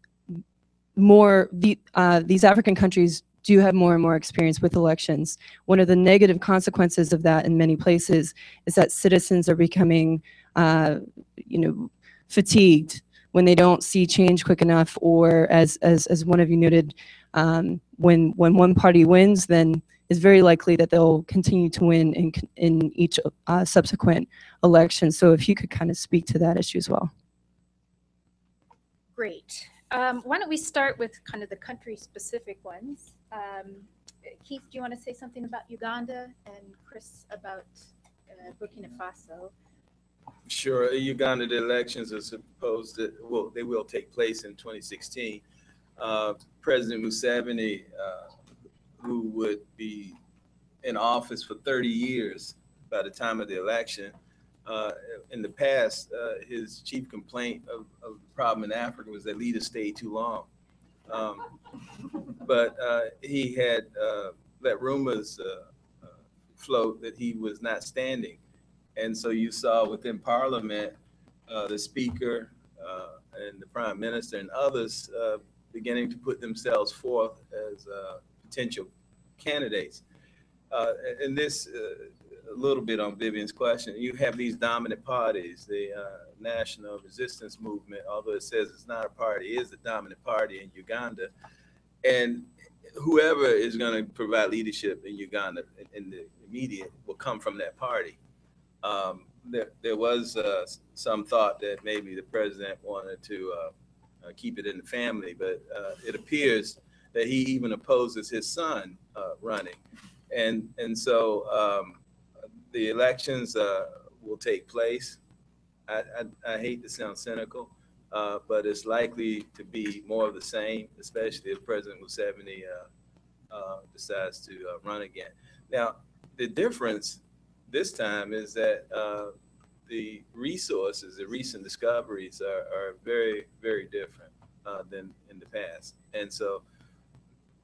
these African countries do have more and more experience with elections. One of the negative consequences of that in many places is that citizens are becoming, fatigued when they don't see change quick enough, or as one of you noted, when one party wins, then it's very likely that they'll continue to win in each subsequent election. So if you could kind of speak to that issue as well. Great. Why don't we start with kind of the country-specific ones? Keith, do you want to say something about Uganda, and Chris about Burkina Faso? Sure. Uganda, the elections are supposed to, well, they will take place in 2016. President Museveni, who would be in office for 30 years by the time of the election, in the past, his chief complaint of the problem in Africa was that leaders stayed too long. But he had let rumors float that he was not standing. And so you saw within Parliament, the Speaker and the Prime Minister and others beginning to put themselves forth as potential candidates. And this, a little bit on Vivian's question, you have these dominant parties, the National Resistance Movement, although it says it's not a party, is the dominant party in Uganda. And whoever is going to provide leadership in Uganda in the immediate will come from that party. There was some thought that maybe the president wanted to keep it in the family, but it appears that he even opposes his son running. And so the elections will take place. I hate to sound cynical, but it's likely to be more of the same, especially if President Museveni decides to run again. Now, the difference this time is that the resources, the recent discoveries are very, very different than in the past. And so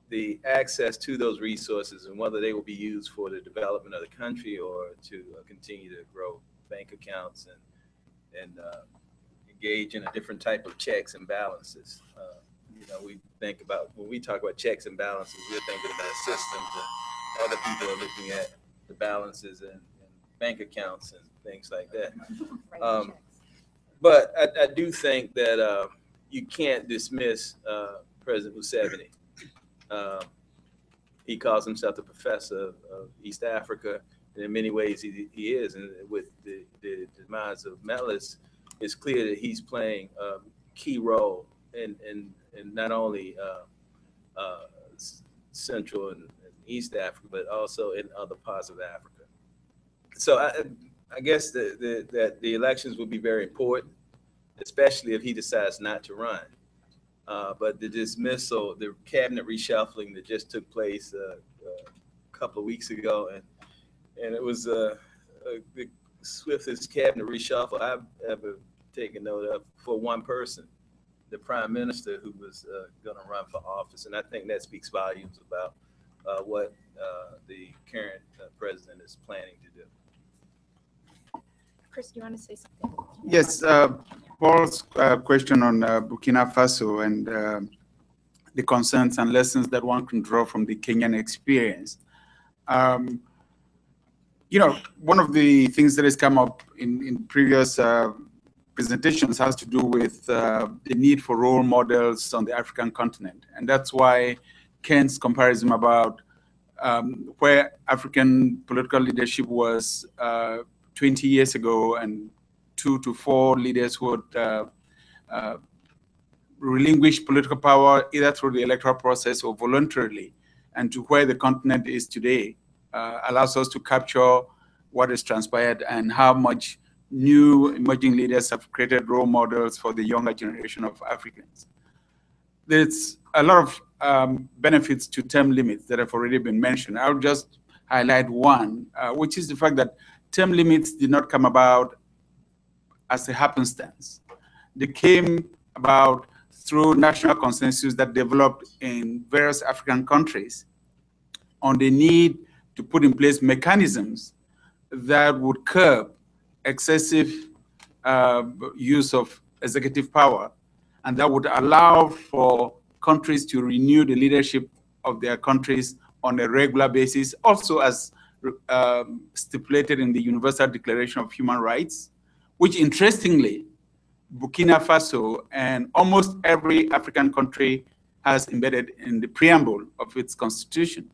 the access to those resources and whether they will be used for the development of the country or to continue to grow bank accounts and engage in a different type of checks and balances. You know, we think about, when we talk about checks and balances, we're thinking about systems, and other people are looking at the balances and bank accounts and things like that. But I do think that you can't dismiss President Museveni. He calls himself the professor of East Africa, and in many ways he is. And with the demise of Melis, it's clear that he's playing a key role in not only Central and East Africa, but also in other parts of Africa. So I guess that the elections will be very important, especially if he decides not to run. But the dismissal, the cabinet reshuffling that just took place a couple of weeks ago, and it was the swiftest cabinet reshuffle I've ever taken note of for one person, the prime minister who was going to run for office. And I think that speaks volumes about what the current president is planning to do. Chris, do you want to say something? Yes, Paul's question on Burkina Faso and the concerns and lessons that one can draw from the Kenyan experience. You know, one of the things that has come up in previous presentations has to do with the need for role models on the African continent. And that's why Ken's comparison about where African political leadership was 20 years ago, and 2 to 4 leaders who would relinquish political power either through the electoral process or voluntarily, and to where the continent is today, allows us to capture what has transpired and how much new emerging leaders have created role models for the younger generation of Africans. There's a lot of benefits to term limits that have already been mentioned. I'll just highlight one, which is the fact that term limits did not come about as a happenstance. They came about through national consensus that developed in various African countries on the need to put in place mechanisms that would curb excessive use of executive power, and that would allow for countries to renew the leadership of their countries on a regular basis, also as stipulated in the Universal Declaration of Human Rights, which interestingly, Burkina Faso and almost every African country has embedded in the preamble of its constitution.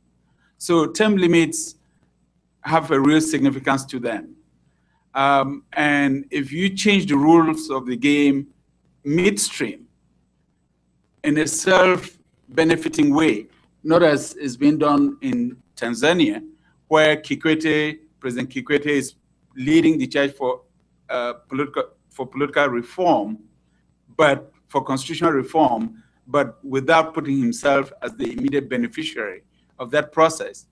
So term limits have a real significance to them. And if you change the rules of the game midstream in a self-benefiting way, not as is being done in Tanzania, where President Kikwete is leading the charge for political reform, but for constitutional reform, but without putting himself as the immediate beneficiary of that process,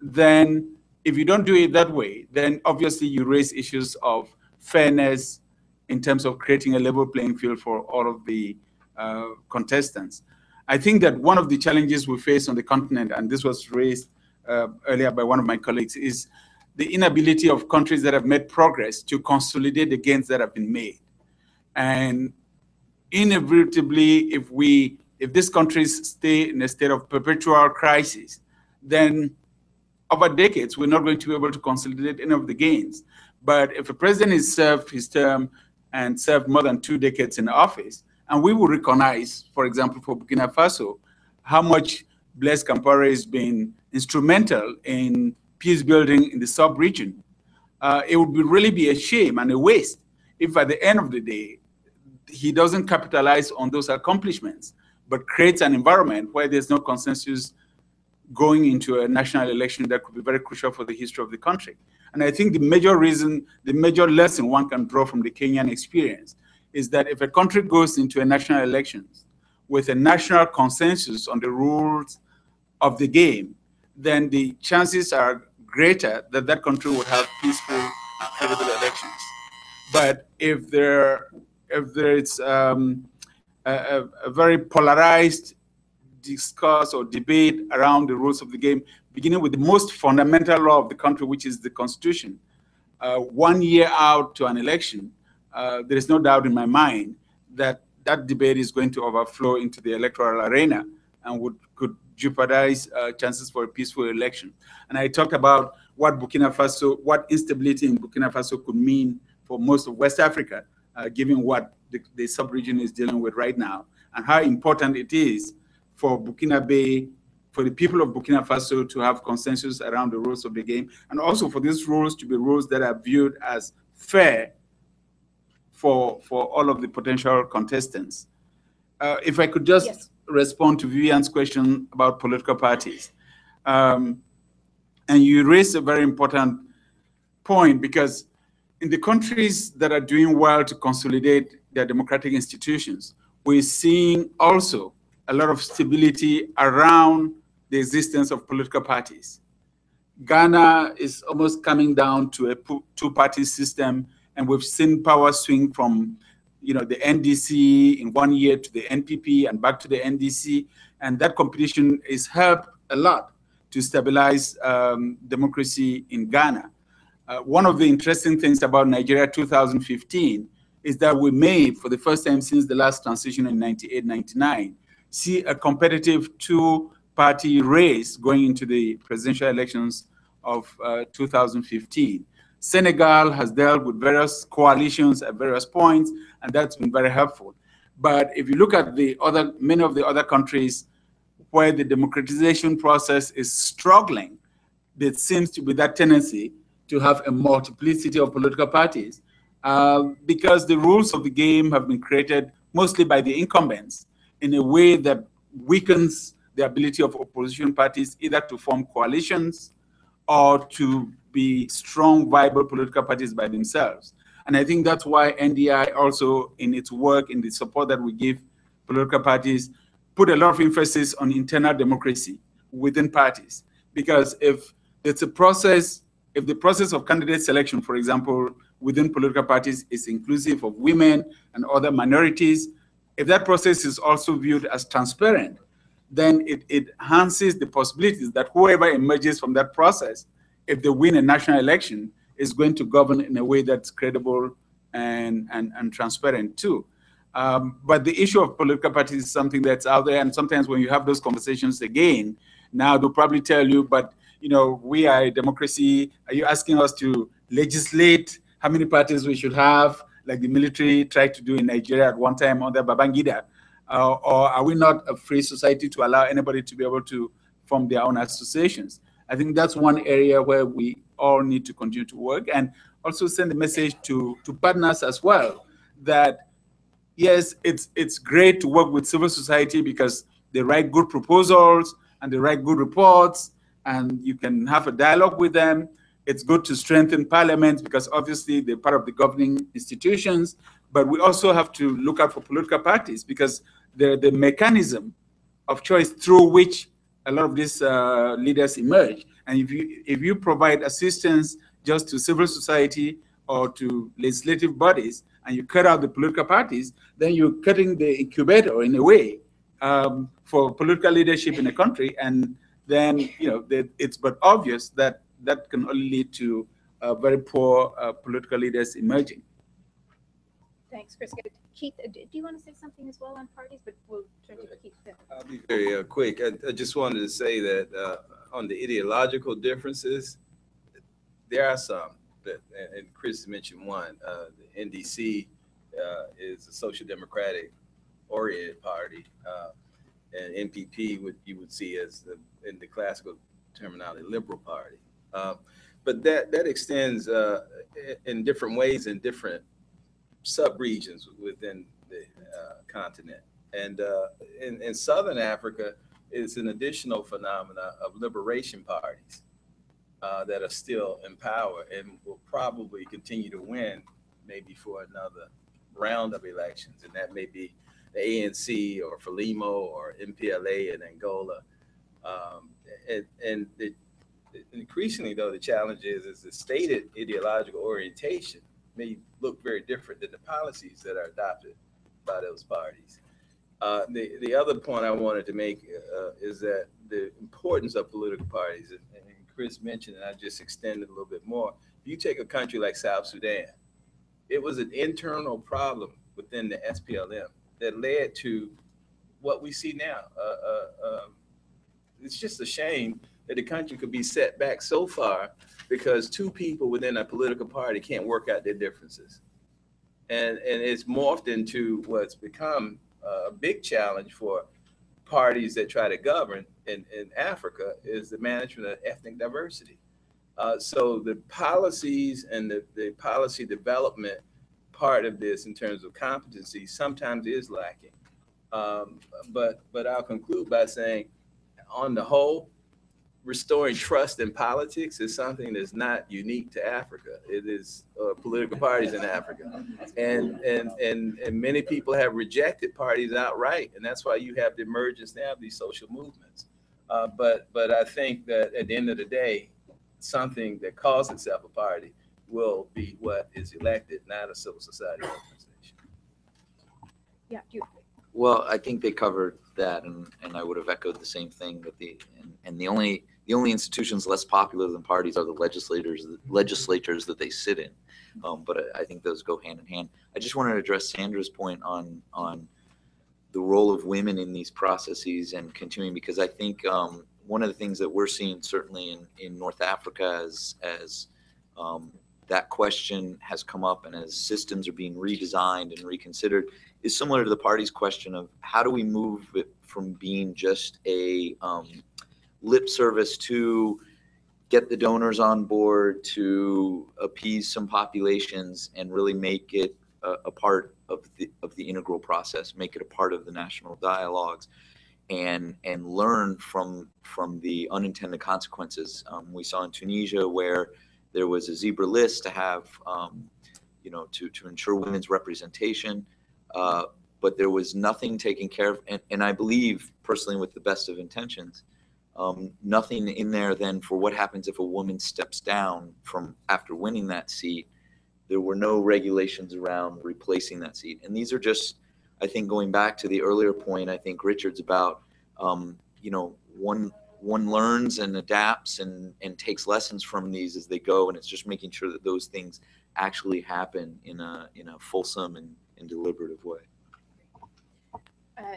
then if you don't do it that way, then obviously you raise issues of fairness in terms of creating a level playing field for all of the contestants. I think that one of the challenges we face on the continent, and this was raised earlier by one of my colleagues, is the inability of countries that have made progress to consolidate the gains that have been made. And inevitably, if these countries stay in a state of perpetual crisis, then over decades, we're not going to be able to consolidate any of the gains. But if a president has served his term and served more than 2 decades in office, and we will recognize, for example, for Burkina Faso, how much Blaise Compaoré has been instrumental in peace building in the sub-region, it would really be a shame and a waste if at the end of the day, he doesn't capitalize on those accomplishments, but creates an environment where there's no consensus going into a national election that could be very crucial for the history of the country. And I think the major reason, the major lesson one can draw from the Kenyan experience is that if a country goes into a national elections with a national consensus on the rules of the game, then the chances are greater, that that country would have peaceful, credible elections. But if there is a very polarized discourse or debate around the rules of the game, beginning with the most fundamental law of the country, which is the Constitution, 1 year out to an election, there is no doubt in my mind that that debate is going to overflow into the electoral arena and could jeopardize chances for a peaceful election. And I talked about what instability in Burkina Faso could mean for most of West Africa, given what the sub-region is dealing with right now, and how important it is for for the people of Burkina Faso to have consensus around the rules of the game, and also for these rules to be rules that are viewed as fair for all of the potential contestants. If I could just respond to Vivian's question about political parties. And you raised a very important point, because in the countries that are doing well to consolidate their democratic institutions, we're seeing also a lot of stability around the existence of political parties. Ghana is almost coming down to a two-party system, and we've seen power swing from the NDC in 1 year to the NPP and back to the NDC, and that competition has helped a lot to stabilize democracy in Ghana. One of the interesting things about Nigeria 2015 is that we may, for the first time since the last transition in 98, 99, see a competitive two-party race going into the presidential elections of 2015. Senegal has dealt with various coalitions at various points, and that's been very helpful. But if you look at many of the other countries where the democratization process is struggling, there seems to be that tendency to have a multiplicity of political parties because the rules of the game have been created mostly by the incumbents in a way that weakens the ability of opposition parties either to form coalitions or to be strong, viable political parties by themselves. And I think that's why NDI also, in its work, in the support that we give political parties, put a lot of emphasis on internal democracy within parties. Because if it's a process, if the process of candidate selection, for example, within political parties is inclusive of women and other minorities, if that process is also viewed as transparent, then it enhances the possibilities that whoever emerges from that process, if they win a national election, is going to govern in a way that's credible and transparent too. But the issue of political parties is something that's out there, and sometimes when you have those conversations again, now they'll probably tell you, but we are a democracy. Are you asking us to legislate how many parties we should have, like the military tried to do in Nigeria at one time under Babangida? Or are we not a free society to allow anybody to be able to form their own associations? I think that's one area where we all need to continue to work, and also send a message to partners as well that, yes, it's great to work with civil society because they write good proposals and they write good reports, and you can have a dialogue with them. It's good to strengthen parliaments because obviously they're part of the governing institutions, but we also have to look out for political parties because they're the mechanism of choice through which a lot of these leaders emerge. And if you provide assistance just to civil society or to legislative bodies, and you cut out the political parties, then you're cutting the incubator in a way for political leadership in a country. And then it's but obvious that that can only lead to very poor political leaders emerging. Thanks, Chris. Keith, do you want to say something as well on parties? But we'll turn to Keith. I'll be very quick. I just wanted to say that on the ideological differences, there are some, and Chris mentioned one. The NDC is a social democratic oriented party, and NPP you would see as in the classical terminology, liberal party. But that extends in different ways in different sub-regions within the continent. And in Southern Africa, it's an additional phenomena of liberation parties that are still in power and will probably continue to win maybe for another round of elections. And that may be the ANC or Frelimo or MPLA in Angola. And increasingly, though, the challenge is the stated ideological orientation may look very different than the policies that are adopted by those parties. The other point I wanted to make is that the importance of political parties, and Chris mentioned, and I just extended a little bit more. If you take a country like South Sudan, it was an internal problem within the SPLM that led to what we see now. It's just a shame that the country could be set back so far because two people within a political party can't work out their differences. And it's morphed into what's become a big challenge for parties that try to govern in Africa is the management of ethnic diversity. So the policies and the policy development part of this in terms of competency sometimes is lacking. But I'll conclude by saying, on the whole, restoring trust in politics is something that's not unique to Africa. It is political parties in Africa. And many people have rejected parties outright. And that's why you have the emergence now of these social movements. But I think that at the end of the day, something that calls itself a party will be what is elected, not a civil society organization. Yeah, Well, I think they covered that, and I would have echoed the same thing. That the only institutions less popular than parties are the legislatures that they sit in. But I think those go hand in hand. I just wanted to address Sandra's point on the role of women in these processes and continuing, because I think one of the things that we're seeing certainly in North Africa as that question has come up and as systems are being redesigned and reconsidered is similar to the party's question of how do we move it from being just a lip service to get the donors on board to appease some populations and really make it a part of the integral process, make it a part of the national dialogues, and learn from the unintended consequences. We saw in Tunisia where there was a zebra list to have, to ensure women's representation, but there was nothing taken care of. And I believe personally, with the best of intentions, nothing in there then for what happens if a woman steps down from after winning that seat. There were no regulations around replacing that seat. And these are just, I think, going back to the earlier point, I think Richard's about, one learns and adapts and takes lessons from these as they go. And it's just making sure that those things actually happen in a fulsome and deliberative way.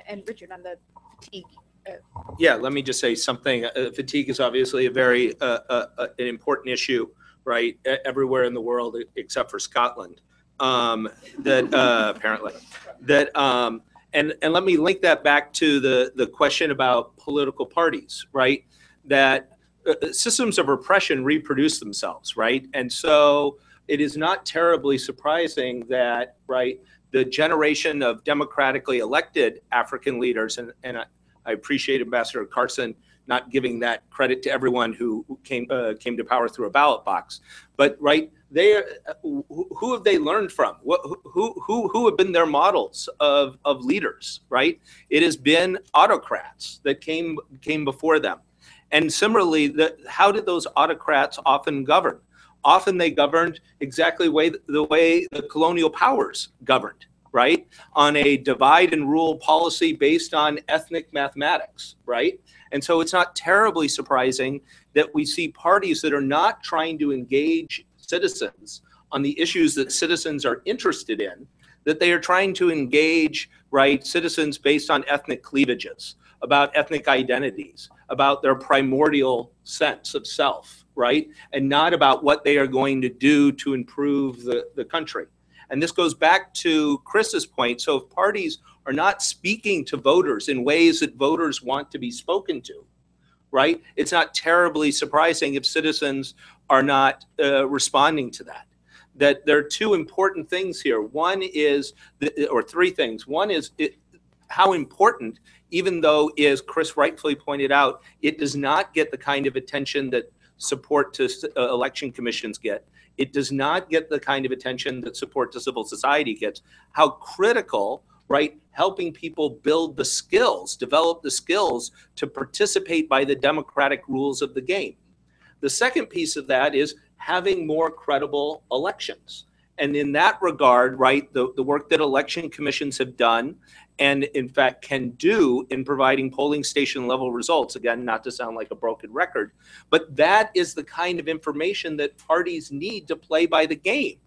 And Richard, on the fatigue. Yeah, let me just say something. Fatigue is obviously a very an important issue, right? Everywhere in the world except for Scotland. Apparently and let me link that back to the question about political parties, right? That systems of repression reproduce themselves, right? And so it is not terribly surprising that, right, the generation of democratically elected African leaders, and I appreciate Ambassador Carson not giving that credit to everyone who came to power through a ballot box, but right, who have they learned from? Who have been their models of leaders? Right, it has been autocrats that came before them, and similarly, how did those autocrats often govern? Often they governed exactly the way the colonial powers governed, right? On a divide and rule policy based on ethnic mathematics, right? And so it's not terribly surprising that we see parties that are not trying to engage citizens on the issues that citizens are interested in, that they are trying to engage, right, citizens based on ethnic cleavages, about ethnic identities, about their primordial sense of self, right? And not about what they are going to do to improve the country. And this goes back to Chris's point. So if parties are not speaking to voters in ways that voters want to be spoken to, right? It's not terribly surprising if citizens are not responding to that. That there are two important things here. One is, or three things. One is how important, even though, as Chris rightfully pointed out, it does not get the kind of attention that support to election commissions get. It does not get the kind of attention that support to civil society gets. How critical, right, helping people build the skills, develop the skills to participate by the democratic rules of the game. The second piece of that is having more credible elections. And in that regard, right, the work that election commissions have done and in fact can do in providing polling station level results, again, not to sound like a broken record, but that is the kind of information that parties need to play by the game.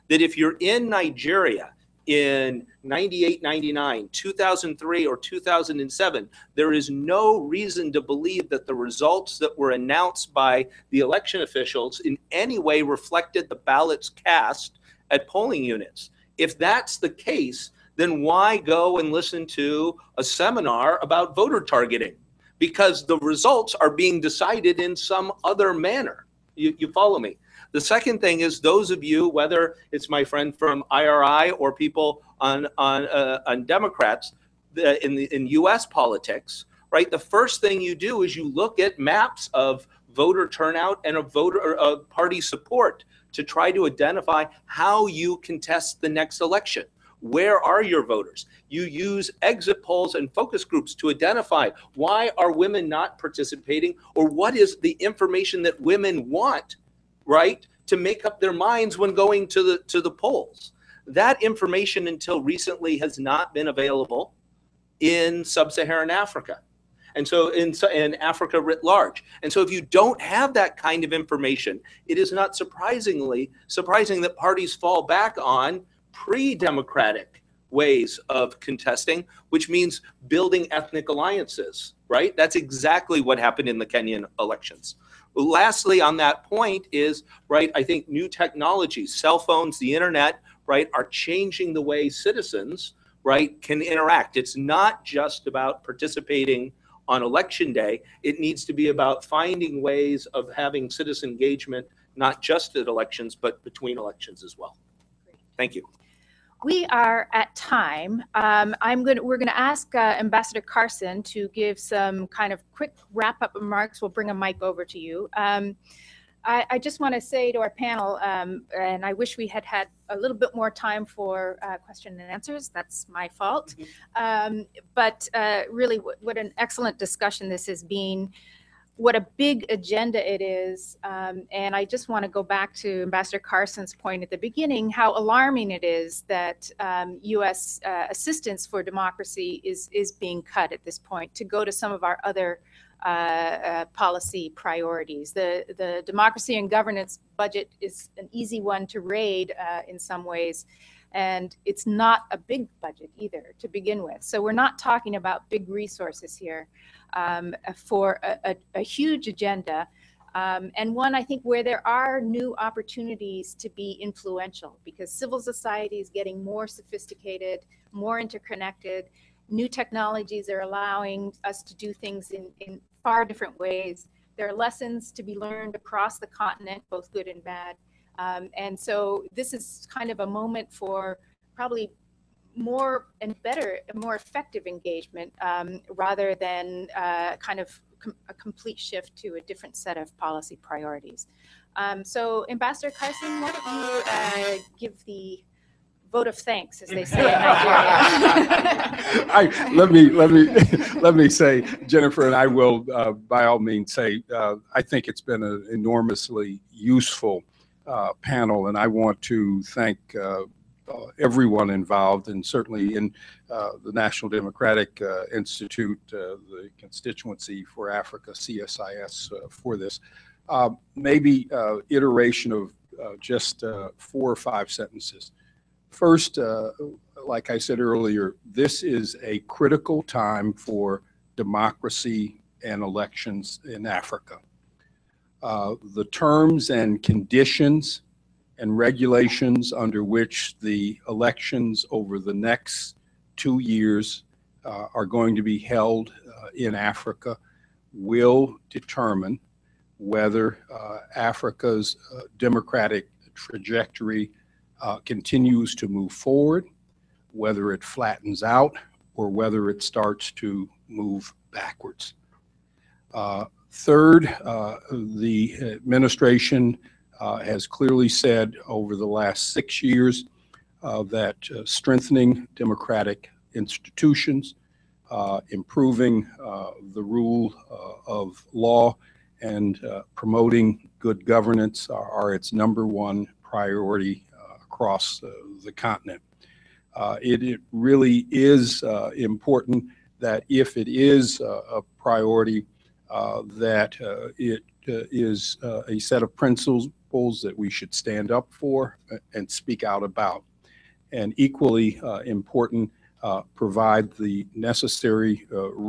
That if you're in Nigeria in 98, 99, 2003, or 2007, there is no reason to believe that the results that were announced by the election officials in any way reflected the ballots cast at polling units. If that's the case, then why go and listen to a seminar about voter targeting? Because the results are being decided in some other manner. You follow me? The second thing is those of you, whether it's my friend from IRI or people on Democrats in U.S. politics, right? The first thing you do is you look at maps of voter turnout and of party support to try to identify how you contest the next election. Where are your voters? You use exit polls and focus groups to identify why are women not participating, or what is the information that women want, right, to make up their minds when going to the polls. That information until recently has not been available in sub-Saharan Africa. And so in Africa writ large. And so if you don't have that kind of information, it is not surprising that parties fall back on pre-democratic ways of contesting, which means building ethnic alliances, right? That's exactly what happened in the Kenyan elections. Lastly, on that point is, right, I think new technologies, cell phones, the internet, right, are changing the way citizens, right, can interact. It's not just about participating on election day. It needs to be about finding ways of having citizen engagement, not just at elections, but between elections as well. Thank you. We are at time. We're going to ask Ambassador Carson to give some kind of quick wrap-up remarks. We'll bring a mic over to you. I just want to say to our panel, and I wish we had had a little bit more time for question and answers. That's my fault. But really, what an excellent discussion this has been. What a big agenda it is. And I just want to go back to Ambassador Carson's point at the beginning, how alarming it is that U.S. assistance for democracy is being cut at this point to go to some of our other policy priorities. The democracy and governance budget is an easy one to raid in some ways. And it's not a big budget either to begin with. So we're not talking about big resources here for a huge agenda, and one I think where there are new opportunities to be influential, because civil society is getting more sophisticated, more interconnected. New technologies are allowing us to do things in far different ways. There are lessons to be learned across the continent, both good and bad. And so this is kind of a moment for probably more and better, more effective engagement rather than kind of a complete shift to a different set of policy priorities. So Ambassador Carson, why don't you give the vote of thanks, as they say in Nigeria? Let me say, Jennifer, and I will by all means say, I think it's been an enormously useful panel, and I want to thank everyone involved, and certainly in the National Democratic Institute, the Constituency for Africa, CSIS, for this. Maybe iteration of just 4 or 5 sentences. First, like I said earlier, this is a critical time for democracy and elections in Africa. The terms and conditions and regulations under which the elections over the next 2 years are going to be held in Africa will determine whether Africa's democratic trajectory continues to move forward, whether it flattens out, or whether it starts to move backwards. Third, the administration has clearly said over the last 6 years that strengthening democratic institutions, improving the rule of law, and promoting good governance are its #1 priority across the continent. It really is important that if it is a priority, that it is a set of principles that we should stand up for and speak out about. And equally important, provide the necessary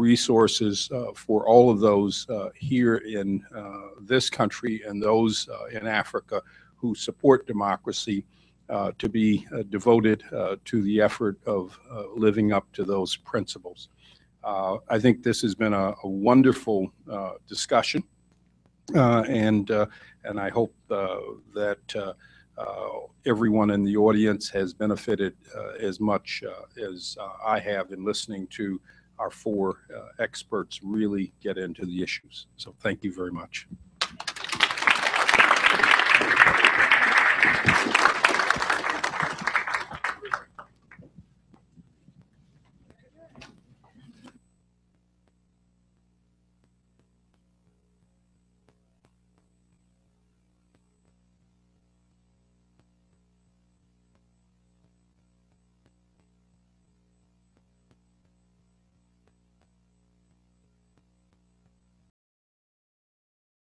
resources for all of those here in this country and those in Africa who support democracy to be devoted to the effort of living up to those principles. I think this has been a wonderful discussion, and I hope that everyone in the audience has benefited as much as I have in listening to our 4 experts really get into the issues. So thank you very much.